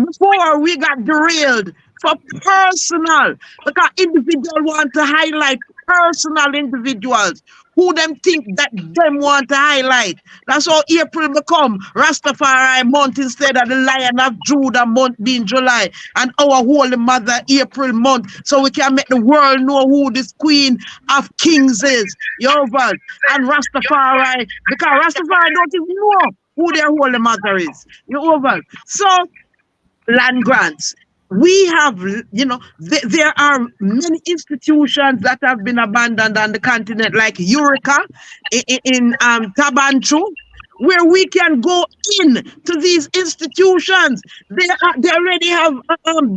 before we got derailed for personal. Because individuals want to highlight personal individuals who them think that them want to highlight. That's how April become Rastafari month instead of the Lion of Judah month being July, and our Holy Mother April month, so we can make the world know who this Queen of Kings is. Yoval and Rastafari, because Rastafari don't even know who their Holy Mother is. Yoval. So land grants. We have, there are many institutions that have been abandoned on the continent, like Eureka in Tabanchu, where we can go in to these institutions. They already have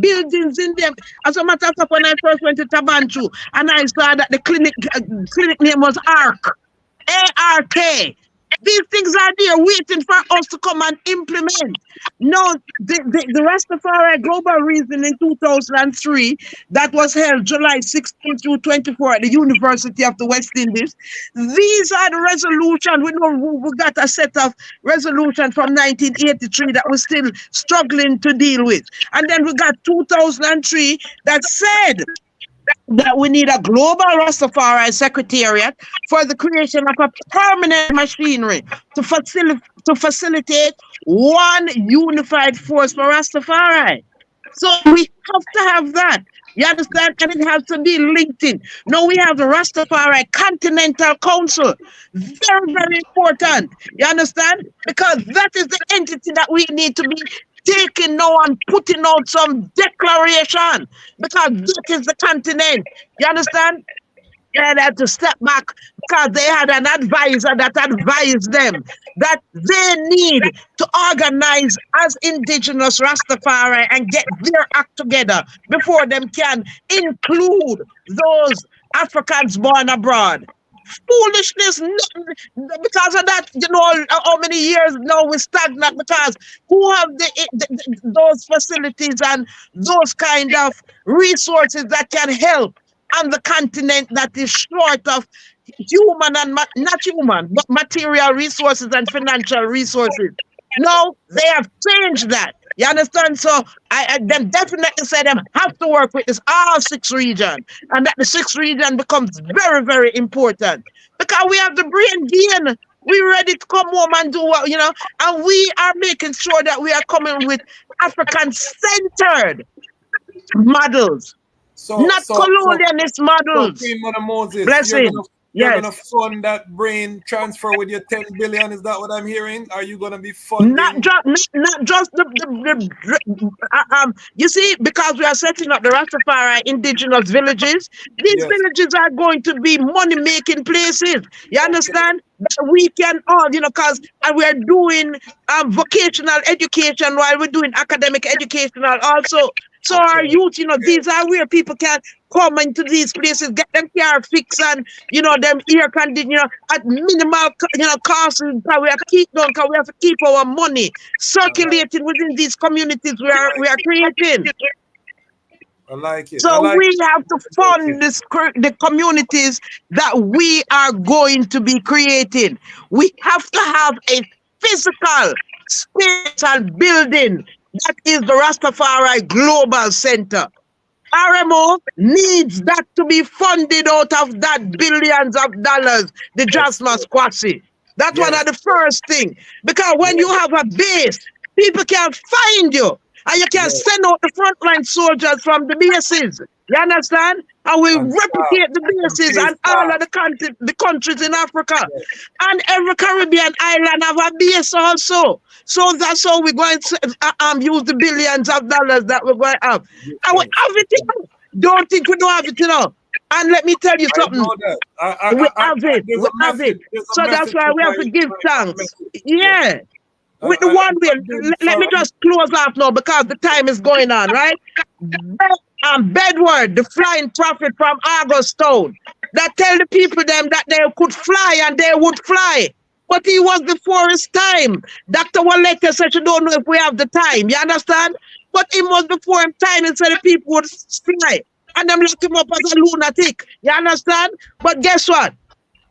buildings in them. As a matter of fact, when I first went to Tabanchu, and I saw that the clinic name was ARK, A-R-K. These things are there waiting for us to come and implement. No, the Rastafari Global Reason in 2003, that was held July 16 through 24 at the University of the West Indies. These are the resolutions. We know we got a set of resolutions from 1983 that we're still struggling to deal with. And then we got 2003 that said that we need a global Rastafari secretariat for the creation of a permanent machinery to facilitate one unified force for Rastafari. So we have to have that. You understand? And it has to be linked in. Now we have the Rastafari Continental Council. Very, very important. You understand? Because that is the entity that we need to be taking now and putting out some declaration, because that is the continent. You understand? They had to step back because they had an advisor that advised them that they need to organize as indigenous Rastafari and get their act together before them can include those Africans born abroad. Foolishness, because of that, how many years now we stagnant, because who have those facilities and those kind of resources that can help on the continent that is short of human and not human, but material resources and financial resources. No, they have changed that. You understand? So I them definitely say them have to work with this all 6 regions, and that the 6th region becomes very, very important, because we have the brain gain. We're ready to come home and do what, and we are making sure that we are coming with African-centered models, not colonialist models. So, Mother Moses, Blessing. You're gonna fund that brain transfer with your 10 billion. Is that what I'm hearing? Are you gonna be funding? Not just you see, because we are setting up the Rastafari indigenous villages. These villages are going to be money making places. You understand? That we can all, because we are doing vocational education while we're doing academic educational also. So our youth, these are where people can come into these places, get them car fixed and, them air conditioning, at minimal, cost, because we have to keep going, because we have to keep our money circulating within these communities we are creating. I like it. So we have to fund the communities that we are going to be creating. We have to have a physical space and building. That is the Rastafari Global Center. RMO needs that to be funded out of that billions of dollars the Yes. Jasma Squassy. That's one Yes. of the first thing. Because when you have a base, people can find you. And you can Yes. send out the frontline soldiers from the bases. You understand? And we And replicate the bases and all of the countries in Africa. And every Caribbean island have a base also. So that's how we're going to use the billions of dollars that we're going to have. And we have it, you know. Don't think we don't have it, you know. And let me tell you I something. know that. We have it. There's We a have it. message. There's a So that's message why we have to tonight. give thanks. Yeah. I- With the I- one way, I'm let me sorry. just close off now because the time is going on, right? Bedward, the flying prophet from Augustown, that tell the people them that they could fly and they would fly. But he was before his time. Dr. Waleke said she don't know if we have the time. You understand? But he was before him time and said the people would fly. And them lock him up as a lunatic. You understand? But guess what?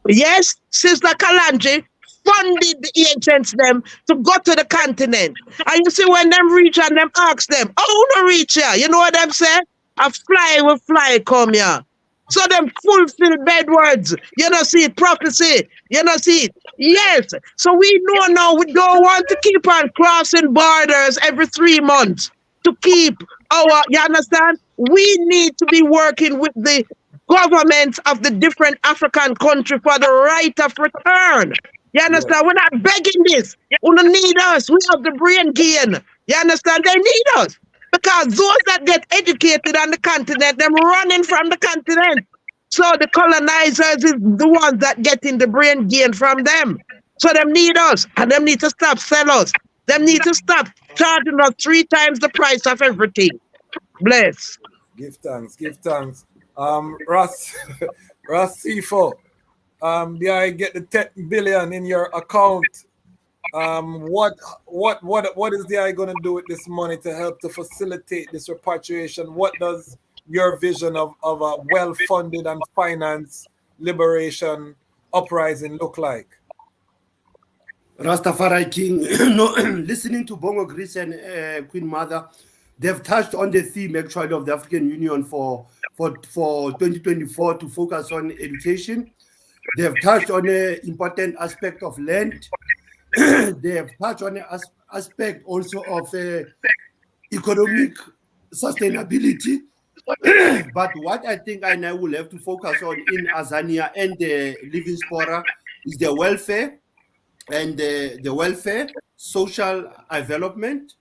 Yes, Sister Kalanji funded the ancients them to go to the continent. And you see when them reach and them ask them, oh, no reach here. You know what them say? A fly will fly come here. So them fulfill bed words. You know see it, prophecy. You know see it. Yes. So we know now we don't want to keep on crossing borders every 3 months to keep our, you understand? We need to be working with the governments of the different African countries for the right of return. You understand? We're not begging this. We don't need us. We have the brain gain. You understand? They need us. Because those that get educated on the continent, them running from the continent. So the colonizers is the ones that getting the brain gain from them. So them need us. And them need to stop sell us. Them need to stop charging us 3 times the price of everything. Bless. Give thanks. Give thanks. Ras Sifo, I get the 10 billion in your account. What is the I going to do with this money to help to facilitate this repatriation? What does your vision of a well-funded and financed liberation uprising look like? Rastafari King, no, listening to Bongo Greece and Queen Mother, they've touched on the theme actually of the African Union for 2024 to focus on education. They have touched on an important aspect of land. They have touched on an aspect also of economic sustainability. But what I think I now will have to focus on in Azania and the Living Spora is the welfare and the welfare, social development,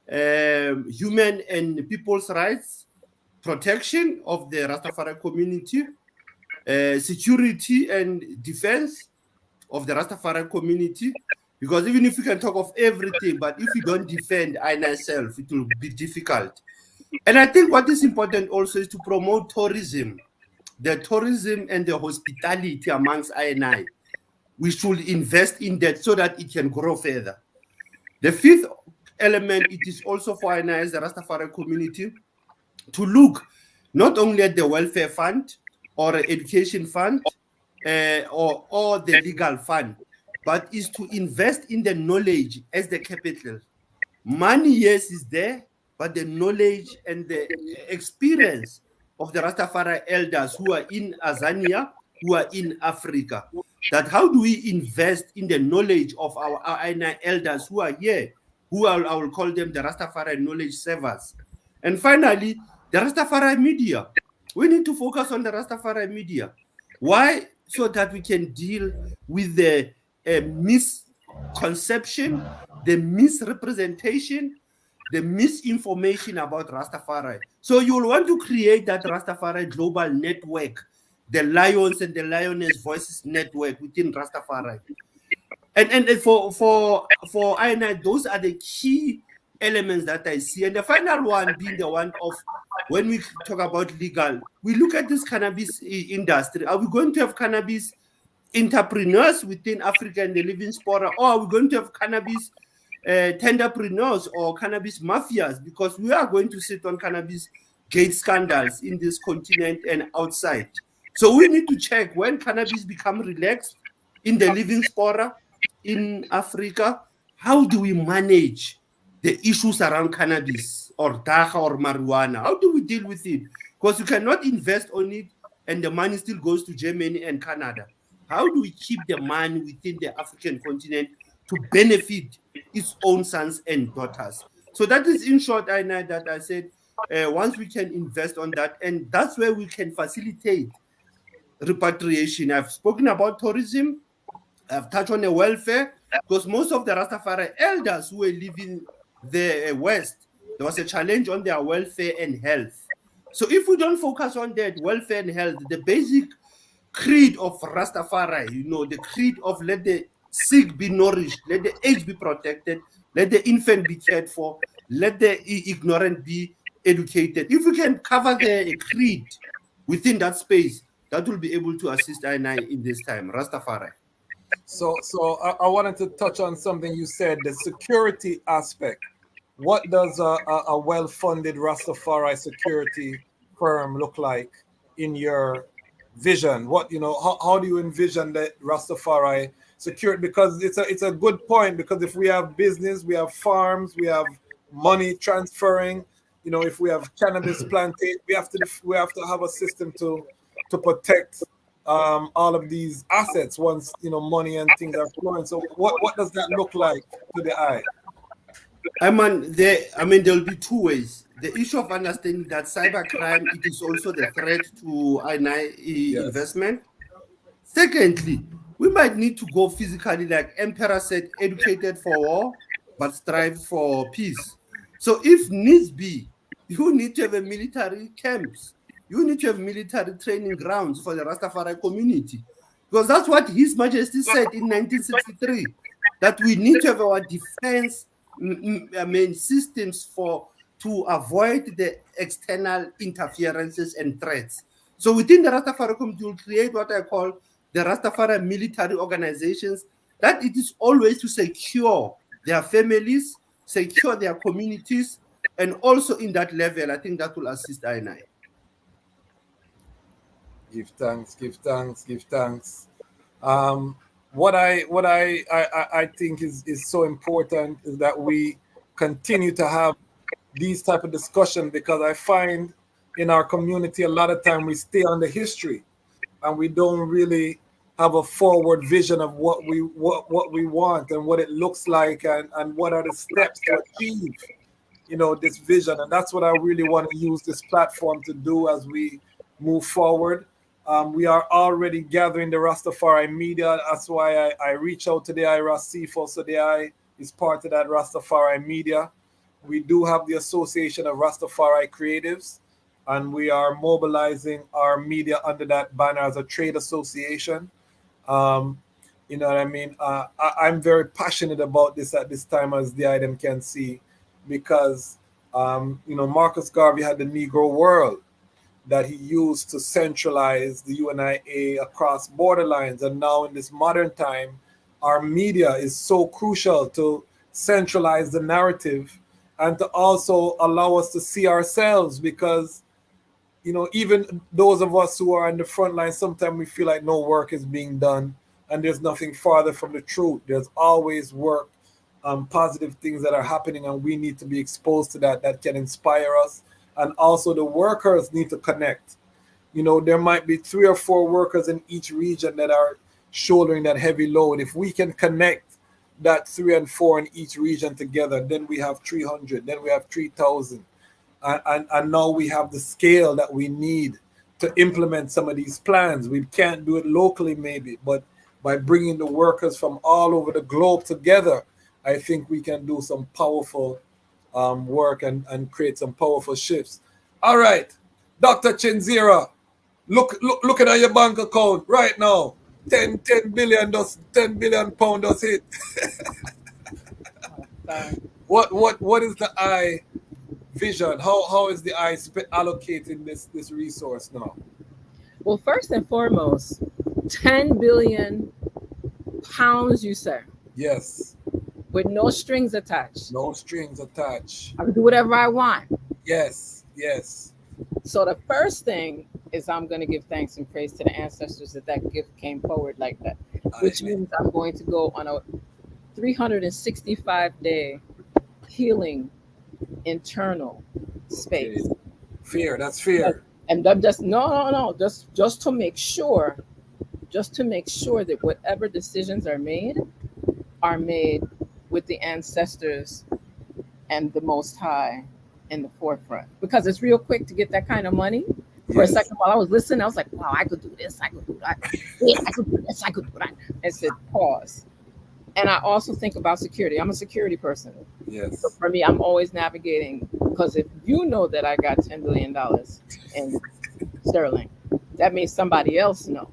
human and people's rights, protection of the Rastafari community, security and defense of the Rastafari community. Because even if you can talk of everything, but if you don't defend I myself, it will be difficult. And I think what is important also is to promote tourism, the tourism and the hospitality amongst I and I. We should invest in that so that it can grow further. The fifth element, it is also for I and I as the Rastafari community to look not only at the welfare fund or education fund or the legal fund, but is to invest in the knowledge as the capital. Money, yes, is there, but the knowledge and the experience of the Rastafari elders who are in Azania, who are in Africa, that how do we invest in the knowledge of our elders who are here, who I will call them the Rastafari knowledge servers. And finally, the Rastafari media. We need to focus on the Rastafari media. Why? So that we can deal with the misconception, the misrepresentation, the misinformation about Rastafari. So you'll want to create that Rastafari global network, the Lions and the Lioness Voices network within Rastafari. And for I, those are the key elements that I see. And the final one being the one of when we talk about legal, we look at this cannabis industry. Are we going to have cannabis entrepreneurs within Africa and the Living Spora, or are we going to have cannabis tenderpreneurs or cannabis mafias? Because we are going to sit on cannabis gate scandals in this continent and outside. So we need to check when cannabis become relaxed in the Living Spora in Africa. How do we manage the issues around cannabis or dacha or marijuana? How do we deal with it? Because you cannot invest on it and the money still goes to Germany and Canada. How do we keep the money within the African continent to benefit its own sons and daughters? So that is in short, that I said, once we can invest on that, and that's where we can facilitate repatriation. I've spoken about tourism. I've touched on the welfare, because most of the Rastafari elders who were living the West, there was a challenge on their welfare and health. So if we don't focus on that welfare and health, the basic creed of Rastafari, the creed of let the sick be nourished, let the aged be protected, let the infant be cared for, let the ignorant be educated. If we can cover the creed within that space, that will be able to assist I in this time. Rastafari. So I wanted to touch on something you said, the security aspect. What does a well-funded Rastafari security firm look like in your vision? What, how do you envision that Rastafari security? Because it's a good point, because if we have business, we have farms, we have money transferring, if we have cannabis planting, we have to have a system to protect all of these assets once money and things are flowing. So what does that look like to the eye? There'll be two ways. The issue of understanding that cybercrime, it is also the threat to investment. Secondly, we might need to go physically, like Emperor said, educated for war, but strive for peace. So if needs be, you need to have a military camps. You need to have military training grounds for the Rastafari community. Because that's what His Majesty said in 1963, that we need to have our defense systems to avoid the external interferences and threats. So within the Rastafari community, we'll create what I call the Rastafari military organizations, that it is always to secure their families, secure their communities, and also in that level, I think that will assist I. Give thanks. What I think is so important is that we continue to have these type of discussion, because I find in our community a lot of time we stay on the history and we don't really have a forward vision of what we want and what it looks like and what are the steps to achieve this vision. And that's what I really want to use this platform to do as we move forward. We are already gathering the Rastafari media. That's why I reach out to the IRACIFO, so the I is part of that Rastafari media. We do have the Association of Rastafari Creatives, and we are mobilizing our media under that banner as a trade association. You know what I mean? I'm very passionate about this at this time, as the item can see, because Marcus Garvey had the Negro world that he used to centralize the UNIA across borderlines. And now in this modern time, our media is so crucial to centralize the narrative and to also allow us to see ourselves, because, even those of us who are on the front line, sometimes we feel like no work is being done and there's nothing farther from the truth. There's always work, positive things that are happening, and we need to be exposed to that can inspire us. And also the workers need to connect. There might be 3 or 4 workers in each region that are shouldering that heavy load. If we can connect that 3 and 4 in each region together, then we have 300, then we have 3,000. And now we have the scale that we need to implement some of these plans. We can't do it locally maybe, but by bringing the workers from all over the globe together, I think we can do some powerful work and create some powerful shifts. All right, Dr. Chenzira, look at your bank account right now. 10 billion pound does hit. What is the I vision? How is the I allocating this resource now? Well, first and foremost, 10 billion pounds, you say? Yes. With no strings attached. No strings attached. I can do whatever I want. Yes. So the first thing is I'm going to give thanks and praise to the ancestors that gift came forward like that, which means I'm going to go on a 365-day healing internal space. Okay. Fear, that's fear. And I'm just no, just to make sure, that whatever decisions are made with the ancestors and the Most High in the forefront. Because it's real quick to get that kind of money. For a second, while I was listening, I was like, wow, I could do this, I could do that. Yeah, I could do this, I could do that. And said, pause. And I also think about security. I'm a security person. Yes. So for me, I'm always navigating, because if you know that I got $10 billion in sterling, that means somebody else know.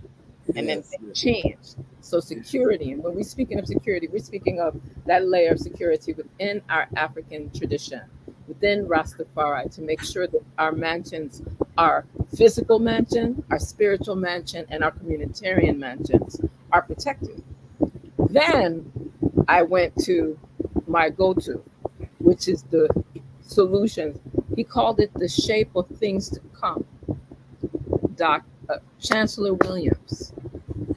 And then they change. So security, and when we're speaking of security, we're speaking of that layer of security within our African tradition, within Rastafari, to make sure that our mansions, our physical mansion, our spiritual mansion, and our communitarian mansions are protected. Then I went to my go-to, which is the solutions. He called it the shape of things to come. Chancellor Williams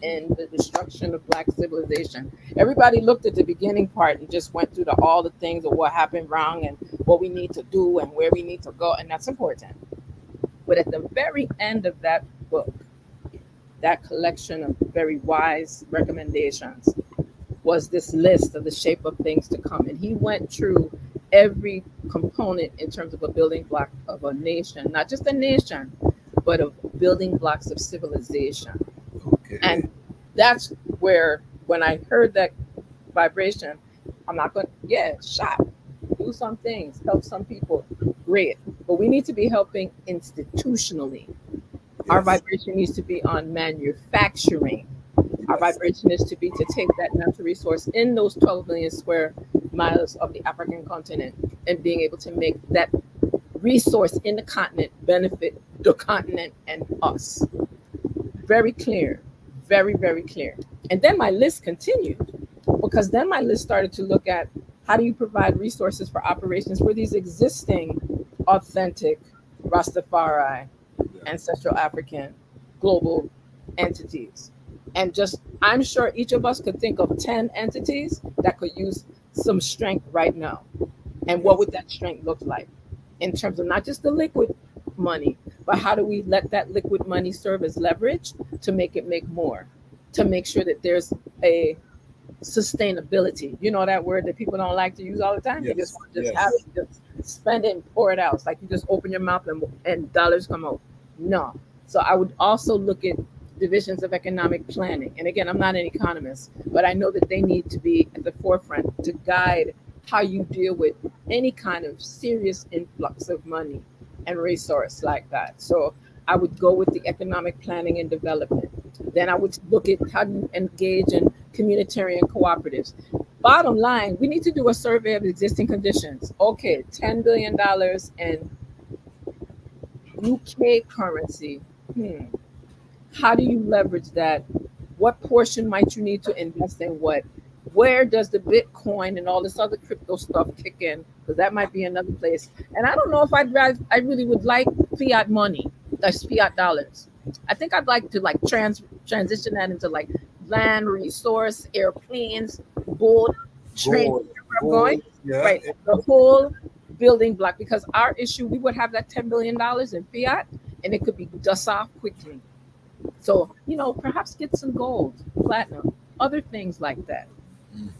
and the destruction of Black civilization. Everybody looked at the beginning part and just went through all the things of what happened wrong and what we need to do and where we need to go, and that's important. But at the very end of that book, that collection of very wise recommendations, was this list of the shape of things to come. And he went through every component in terms of a building block of a nation, not just a nation, but of building blocks of civilization. Okay. And that's where, when I heard that vibration, I'm not going to, shop, do some things, help some people, great. But we need to be helping institutionally. Our vibration needs to be on manufacturing. Our vibration is to be to take that natural resource in those 12 million square miles of the African continent and being able to make that resource in the continent benefit the continent and us. Very clear, very, very clear. And then my list continued, because then my list started to look at how do you provide resources for operations for these existing authentic Rastafari, ancestral African, global entities. And just, I'm sure each of us could think of 10 entities that could use some strength right now. And what would that strength look like in terms of not just the liquid money, but how do we let that liquid money serve as leverage to make it make more, to make sure that there's a sustainability. You know that word that people don't like to use all the time? You just want to just have it, just spend it and pour it out. It's like you just open your mouth and dollars come out. No. So I would also look at divisions of economic planning. And again, I'm not an economist, but I know that they need to be at the forefront to guide how you deal with any kind of serious influx of money and resource like that. So I would go with the economic planning and development. Then I would look at how do you engage in communitarian cooperatives. Bottom line, we need to do a survey of existing conditions. Okay, $10 billion in UK currency. How do you leverage that? What portion might you need to invest in what? Where does the Bitcoin and all this other crypto stuff kick in? Because that might be another place. And I don't know if I really would like fiat money, that's fiat dollars. I think I'd like to transition that into like land resource, airplanes, gold, train, where I'm going. Right, the whole building block. Because our issue, we would have that $10 billion in fiat, and it could be dust off quickly. So, perhaps get some gold, platinum, other things like that.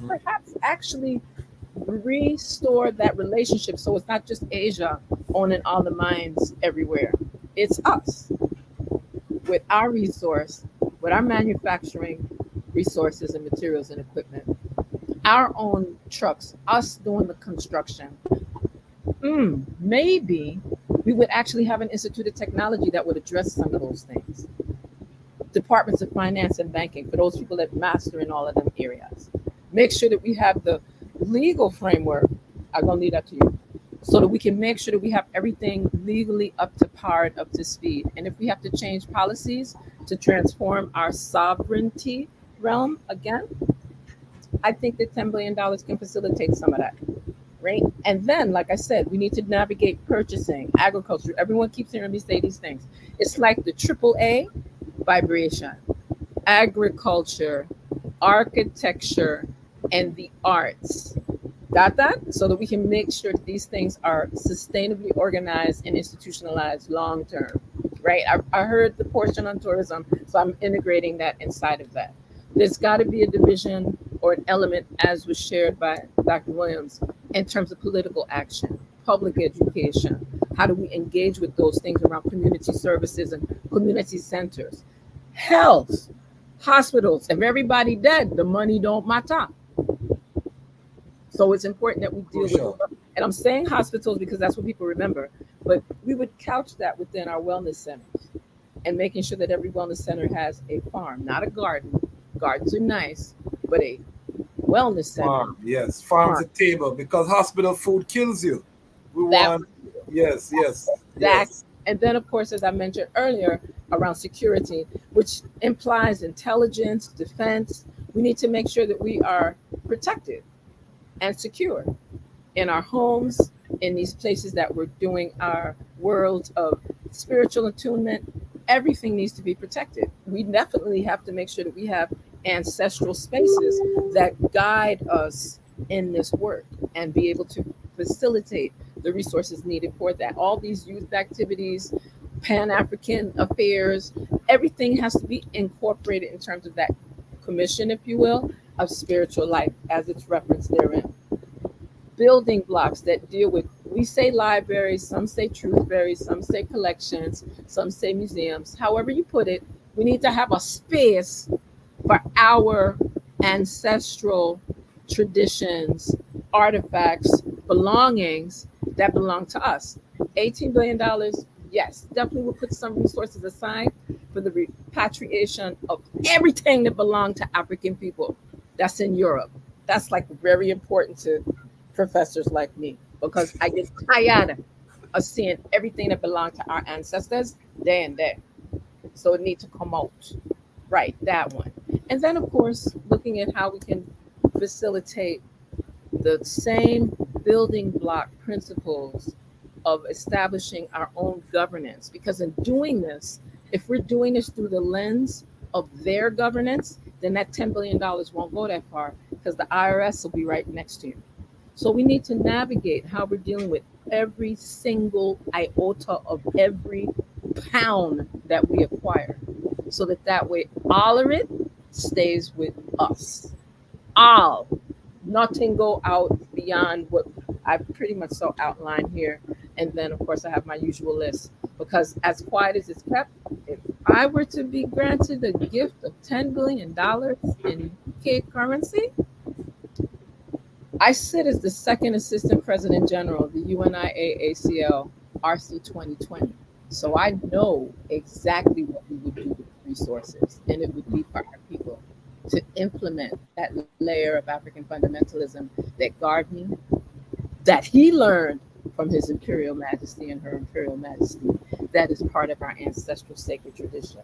Perhaps actually restore that relationship so it's not just Asia owning all the mines everywhere. It's us with our resource, with our manufacturing resources and materials and equipment, our own trucks, us doing the construction. Maybe we would actually have an institute of technology that would address some of those things. Departments of finance and banking for those people that master in all of them areas. Make sure that we have the legal framework. I'm gonna leave that to you, so that we can make sure that we have everything legally up to par and up to speed. And if we have to change policies to transform our sovereignty realm again, I think that $10 billion can facilitate some of that, right? And then, like I said, we need to navigate purchasing, agriculture. Everyone keeps hearing me say these things. It's like the AAA vibration, agriculture, architecture, and the arts. Got that? So that we can make sure that these things are sustainably organized and institutionalized long term, right? I heard the portion on tourism, so I'm integrating that inside of that. There's got to be a division or an element, as was shared by Dr. Williams, in terms of political action, public education. How do we engage with those things around community services and community centers? Health, hospitals. If everybody dead, the money don't matter. So it's important that we deal with, and I'm saying hospitals because that's what people remember, but we would couch that within our wellness centers and making sure that every wellness center has a farm, not a garden. Gardens are nice, but a wellness center. Farm, yes, farm's a table because hospital food kills you. We want, yes. And then, of course, as I mentioned earlier, around security, which implies intelligence, defense, we need to make sure that we are protected and secure in our homes, in these places that we're doing our world of spiritual attunement. Everything needs to be protected. We definitely have to make sure that we have ancestral spaces that guide us in this work and be able to facilitate the resources needed for that. All these youth activities, Pan-African affairs, everything has to be incorporated in terms of that commission, if you will, of spiritual life as it's referenced therein. Building blocks that deal with, we say libraries, some say truthberries, some say collections, some say museums. However you put it, we need to have a space for our ancestral traditions, artifacts, belongings that belong to us. $18 billion, yes, definitely we'll put some resources aside for the repatriation of everything that belonged to African people that's in Europe. That's like very important to professors like me because I get tired of seeing everything that belonged to our ancestors there and there. So it needs to come out. Right, that one. And then, of course, looking at how we can facilitate the same building block principles of establishing our own governance. Because in doing this, if we're doing this through the lens of their governance, then that $10 billion won't go that far because the IRS will be right next to you. So we need to navigate how we're dealing with every single iota of every pound that we acquire so that way all of it stays with us. All. Nothing go out beyond what I pretty much so outlined here. And then, of course, I have my usual list because as quiet as it's kept, if I were to be granted the gift of $10 billion in UK currency, I sit as the second assistant president general of the UNIAACL RC 2020. So I know exactly what we would do with resources, and it would be for our people to implement that layer of African fundamentalism that Gardner, that he learned from his Imperial Majesty and her Imperial Majesty, that is part of our ancestral sacred tradition.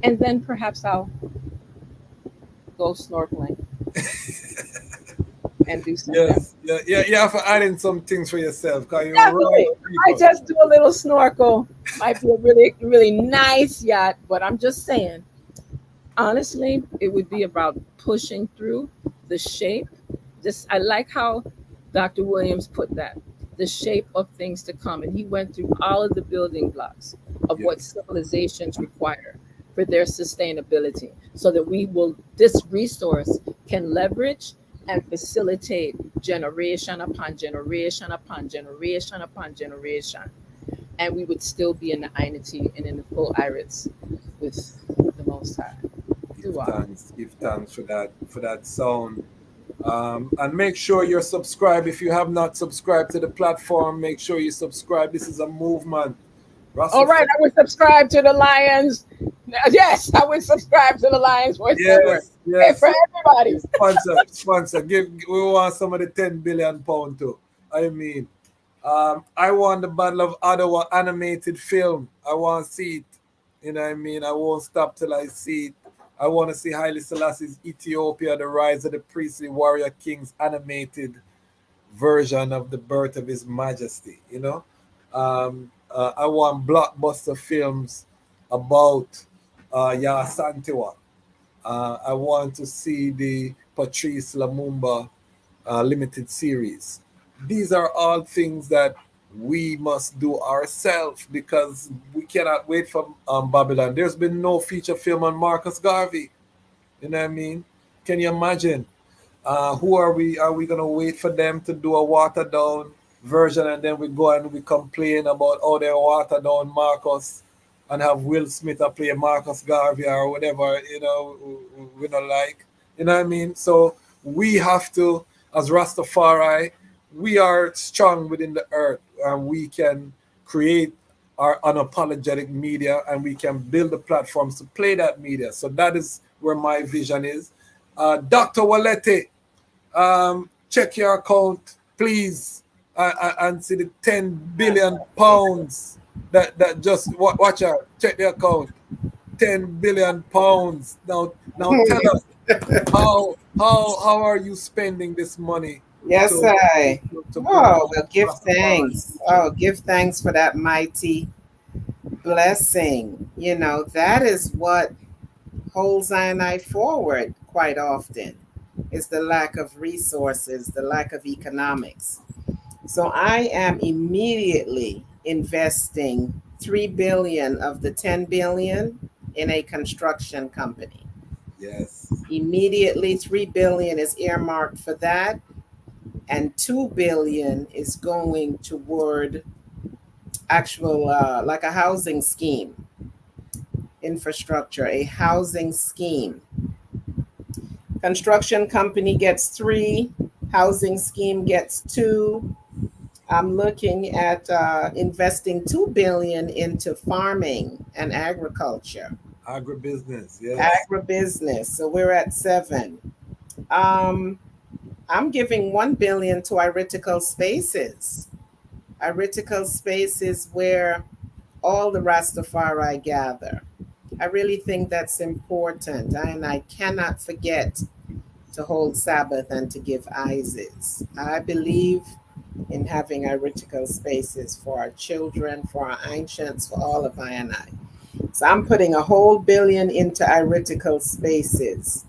And then perhaps I'll go snorkeling. And do something. Yes, yeah, you have to add in some things for yourself. Definitely. I just do a little snorkel. Might be a really, really nice yacht, but I'm just saying, honestly, it would be about pushing through the shape. I like how Dr. Williams put that, the shape of things to come. And he went through all of the building blocks of what civilizations require for their sustainability so that this resource can leverage and facilitate generation upon generation upon generation upon generation. And we would still be in the Einity and in the full Iris with the Most High. Give thanks for that sound. And make sure you're subscribed. If you have not subscribed to the platform, make sure you subscribe. This is a movement. All right, I would subscribe to the Lions. Yes, I would subscribe to the Lions Voice Network. Yes. For everybody. Sponsor. We want some of the £10 billion too. I mean, I want the Battle of Ottawa animated film. I want to see it. You know what I mean? I won't stop till I see it. I want to see Haile Selassie's Ethiopia, the rise of the priestly warrior kings animated version of the birth of His Majesty. You know, I want blockbuster films about Yasantiwa. I want to see the Patrice Lumumba limited series. These are all things that we must do ourselves because we cannot wait for Babylon. There's been no feature film on Marcus Garvey. You know what I mean? Can you imagine? Who are we? Are we gonna wait for them to do a watered down version and then we go and we complain about how they watered down Marcus and have Will Smith play Marcus Garvey or whatever, you know, we don't like. You know what I mean? So we have to, as Rastafari, we are strong within the earth and we can create our unapologetic media and we can build the platforms to play that media. So that is where my vision is. Dr. Walete, check your account, please, and see the 10 billion pounds that just watch out. Check the account, 10 billion pounds. Now tell us how are you spending this money? Yes, I. To Oh, well, give thanks. Oh, give thanks for that mighty blessing. You know, that is what holds I forward quite often, is the lack of resources, the lack of economics. So I am immediately investing 3 billion of the 10 billion in a construction company. Yes. Immediately 3 billion is earmarked for that, and 2 billion is going toward actual like a housing scheme, infrastructure, a housing scheme. Construction company gets 3, housing scheme gets 2. I'm looking at investing 2 billion into farming and agriculture. Agribusiness, yes. Agribusiness. So we're at 7. I'm giving 1 billion to Iritical spaces. Iritical spaces where all the Rastafari gather. I really think that's important, and I cannot forget to hold Sabbath and to give Isis. I believe in having Iritical spaces for our children, for our ancients, for all of I and I. So I'm putting a whole billion into Iritical spaces.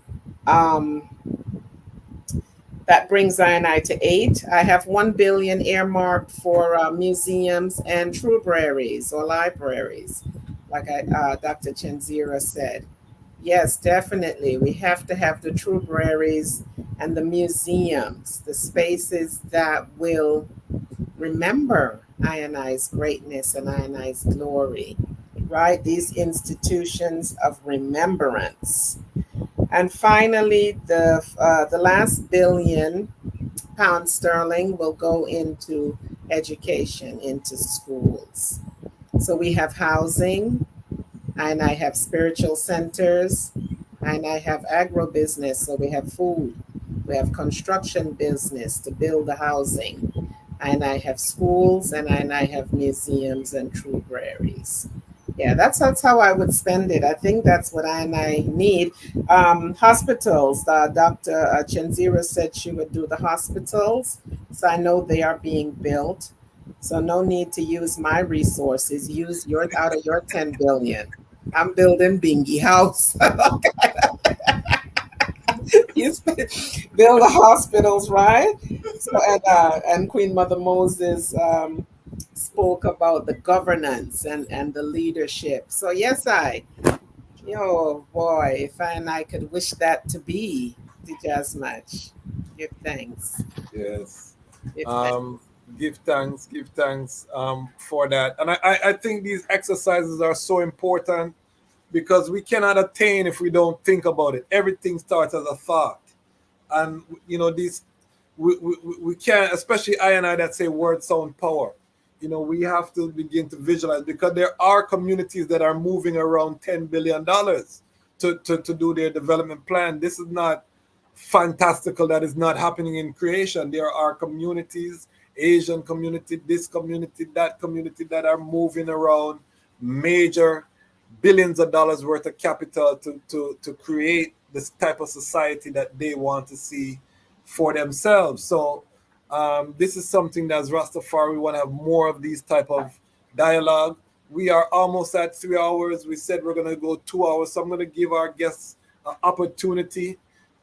That brings I to 8. I have 1 billion earmarked for museums and libraries or libraries, like Dr. Chenzira said. Yes, definitely. We have to have the libraries and the museums, the spaces that will remember I&I's greatness and I&I's glory, right? These institutions of remembrance. And finally, the last £1 billion will go into education, into schools. So we have housing, and I have spiritual centers, and I have agribusiness. So we have food, we have construction business to build the housing, and I have schools, and I have museums and libraries. Yeah, that's how I would spend it. I think that's what I need. Hospitals, Dr. Chenzira said she would do the hospitals. So I know they are being built. So no need to use my resources. Use out of your 10 billion. I'm building Bingy House. You build the hospitals, right? So and Queen Mother Moses spoke about the governance and the leadership. So yes, boy, if I could wish that to be just much. Give thanks. Yes. Give thanks. Give thanks for that. And I think these exercises are so important because we cannot attain if we don't think about it. Everything starts as a thought. And, you know, we can't, especially I and I that say word sound power. You know, we have to begin to visualize because there are communities that are moving around $10 billion to do their development plan. This is not fantastical that is not happening in creation. There are communities, Asian community, this community, that community that are moving around major billions of dollars worth of capital to create this type of society that they want to see for themselves. So this is something that as Rastafari, we want to have more of these type of dialogue. We are almost at 3 hours. We said we're going to go 2 hours. So I'm going to give our guests an opportunity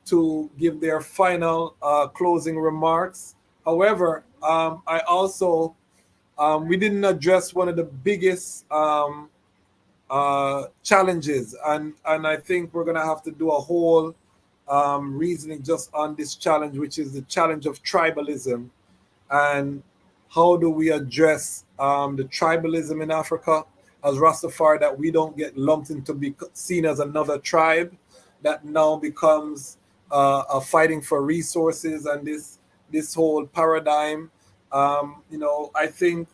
to give their final closing remarks. However, I also we didn't address one of the biggest challenges, and I think we're gonna have to do a whole reasoning just on this challenge, which is the challenge of tribalism, and how do we address the tribalism in Africa as Rastafari, that we don't get lumped into be seen as another tribe that now becomes a fighting for resources, and this whole paradigm. You know, I think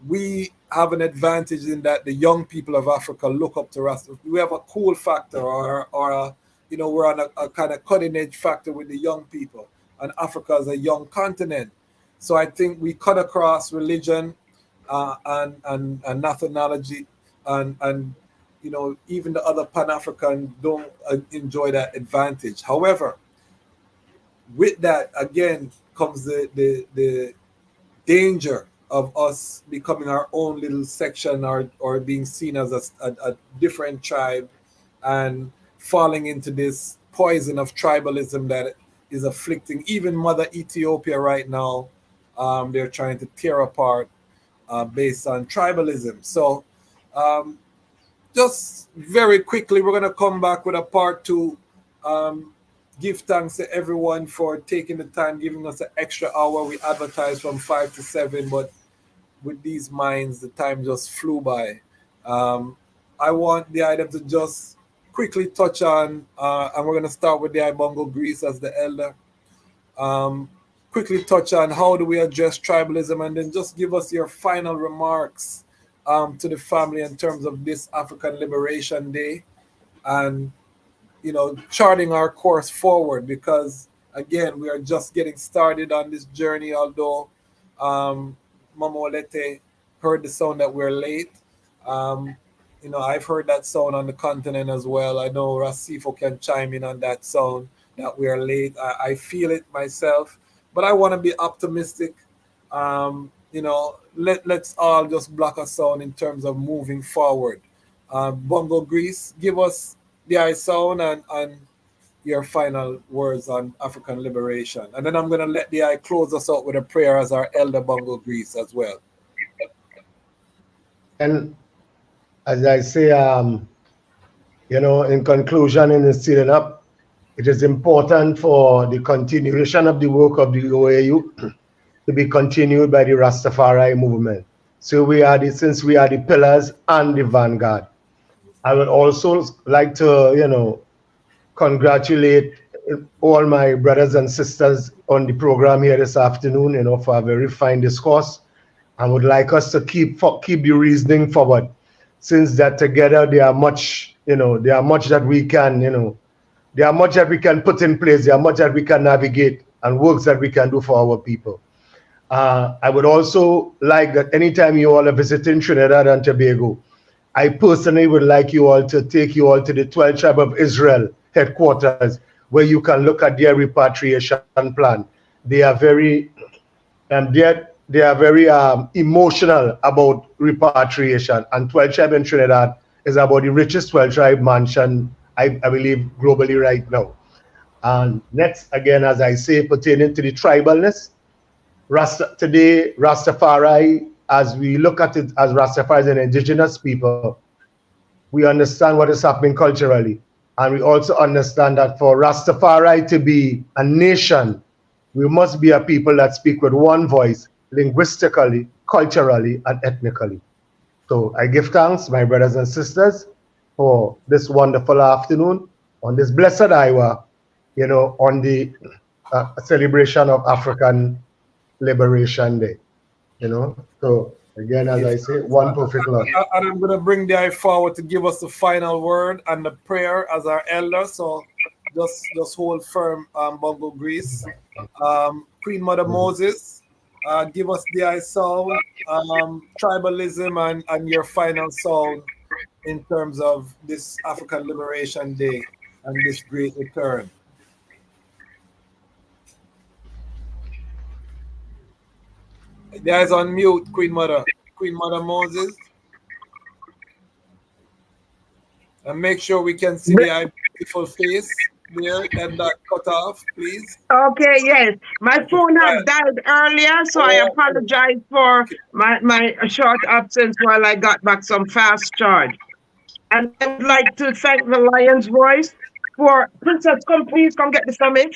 we have an advantage in that the young people of Africa look up to Rastafari. We have a cool factor, or a, you know, we're on a kind of cutting edge factor with the young people, and Africa is a young continent. So I think we cut across religion and nationality, and you know, even the other Pan-African don't enjoy that advantage. However, with that again comes the danger of us becoming our own little section, or being seen as a different tribe, and falling into this poison of tribalism that is afflicting even Mother Ethiopia right now. They're trying to tear apart based on tribalism. So just very quickly, we're going to come back with a part 2. Give thanks to everyone for taking the time, giving us an extra hour. We advertised from 5 to 7, but with these minds, the time just flew by. I want the item to just quickly touch on, and we're going to start with the Ibongo Greece as the elder. Quickly touch on how do we address tribalism, and then just give us your final remarks to the family in terms of this African Liberation Day, and you know, charting our course forward, because again, we are just getting started on this journey. Although Mama Olete heard the sound that we're late, you know, I've heard that sound on the continent as well. I know Rasifo can chime in on that sound that we are late. I feel it myself, but I want to be optimistic. You know, let's all just block a sound in terms of moving forward. Bongo Greece, give us the eye sound and your final words on African liberation. And then I'm going to let the eye close us out with a prayer as our elder Bongo Greece as well. And as I say, you know, in conclusion, in sealing up, it is important for the continuation of the work of the OAU to be continued by the Rastafari movement. So since we are the pillars and the vanguard. I would also like to, you know, congratulate all my brothers and sisters on the program here this afternoon, you know, for a very fine discourse. I would like us to keep the reasoning forward, since that together there are much, you know, there are much that we can, you know, there are much that we can put in place, there are much that we can navigate, and works that we can do for our people. I would also like that anytime you all are visiting Trinidad and Tobago, I personally would like you all to take you all to the 12 Tribe of Israel headquarters, where you can look at their repatriation plan. They are very, they are very emotional about repatriation, and 12 Tribe in Trinidad is about the richest 12 Tribe mansion, I believe, globally right now. And next, again, as I say, pertaining to the tribalness, today, Rastafari, as we look at it as Rastafari as an indigenous people, we understand what is happening culturally. And we also understand that for Rastafari to be a nation, we must be a people that speak with one voice, linguistically, culturally, and ethnically. So I give thanks, my brothers and sisters, for this wonderful afternoon, on this blessed hour, you know, on the celebration of African Liberation Day. You know, so again, as I say, one perfect love. And I'm going to bring the eye forward to give us the final word and the prayer as our elder. So just hold firm, Bongo Greece. Queen Mother Moses, give us the eye sound, tribalism, and your final sound in terms of this African Liberation Day and this great return. The eyes on mute, Queen Mother Moses. And make sure we can see the beautiful face. there and that cut off, please. Okay, yes. My Okay, phone go had ahead. died earlier, so I Oh, apologize for okay. my short absence while I got back some fast charge. And I would like to thank the Lion's Voice for, Princess, come please, come get this for me.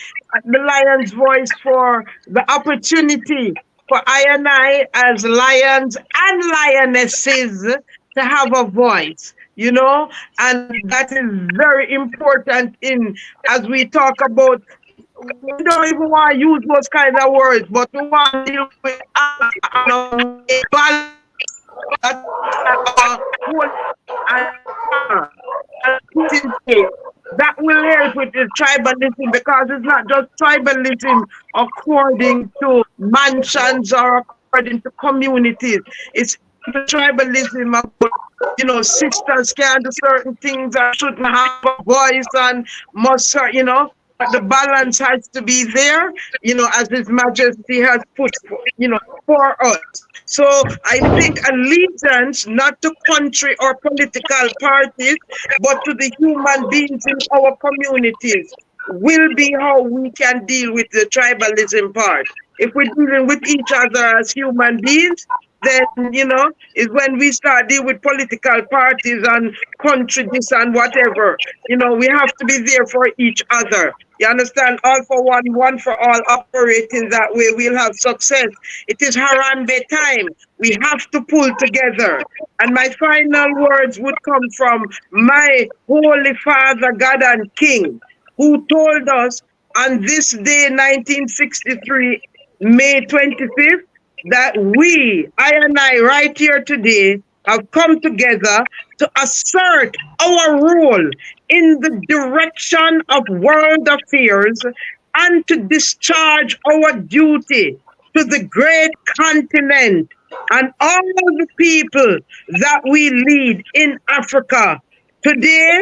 The Lion's Voice for the opportunity for I and I as lions and lionesses to have a voice, you know, and that is very important in as we talk about. We don't even want to use those kind of words, but we want to deal with balance and put in place. That will help with the tribalism because it's not just tribalism according to mansions or according to communities. It's the tribalism of, you know, sisters can do certain things and shouldn't have a voice and must, you know, but the balance has to be there, you know, as His Majesty has put, you know, for us. So I think allegiance, not to country or political parties, but to the human beings in our communities, will be how we can deal with the tribalism part. If we're dealing with each other as human beings, then, you know, is when we start dealing with political parties and country this and whatever. You know, we have to be there for each other. You understand? All for one, one for all, operating that way, we'll have success. It is Harambe time. We have to pull together. And my final words would come from my Holy Father, God and King, who told us on this day, 1963, May 25th, that we, I and I, right here today, have come together to assert our role in the direction of world affairs and to discharge our duty to the great continent and all the people that we lead in Africa. Today,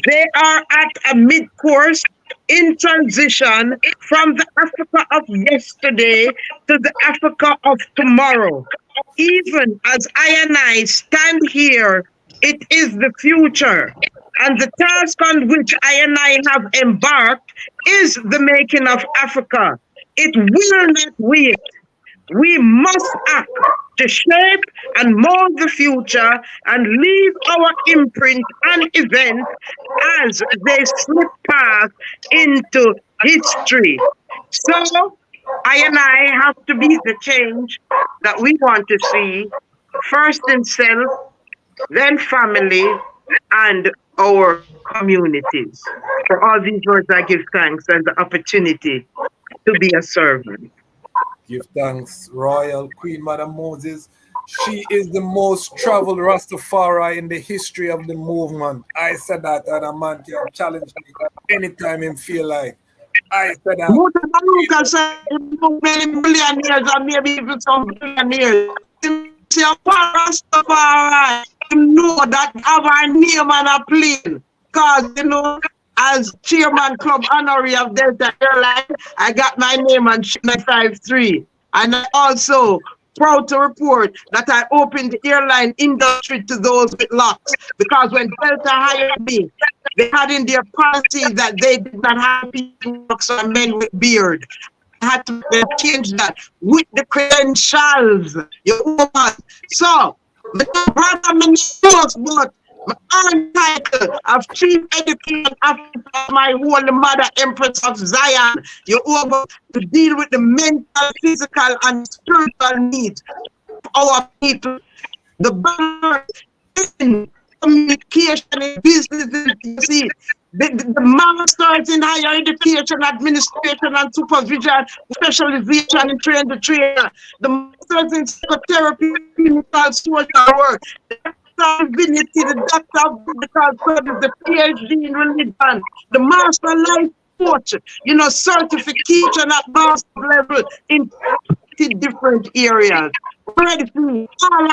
they are at a mid-course in transition from the Africa of yesterday to the Africa of tomorrow. Even as I and I stand here, it is the future. And the task on which I and I have embarked is the making of Africa. It will not wait. We must act to shape and mold the future and leave our imprint and events as they slip past into history. So I and I have to be the change that we want to see, first in self, then family, and our communities. For all these words, I give thanks and the opportunity to be a servant. Give thanks, Royal Queen Madam Moses. She is the most traveled Rastafari in the history of the movement. I said that, and a man can challenge me anytime him feel like. I said that. Most of the local say many millionaires and maybe even some billionaires. See, a Rastafari, you know that have a name and a plane. Because, you know, as chairman club honorary of Delta Airline, I got my name on 953. And I also proud to report that I opened the airline industry to those with locks. Because when Delta hired me, they had in their policy that they did not have people with locks or men with beard. I had to change that with the credentials. So, the brother knows, but my title of Chief Educator of my Holy Mother Empress of Zion, you're over to deal with the mental, physical, and spiritual needs of our people. The balance in communication in business, you see, the masters in higher education, administration, and supervision, specialization in train the trainer, the masters in psychotherapy, clinical social work, divinity, the doctor of biblical studies, the PhD in religion, the master life coach, you know, certification at master level in different areas. Ready for all.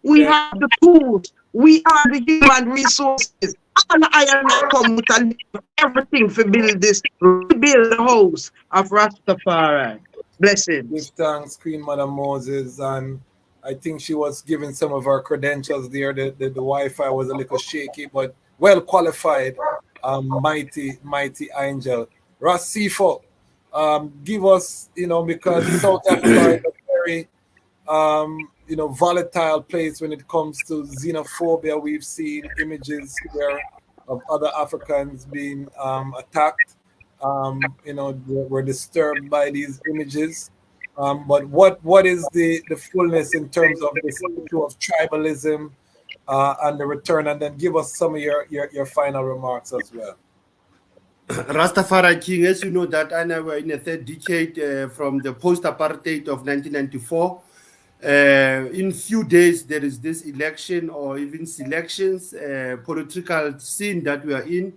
We have the tools. We are the human resources. All I am come with a everything for build this, rebuild the house of Rastafari. Blessings. Give thanks, Queen Madam Moses, and I think she was giving some of her credentials there. The Wi-Fi was a little shaky, but well qualified. mighty angel. Rasifo, give us, because South Africa is a very volatile place when it comes to xenophobia. We've seen images here of other Africans being attacked. We're disturbed by these images. But what is the fullness in terms of this issue of tribalism and the return? And then give us some of your final remarks as well. Rastafari King, as you know, that I know we're in the third decade from the post-apartheid of 1994. In few days, there is this election or even selections, political scene that we are in.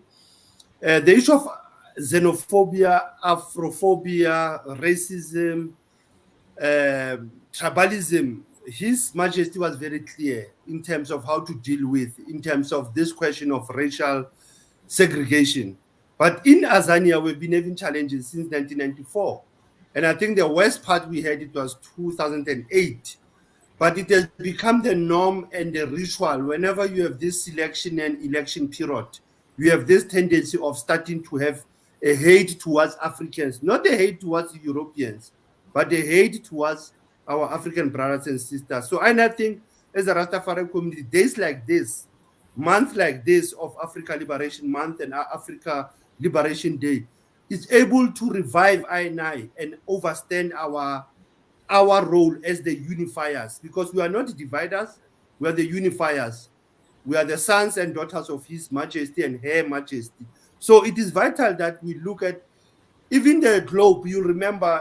The issue of xenophobia, Afrophobia, racism, tribalism, His Majesty was very clear in terms of how to deal with, in terms of this question of racial segregation. But in Azania, we've been having challenges since 1994. And I think the worst part we had, it was 2008. But it has become the norm and the ritual. Whenever you have this selection and election period, you have this tendency of starting to have a hate towards Africans, not a hate towards Europeans, but a hate towards our African brothers and sisters. So I think as a Rastafari community, days like this, month like this of Africa Liberation Month and Africa Liberation Day is able to revive I&I and overstand our role as the unifiers, because we are not dividers, we are the unifiers. We are the sons and daughters of His Majesty and Her Majesty. So it is vital that we look at even the globe. You remember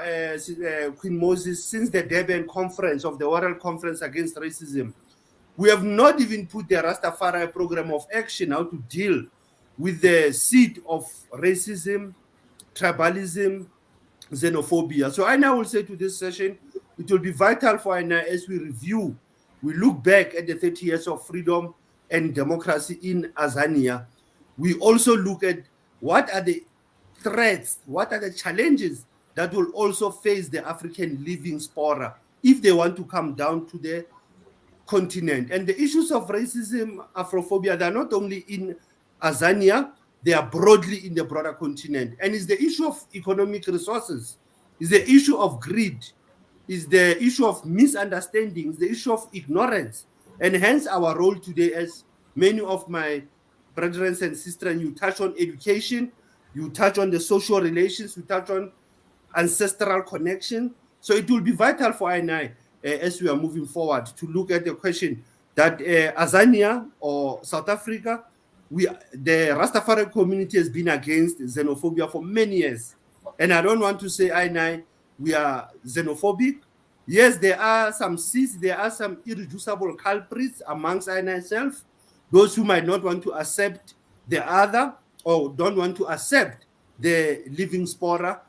Queen Moses, since the Durban conference of the World Conference Against Racism, we have not even put the Rastafari program of action how to deal with the seed of racism, tribalism, xenophobia. So I now will say to this session, it will be vital for us as we review, we look back at the 30 years of freedom and democracy in Azania. We also look at what are the threats, what are the challenges that will also face the African living spora if they want to come down to the continent. And the issues of racism, Afrophobia, they're not only in Azania, they are broadly in the broader continent. And it's the issue of economic resources, it's the issue of greed, it's the issue of misunderstandings, the issue of ignorance. And hence our role today, as many of my brethren and sisters, you touch on education, you touch on the social relations, you touch on ancestral connection. So it will be vital for I&I as we are moving forward to look at the question that Azania or South Africa, the Rastafari community has been against xenophobia for many years. And I don't want to say I&I, we are xenophobic. Yes, there are some seeds, there are some irreducible culprits amongst I&I self, those who might not want to accept the other or don't want to accept the living spora.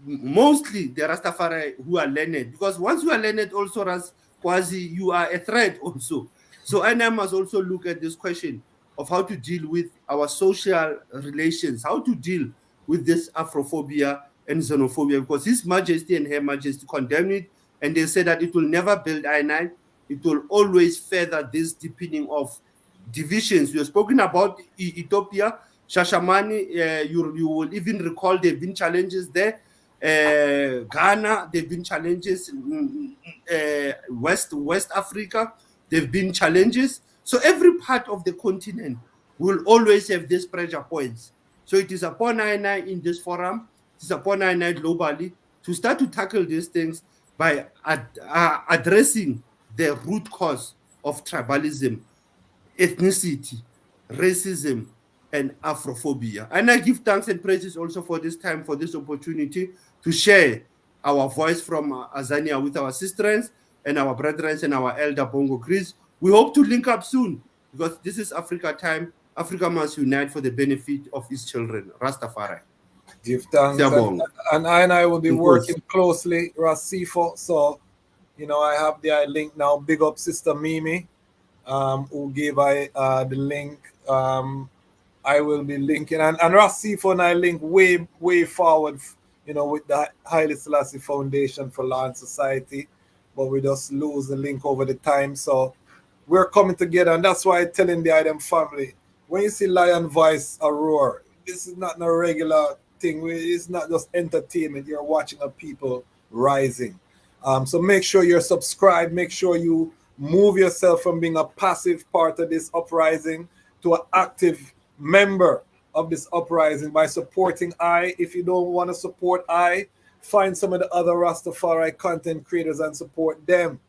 Mostly the Rastafari who are learned, because once you are learned also, as quasi, you are a threat also. So I must also look at this question of how to deal with our social relations, how to deal with this Afrophobia and xenophobia, because His Majesty and Her Majesty condemn it, and they say that it will never build I&I, it will always further this deepening of divisions. We have spoken about Ethiopia, Shashamani, you will even recall there have been challenges there. Ghana, there have been challenges. West Africa, there have been challenges. So every part of the continent will always have these pressure points. So it is upon I&I in this forum, it is upon I&I globally to start to tackle these things by addressing the root cause of tribalism, ethnicity, racism, and Afrophobia. And I give thanks and praises also for this time, for this opportunity to share our voice from Azania with our sisters and our brethren and our elder Bongo Chris. We hope to link up soon, because this is Africa time. Africa must unite for the benefit of its children. Rastafari. Give thanks. And I will be working closely, Rasifo. So, I have the link now. Big up Sister Mimi, who gave the link. I will be linking. And Rasifo and I link way forward, with the Haile Selassie Foundation for Law and Society. But we just lose the link over the time. So we're coming together. And that's why I'm telling the Item family, when you see Lion Voice a roar, this is not a regular thing. It's not just entertainment. You're watching a people rising. So make sure you're subscribed. Make sure you move yourself from being a passive part of this uprising to an active member of this uprising by supporting I. If you don't want to support I, find some of the other Rastafari content creators and support them.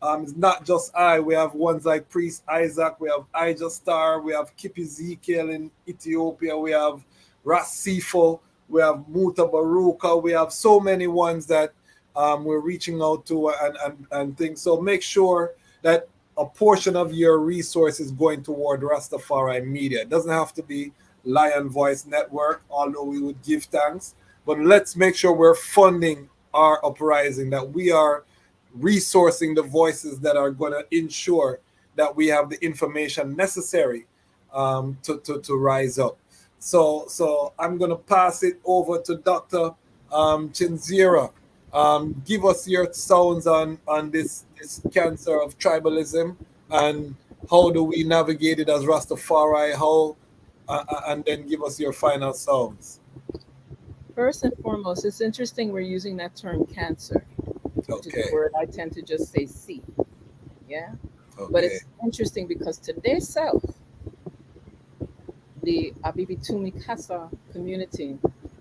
It's not just I. We have ones like Priest Isaac, we have Ija Star, we have Kip Ezekiel in Ethiopia, we have Ras Tafari, we have Muta Baruka, we have so many ones that we're reaching out to and things. So make sure that a portion of your resource is going toward Rastafari media. It doesn't have to be Lion Voice Network, although we would give thanks. But let's make sure we're funding our uprising, that we are resourcing the voices that are going to ensure that we have the information necessary to rise up. So I'm going to pass it over to Dr. Chinzira. Give us your sounds on this cancer of tribalism, and how do we navigate it as Rastafari, and then give us your final sounds. First and foremost, it's interesting we're using that term cancer, which is a word I tend to just say see. Yeah? Okay. But it's interesting because today's self, the Abibitumi Kasa community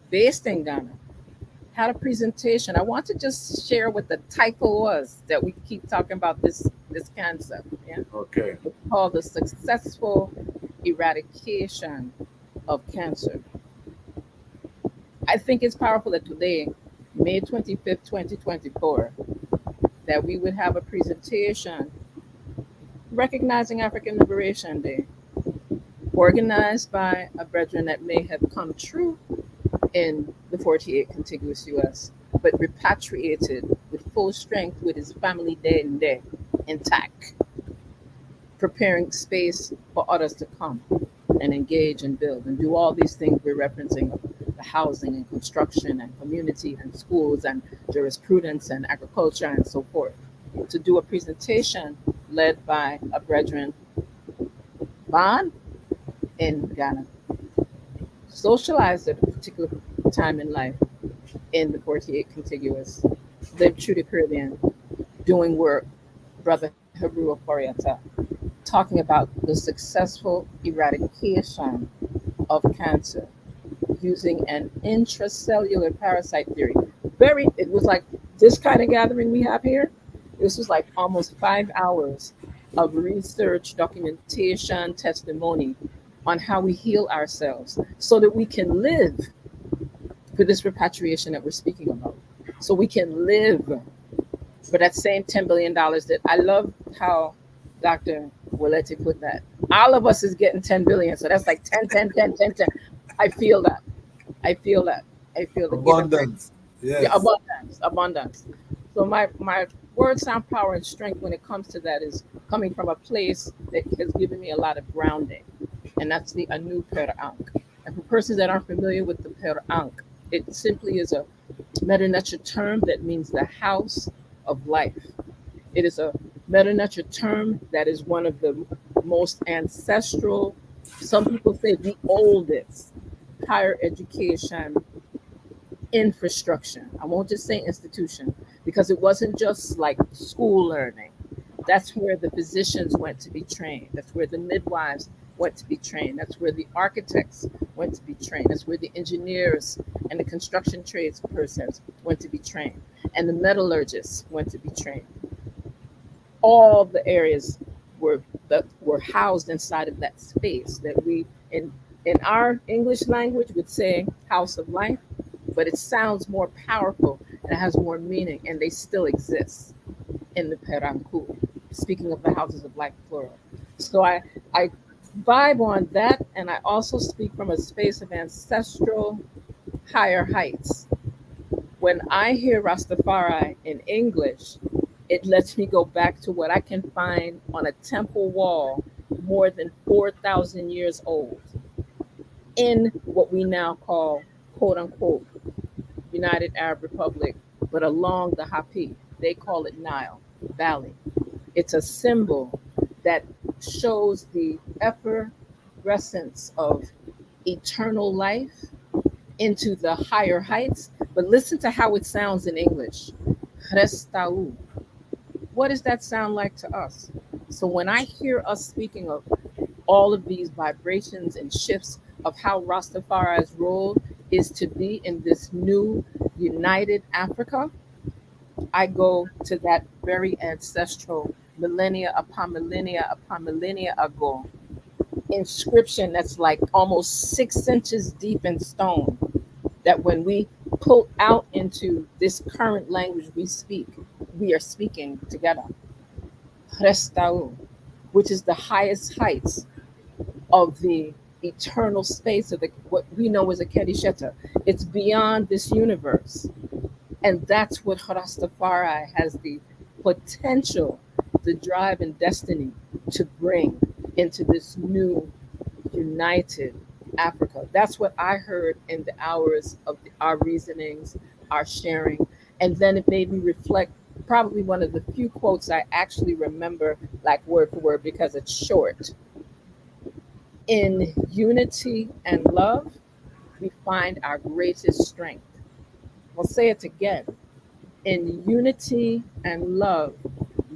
based in Ghana, had a presentation. I want to just share what the title was that we keep talking about this cancer. Yeah. Okay. It's called the Successful Eradication of Cancer. I think it's powerful that today, May 25th, 2024, that we would have a presentation recognizing African Liberation Day, organized by a brethren that may have come true in the 48 contiguous US, but repatriated with full strength with his family dead and there, intact, preparing space for others to come and engage and build and do all these things we're referencing, the housing and construction and community and schools and jurisprudence and agriculture and so forth, to do a presentation led by a brethren, Ban, in Ghana, socialized at a particular time in life in the 48 contiguous, lived through the Caribbean, doing work, Brother Hebrew Foriata, talking about the successful eradication of cancer using an intracellular parasite theory. It was like this kind of gathering we have here. This was like almost 5 hours of research, documentation, testimony on how we heal ourselves so that we can live for this repatriation that we're speaking about. So we can live for that same $10 billion that I love how Dr. Willette put that. All of us is getting 10 billion. So that's like 10, 10, 10, 10, 10. I feel that. I feel the abundance. Yes. Yeah, abundance. So my word, sound, power, and strength when it comes to that is coming from a place that has given me a lot of grounding. And that's the Anu Per Ankh. And for persons that aren't familiar with the Per Ankh, it simply is a Meta-Nature term that means the house of life. It is a Meta-Nature term that is one of the most ancestral, some people say the oldest, higher education infrastructure. I won't just say institution, because it wasn't just like school learning. That's where the physicians went to be trained. That's where the midwives went to be trained. That's where the architects went to be trained. That's where the engineers and the construction trades persons went to be trained. And the metallurgists went to be trained. All the areas that were housed inside of that space that we, in our English language, would say house of life, but it sounds more powerful and it has more meaning, and they still exist in the Peranku, speaking of the houses of life, plural. So I vibe on that, and I also speak from a space of ancestral higher heights. When I hear Rastafari in English, it lets me go back to what I can find on a temple wall more than 4,000 years old in what we now call, quote unquote, United Arab Republic, but along the Hapi. They call it Nile Valley. It's a symbol that shows the effervescence of eternal life into the higher heights. But listen to how it sounds in English. Restau. What does that sound like to us? So when I hear us speaking of all of these vibrations and shifts of how Rastafari's role is to be in this new united Africa, I go to that very ancestral millennia upon millennia ago inscription that's like almost 6 inches deep in stone. That when we pull out into this current language we speak, we are speaking together. Restau, which is the highest heights of the eternal space of the what we know as a Kedisheta. It's beyond this universe. And that's what Rastafari has the potential, the drive and destiny to bring into this new united Africa. That's what I heard in the hours of our reasonings, our sharing. And then it made me reflect, probably one of the few quotes I actually remember like word for word because it's short. In unity and love, we find our greatest strength. I'll say it again. In unity and love,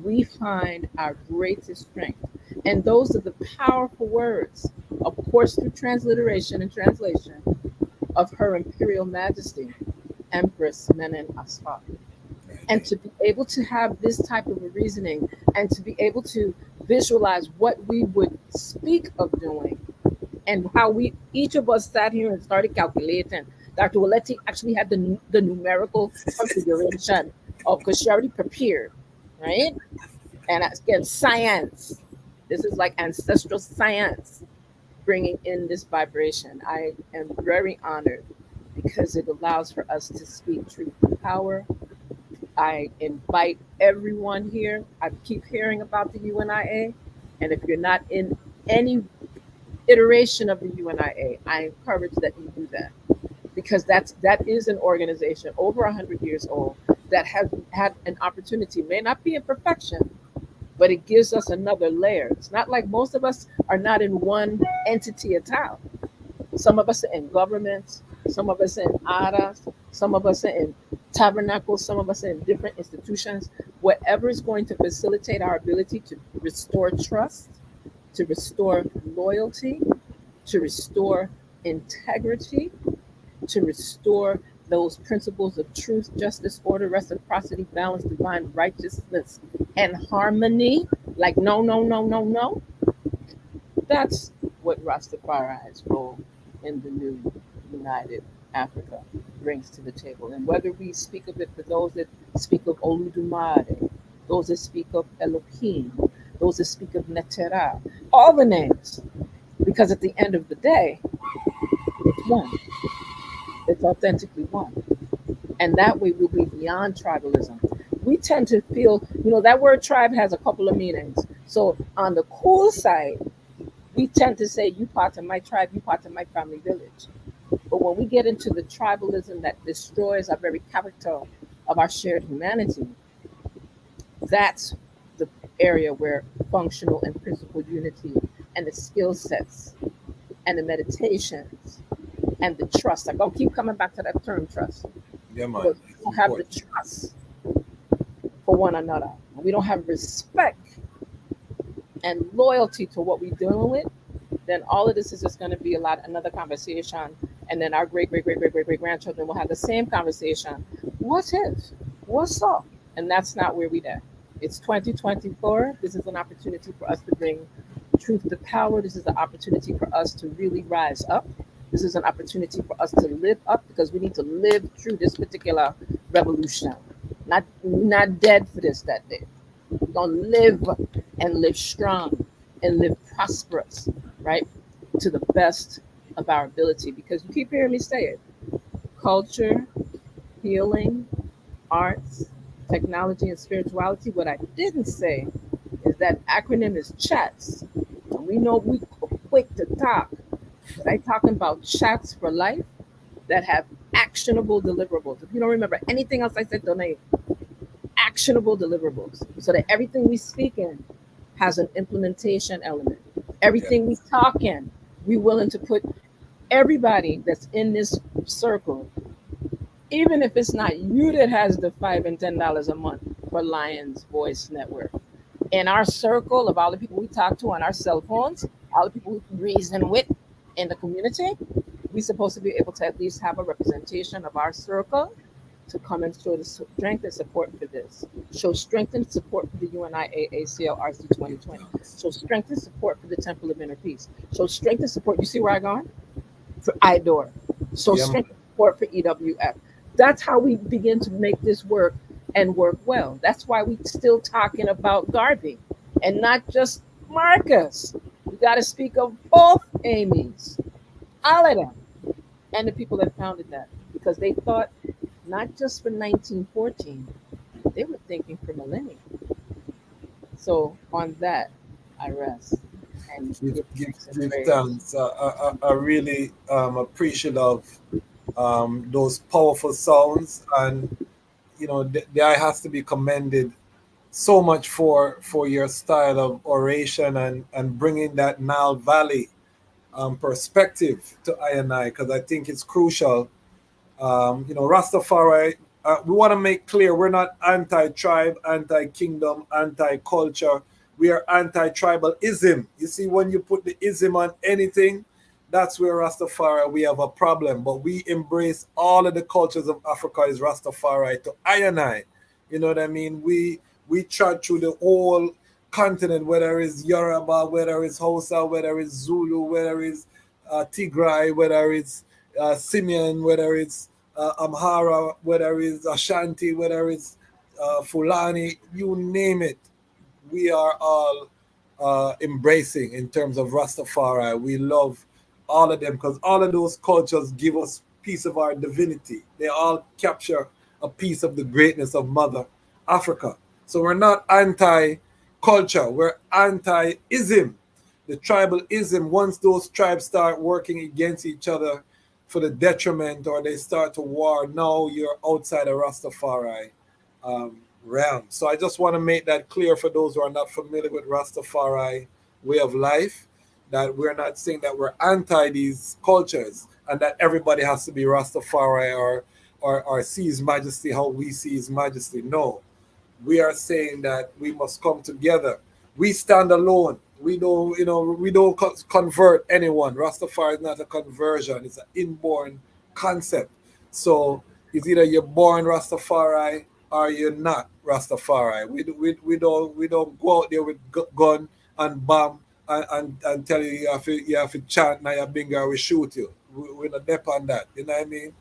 we find our greatest strength. And those are the powerful words, of course, through transliteration and translation, of Her Imperial Majesty, Empress Menen Asfar. And to be able to have this type of a reasoning and to be able to visualize what we would speak of doing and how we, each of us sat here and started calculating. Dr. Waletti actually had the numerical configuration of, because she already prepared, right? And again, science. This is like ancestral science bringing in this vibration. I am very honored because it allows for us to speak truth to power. I invite everyone here. I keep hearing about the UNIA. And if you're not in any iteration of the UNIA, I encourage that you do that. Because that is an organization over 100 years old that has had an opportunity, may not be in perfection, but it gives us another layer. It's not like most of us are not in one entity at a time. Some of us are in governments, some of us are in ARAs, some of us are in tabernacles, some of us are in different institutions. Whatever is going to facilitate our ability to restore trust, to restore loyalty, to restore integrity, to restore those principles of truth, justice, order, reciprocity, balance, divine righteousness, and harmony. Like, no, no, no, no, no. That's what Rastafari's role in the new united Africa brings to the table. And whether we speak of it for those that speak of Oludumare, those that speak of Elohim, those that speak of Netera, all the names, because at the end of the day, it's one. It's authentically one. And that way we'll be beyond tribalism. We tend to feel, that word tribe has a couple of meanings. So on the cool side, we tend to say, you part of my tribe, you part of my family village. But when we get into the tribalism that destroys our very character of our shared humanity, that's the area where functional and principled unity and the skill sets and the meditations and the trust. I'm going to keep coming back to that term trust. Yeah, man. But we don't have the trust for one another. We don't have respect and loyalty to what we're dealing with. Then all of this is just going to be another conversation. And then our great grandchildren will have the same conversation. What if? What's up? And that's not where we're at. It's 2024. This is an opportunity for us to bring truth to power. This is an opportunity for us to really rise up. This is an opportunity for us to live up, because we need to live through this particular revolution. Not dead for this that day. We're going to live and live strong and live prosperous, right? To the best of our ability. Because you keep hearing me say it. Culture, healing, arts, technology, and spirituality. What I didn't say is that acronym is CHATS. And we know we quick to talk. But I'm talking about chats for life that have actionable deliverables. If you don't remember anything else I said, donate. Actionable deliverables. So that everything we speak in has an implementation element. Everything we talk in, we're willing to put Everybody that's in this circle, even if it's not you that has the $5 and $10 a month for Lions Voice Network, in our circle of all the people we talk to on our cell phones, all the people we reason with in the community, we're supposed to be able to at least have a representation of our circle to come and show the strength and support for this. Show strength and support for the UNIAACL RC 2020. Show strength and support for the Temple of Inner Peace. Show strength and support. You see where I'm going? For IDOR. So strength and support for EWF. That's how we begin to make this work and work well. That's why we're still talking about Garvey and not just Marcus. We got to speak of both Amy's, all of them, and the people that founded that, because they thought not just for 1914, they were thinking for millennia. So on that, I rest. And give thanks. I really appreciate of those powerful sounds, and you know, the eye has to be commended so much for your style of oration and bringing that Nile Valley perspective to I and I, because I think it's crucial. You know, Rastafari, we want to make clear we're not anti-tribe, anti-kingdom, anti-culture. We are anti-tribalism. You see, when you put the ism on anything, that's where Rastafari, we have a problem. But we embrace all of the cultures of Africa as Rastafari to I and I. You know what I mean? We trot through the whole continent, whether it's Yoruba, whether it's Hausa, whether it's Zulu, whether it's Tigray, whether it's Simeon, whether it's Amhara, whether it's Ashanti, whether it's Fulani, you name it. We are all embracing in terms of Rastafari. We love all of them because all of those cultures give us piece of our divinity. They all capture a piece of the greatness of Mother Africa. So we're not anti-culture, we're anti-ism. The tribalism, once those tribes start working against each other for the detriment or they start to war, now you're outside of Rastafari realm. So I just want to make that clear for those who are not familiar with Rastafari way of life, that we're not saying that we're anti these cultures and that everybody has to be Rastafari or see His Majesty how we see His Majesty. No, we are saying that we must come together. We stand alone. We don't, we don't convert anyone. Rastafari is not a conversion. It's an inborn concept. So it's either you're born Rastafari or you're not Rastafari. We don't go out there with gun and bomb and tell you you have to chant now your bingo, we shoot you. We're not dep on that. You know what I mean?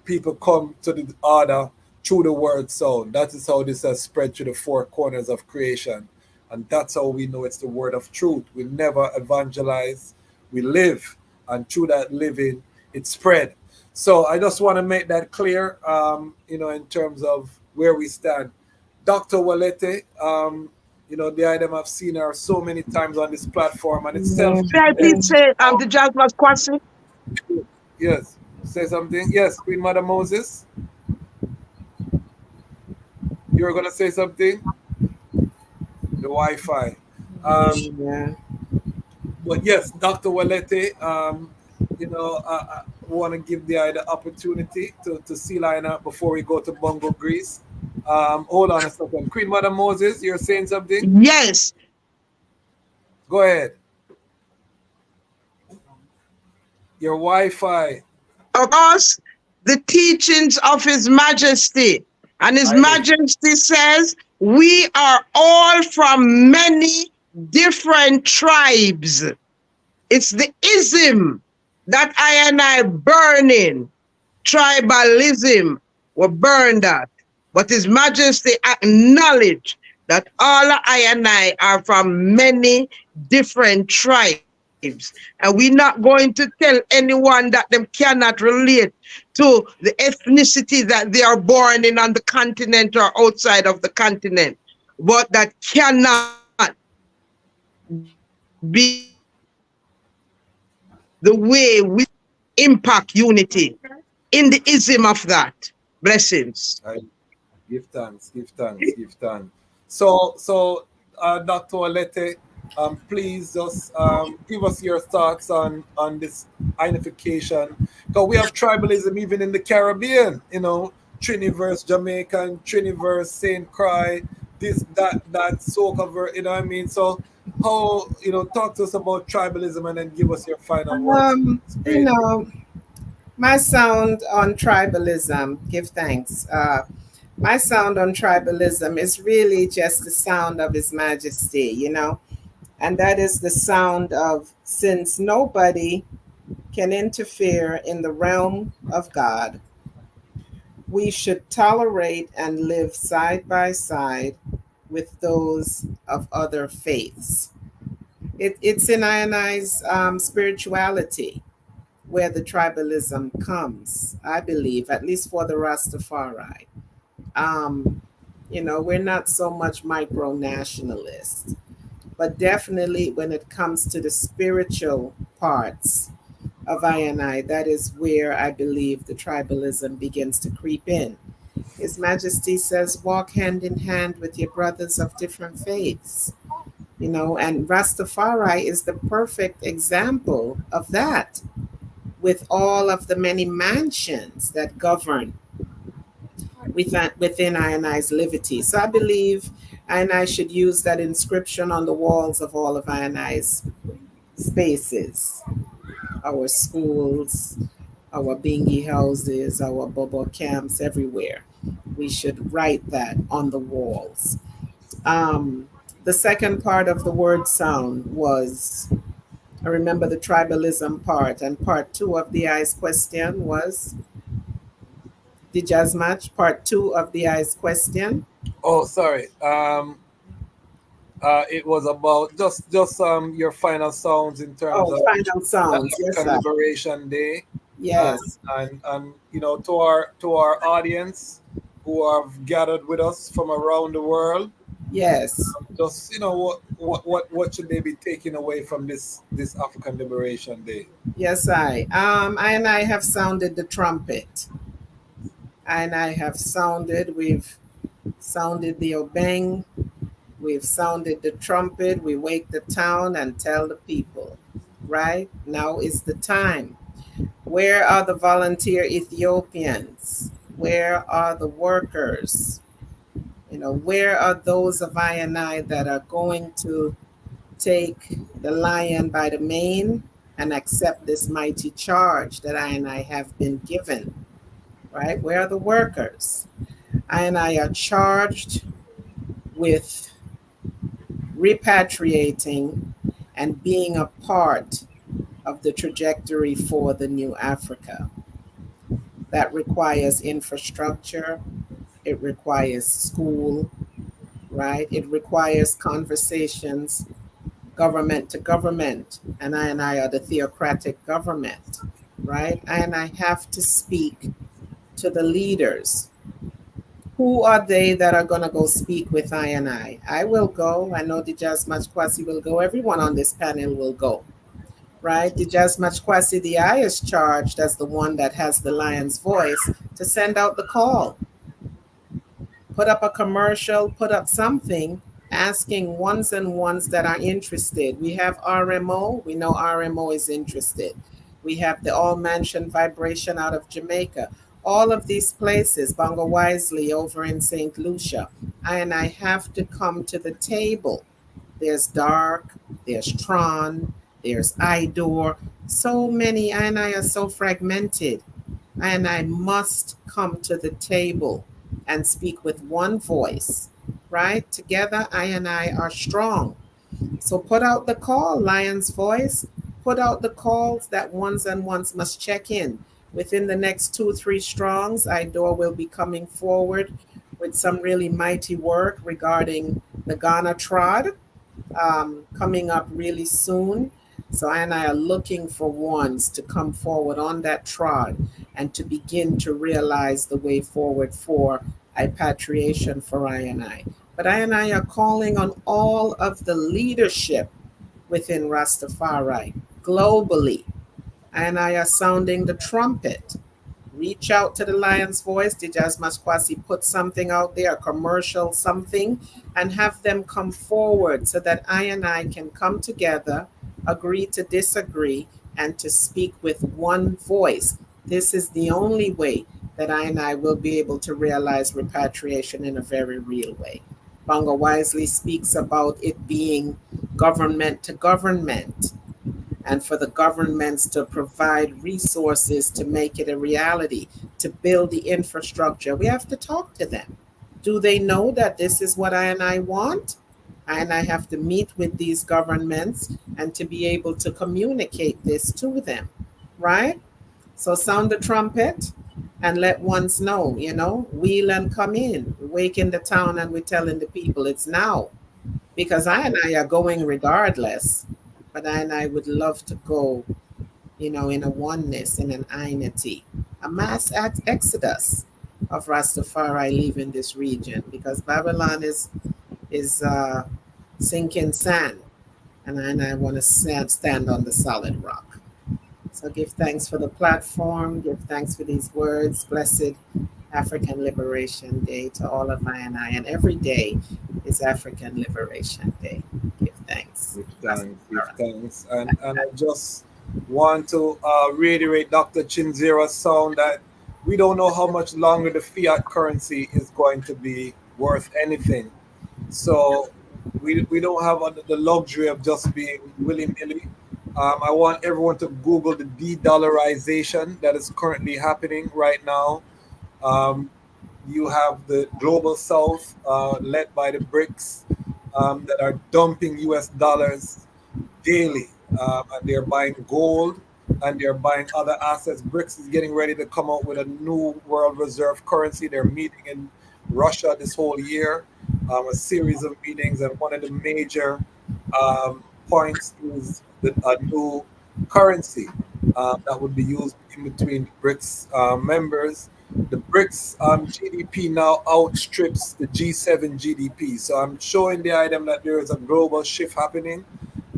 People come to the order through the word sound. That is how this has spread to the four corners of creation. And that's how we know it's the word of truth. We never evangelize, we live. And through that living, it spread. So I just want to make that clear, in terms of where we stand. Dr. Walete, the item I've seen her so many times on this platform and it's self. Can I please say the jazz was question? Yes, say something. Yes, Queen Mother Moses. You were going to say something? The Wi-Fi. But yes, Dr. Walete, I want to give the opportunity to see line up before we go to Bongo Greece. Hold on a second. Queen Mother Moses, you're saying something? Yes. Go ahead. Your Wi-Fi. Of us, the teachings of His Majesty. And His Majesty says, we are all from many different tribes. It's the ism that I and I burning. Tribalism, we burn that. But His Majesty acknowledged that all I and I are from many different tribes. And we're not going to tell anyone that them cannot relate to the ethnicity that they are born in on the continent or outside of the continent. But that cannot be the way we impact unity in the ism of that. Blessings. Give thanks. So Dr. Walete, please just give us your thoughts on this unification. Because we have tribalism even in the Caribbean, you know, Triniverse Jamaican, Triniverse Saint Croix, this, that, soca, you know what I mean? So how, you know, talk to us about tribalism and then give us your final words. It's You great. know, my sound on tribalism, give thanks. My sound on tribalism is really just the sound of His Majesty, you know, and that is the sound of, since nobody can interfere in the realm of God, we should tolerate and live side by side with those of other faiths. It's in I and I's spirituality where the tribalism comes, I believe, at least for the Rastafari. You know, we're not so much micro nationalists, but definitely when it comes to the spiritual parts of I and I, that is where I believe the tribalism begins to creep in. His Majesty says, walk hand in hand with your brothers of different faiths, you know, and Rastafari is the perfect example of that, with all of the many mansions that govern within I and I's liberty. So I believe I and I should use that inscription on the walls of all of I and I's spaces, our schools, our bingy houses, our bobo camps, everywhere. We should write that on the walls. The second part of the word sound was, I remember the tribalism part, and part two of the I's question was the jazz match. Part two of the I's question. Oh, sorry. It was about just your final sounds in terms of Final sounds. the Yes, African sir. Liberation Day. Yes. And you know, to our audience who have gathered with us from around the world, Yes. just, you know, what should they be taking away from this African Liberation Day? Yes, I and I have sounded the trumpet. And I have we've sounded the obeng, we've sounded the trumpet, we wake the town and tell the people, right? Now is the time. Where are the volunteer Ethiopians? Where are the workers? You know, where are those of I and I that are going to take the lion by the mane and accept this mighty charge that I and I have been given? Right? Where are the workers? I and I are charged with repatriating and being a part of the trajectory for the new Africa. That requires infrastructure, it requires school, right? It requires conversations, government to government, and I are the theocratic government, right? And I have to speak to the leaders. Who are they that are going to go speak with I and I? I will go. I know the Jasmach Kwasi will go. Everyone on this panel will go, right? The Jasmach Kwasi, the I is charged as the one that has the lion's voice to send out the call. Put up a commercial, put up something asking ones and ones that are interested. We have RMO. We know RMO is interested. We have the All Mansion Vibration out of Jamaica. All of these places, Bongo Wisely over in St. Lucia, I and I have to come to the table. There's Dark, there's Tron, there's Idor. So many, I and I are so fragmented. I and I must come to the table and speak with one voice, right? Together, I and I are strong. So put out the call, Lion's Voice. Put out the calls that ones and ones must check in. Within the next 2-3 strongs, Idor will be coming forward with some really mighty work regarding the Ghana Trod coming up really soon. So I and I are looking for ones to come forward on that trod and to begin to realize the way forward for repatriation for I and I. But I and I are calling on all of the leadership within Rastafari globally. I and I are sounding the trumpet, reach out to the Lion's Voice. Did Jasmas Kwasi put something out there, a commercial, something, and have them come forward so that I can come together, agree to disagree, and to speak with one voice. This is the only way that I will be able to realize repatriation in a very real way. Bongo wisely speaks about it being government to government, and for the governments to provide resources to make it a reality, to build the infrastructure. We have to talk to them. Do they know that this is what I want? And I have to meet with these governments and to be able to communicate this to them, right? So sound the trumpet and let ones know, wheel and come in. We wake in the town and we're telling the people it's now. Because I are going regardless. But I would love to go, in a oneness, in an unity. A mass exodus of Rastafari leaving this region. Because Babylon is sinking sand. And I want to stand on the solid rock. So give thanks for the platform. Give thanks for these words. Blessed African Liberation Day to all of I. And every day is African Liberation Day. Give thanks. Give thanks. And I just want to reiterate Dr. Chinzira's sound that we don't know how much longer the fiat currency is going to be worth anything. So we don't have the luxury of just being willy-nilly. I want everyone to Google the de-dollarization that is currently happening right now. You have the global south led by the BRICS that are dumping US dollars daily. And they're buying gold and they're buying other assets. BRICS is getting ready to come out with a new world reserve currency. They're meeting in Russia this whole year, a series of meetings. And one of the major points is a new currency that would be used in between the BRICS members. The BRICS GDP now outstrips the G7 GDP. So I'm showing the item that there is a global shift happening.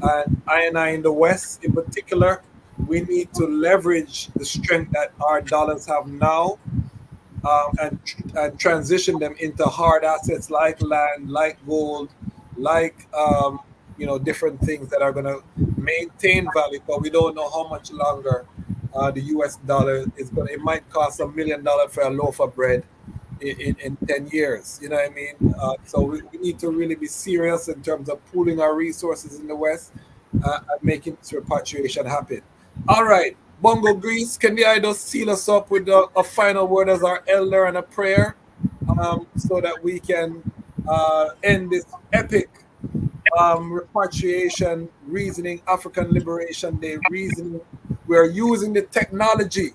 And I in the West in particular, we need to leverage the strength that our dollars have now and transition them into hard assets like land, like gold, like different things that are going to maintain value, but we don't know how much longer the US dollar is going to. It might cost $1 million for a loaf of bread in 10 years. You know what I mean? So we need to really be serious in terms of pooling our resources in the West and making this repatriation happen. All right, Bongo Grease, can the idol seal us up with a final word as our elder and a prayer so that we can end this epic repatriation reasoning, African Liberation Day reasoning. We're using the technology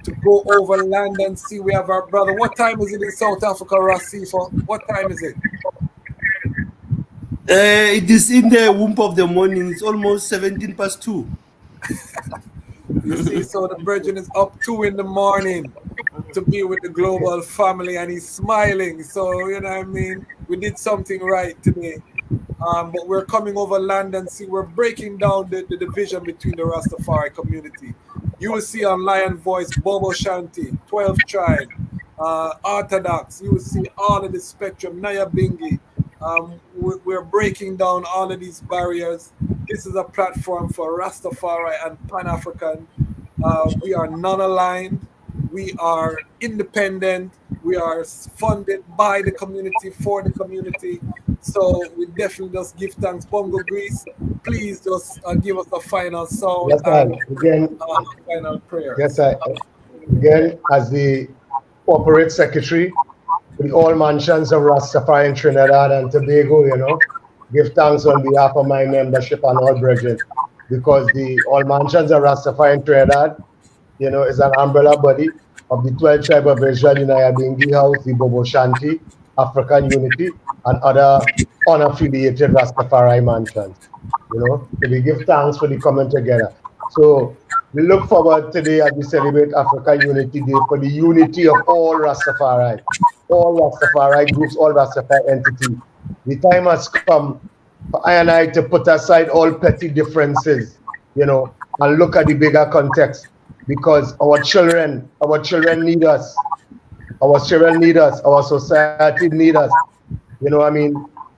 to go over land and see. We have our brother. What time is it in South Africa, Rasifa? What time is it? It is in the womb of the morning. It's almost 17 past 2. You see, so the virgin is up 2 in the morning to be with the global family, and he's smiling. So, you know what I mean? We did something right today. But we're coming over land and see. We're breaking down the division between the Rastafari community. You will see on Lion Voice, Bobo Shanti, 12 Tribe, Orthodox. You will see all of the spectrum, Naya Bingi. We're breaking down all of these barriers. This is a platform for Rastafari and Pan-African. We are non-aligned. We are independent. We are funded by the community, for the community. So we definitely just give thanks. Bongo Grease, please just give us a final sound. Yes, and again, final prayer. yes, again, as the corporate secretary, with all mansions of Rastafari in Trinidad and Tobago, give thanks on behalf of my membership and all brethren, because the all mansions of Rastafari in Trinidad, is an umbrella body of the 12 Tribe of Israel in Ayabingi House, the Bobo Shanti, African Unity, and other unaffiliated Rastafari mansions. So we give thanks for the coming together. So we look forward today as we celebrate African Unity Day for the unity of all Rastafari groups, all Rastafari entities. The time has come for I to put aside all petty differences, and look at the bigger context because our children need us. Our children need us. Our society need us. You know, I mean,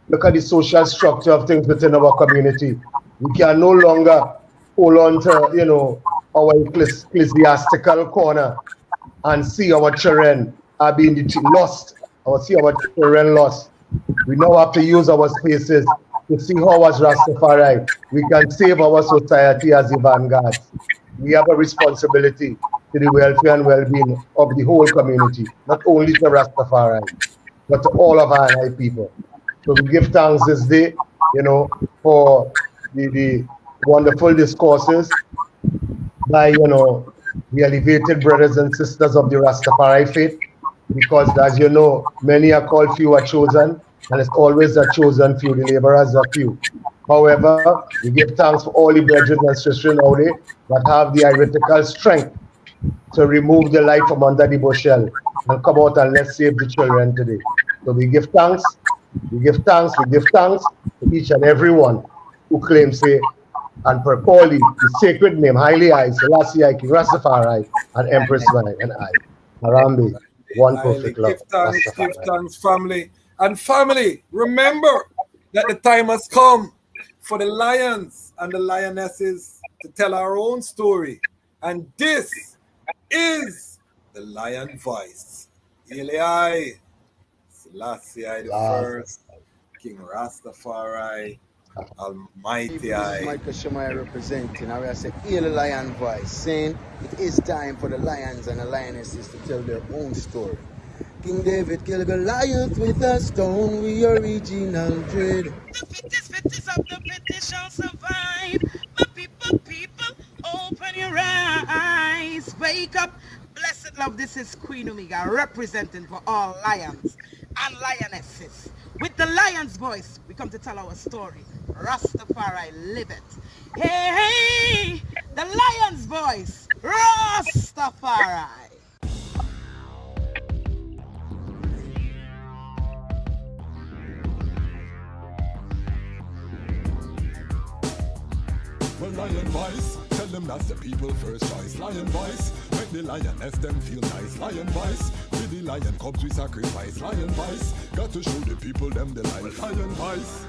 look at the social structure of things within our community. We can no longer hold on to, you know, our ecclesiastical corner and see our children are being lost, or see our children lost. We now have to use our spaces to see how, as Rastafari, we can save our society as the vanguards. We have a responsibility to the welfare and well-being of the whole community, not only to Rastafari, but to all of our people. So we give thanks this day, you know, for the wonderful discourses by, you know, the elevated brothers and sisters of the Rastafari faith, because as you know, many are called, few are chosen, and it's always a chosen few, the laborers are few. However, we give thanks for all the brethren and sisters out there that have the heretical strength to remove the light from under the bushel and come out and let's save the children today. So we give thanks, we give thanks, we give thanks to each and every one who claims say and call the sacred name, highly I, Selassie I, King Rastafari, and Empress Mai, and I, Harambe, one perfect love. Give thanks, family. And family, remember that the time has come for the lions and the lionesses to tell our own story. And this is the Lion Voice. Eli, Selassie I the First, King Rastafari, Almighty I. Michael Shemai representing, I will say, Hail Lion Voice, saying it is time for the lions and the lionesses to tell their own story. King David killed Goliath with a stone, we original dread. The fittest of the fittest shall survive. My people, open your eyes. Wake up. Blessed love, this is Queen Omega, representing for all lions and lionesses. With the lion's voice, we come to tell our story. Rastafari, live it. Hey, the lion's voice, Rastafari. Well, Lion Voice, tell them that's the people first choice. Lion Voice, make the lioness them feel nice. Lion Voice, with the lion cubs we sacrifice. Lion Voice, got to show the people them the life. Lion Voice.